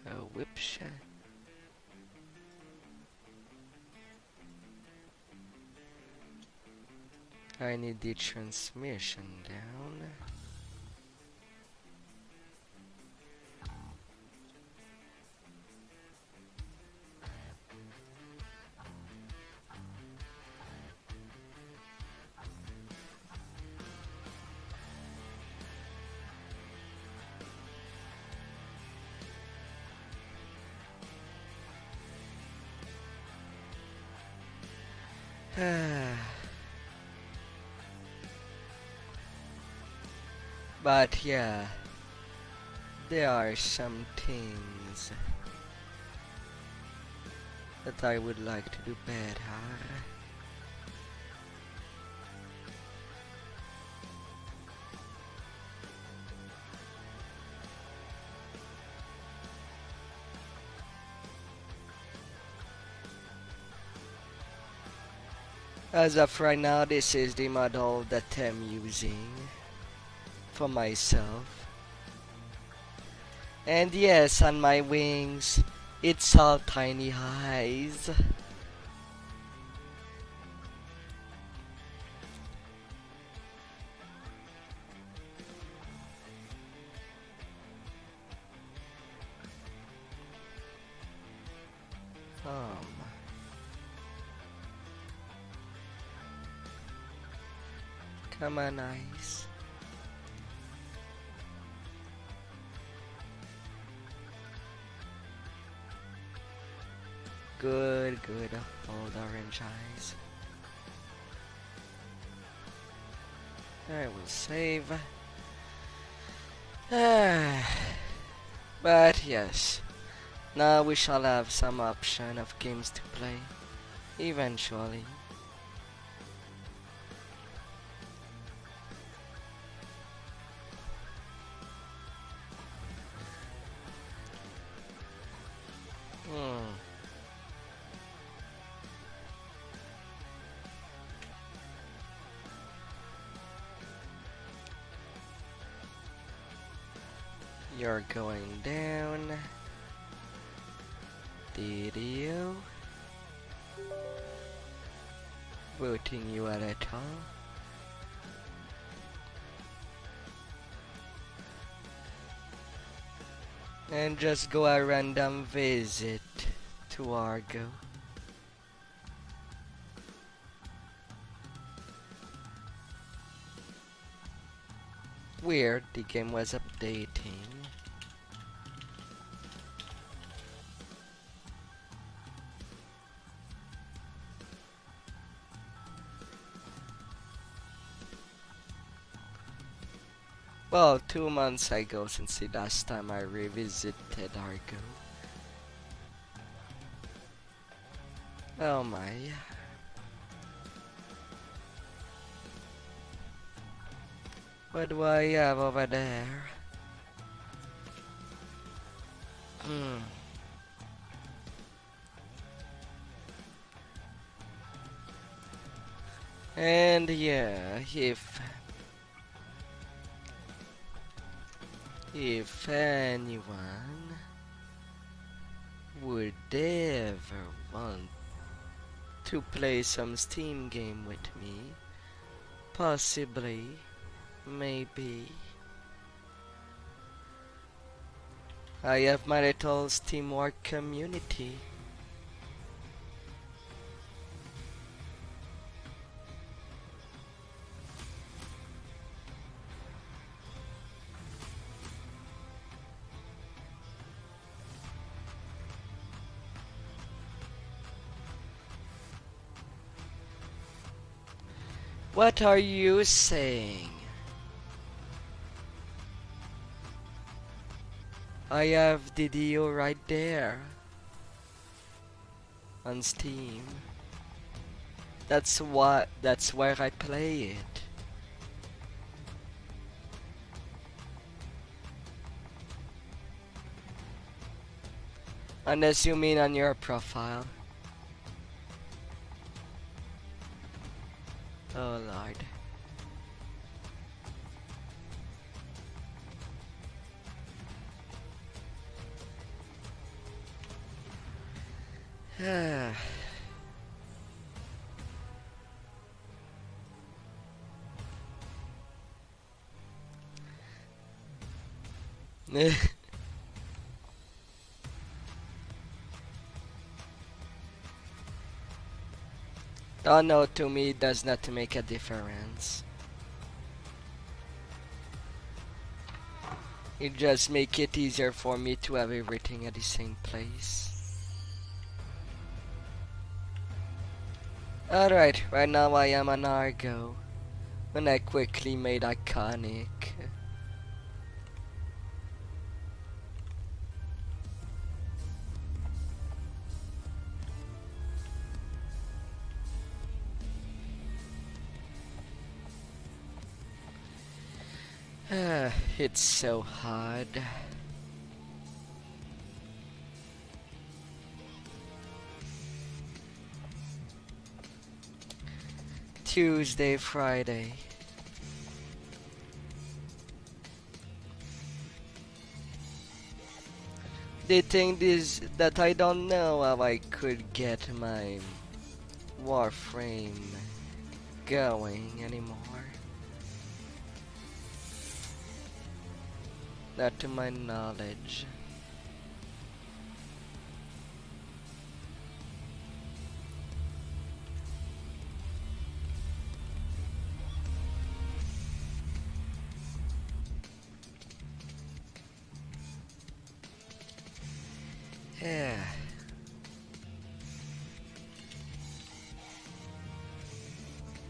A whip shot. I need the transmission down. But yeah, there are some things that I would like to do better. As of right now, this is the model that I'm using for myself. And yes, on my wings, it's all tiny eyes. Come on, eyes. Good, good. Old orange eyes. I will save. But yes, now we shall have some option of games to play, eventually. You're going down. Video. Voting you at a all. And just go a random visit to Argo. Weird, the game was updating. Well, 2 months ago since the last time I revisited Argo. Oh my. What do I have over there? And yeah, if anyone would ever want to play some Steam game with me, possibly, maybe, I have my little teamwork community. What are you saying? I have DDO right there on Steam. That's where I play it. Unless you mean on your profile. Oh Lord. Oh no, to me it does not make a difference. It just make it easier for me to have everything at the same place. Alright, right now I am an Argo. And I quickly made iconic. It's so hard. Tuesday, Friday. The thing is that I don't know how I could get my Warframe going anymore. Not to my knowledge. Yeah.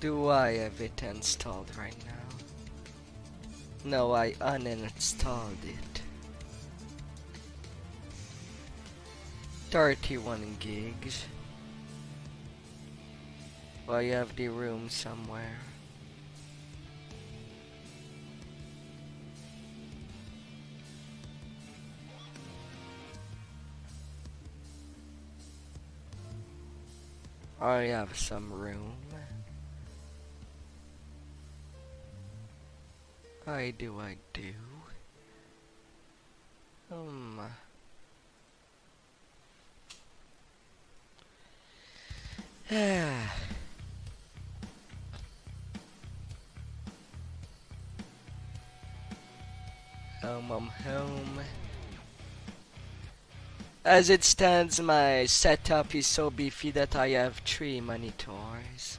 Do I have it installed right now? No, I uninstalled it. 31 gigs. I have the room somewhere. I have some room. I do. Home. As it stands, my setup is so beefy that I have 3 monitors.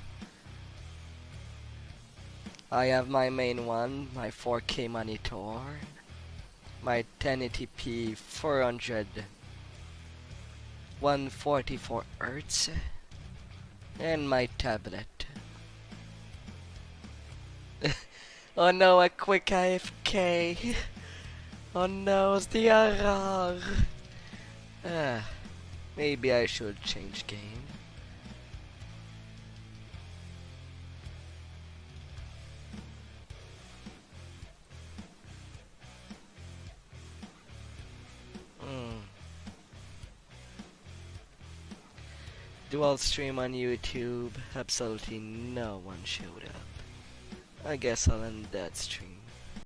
I have my main one, my 4K monitor, my 1080p 400 144 Hz, and my tablet. Oh no, a quick AFK. Oh no, it's the error. Maybe I should change game. Dual stream on YouTube, absolutely no one showed up. I guess I'll end that stream.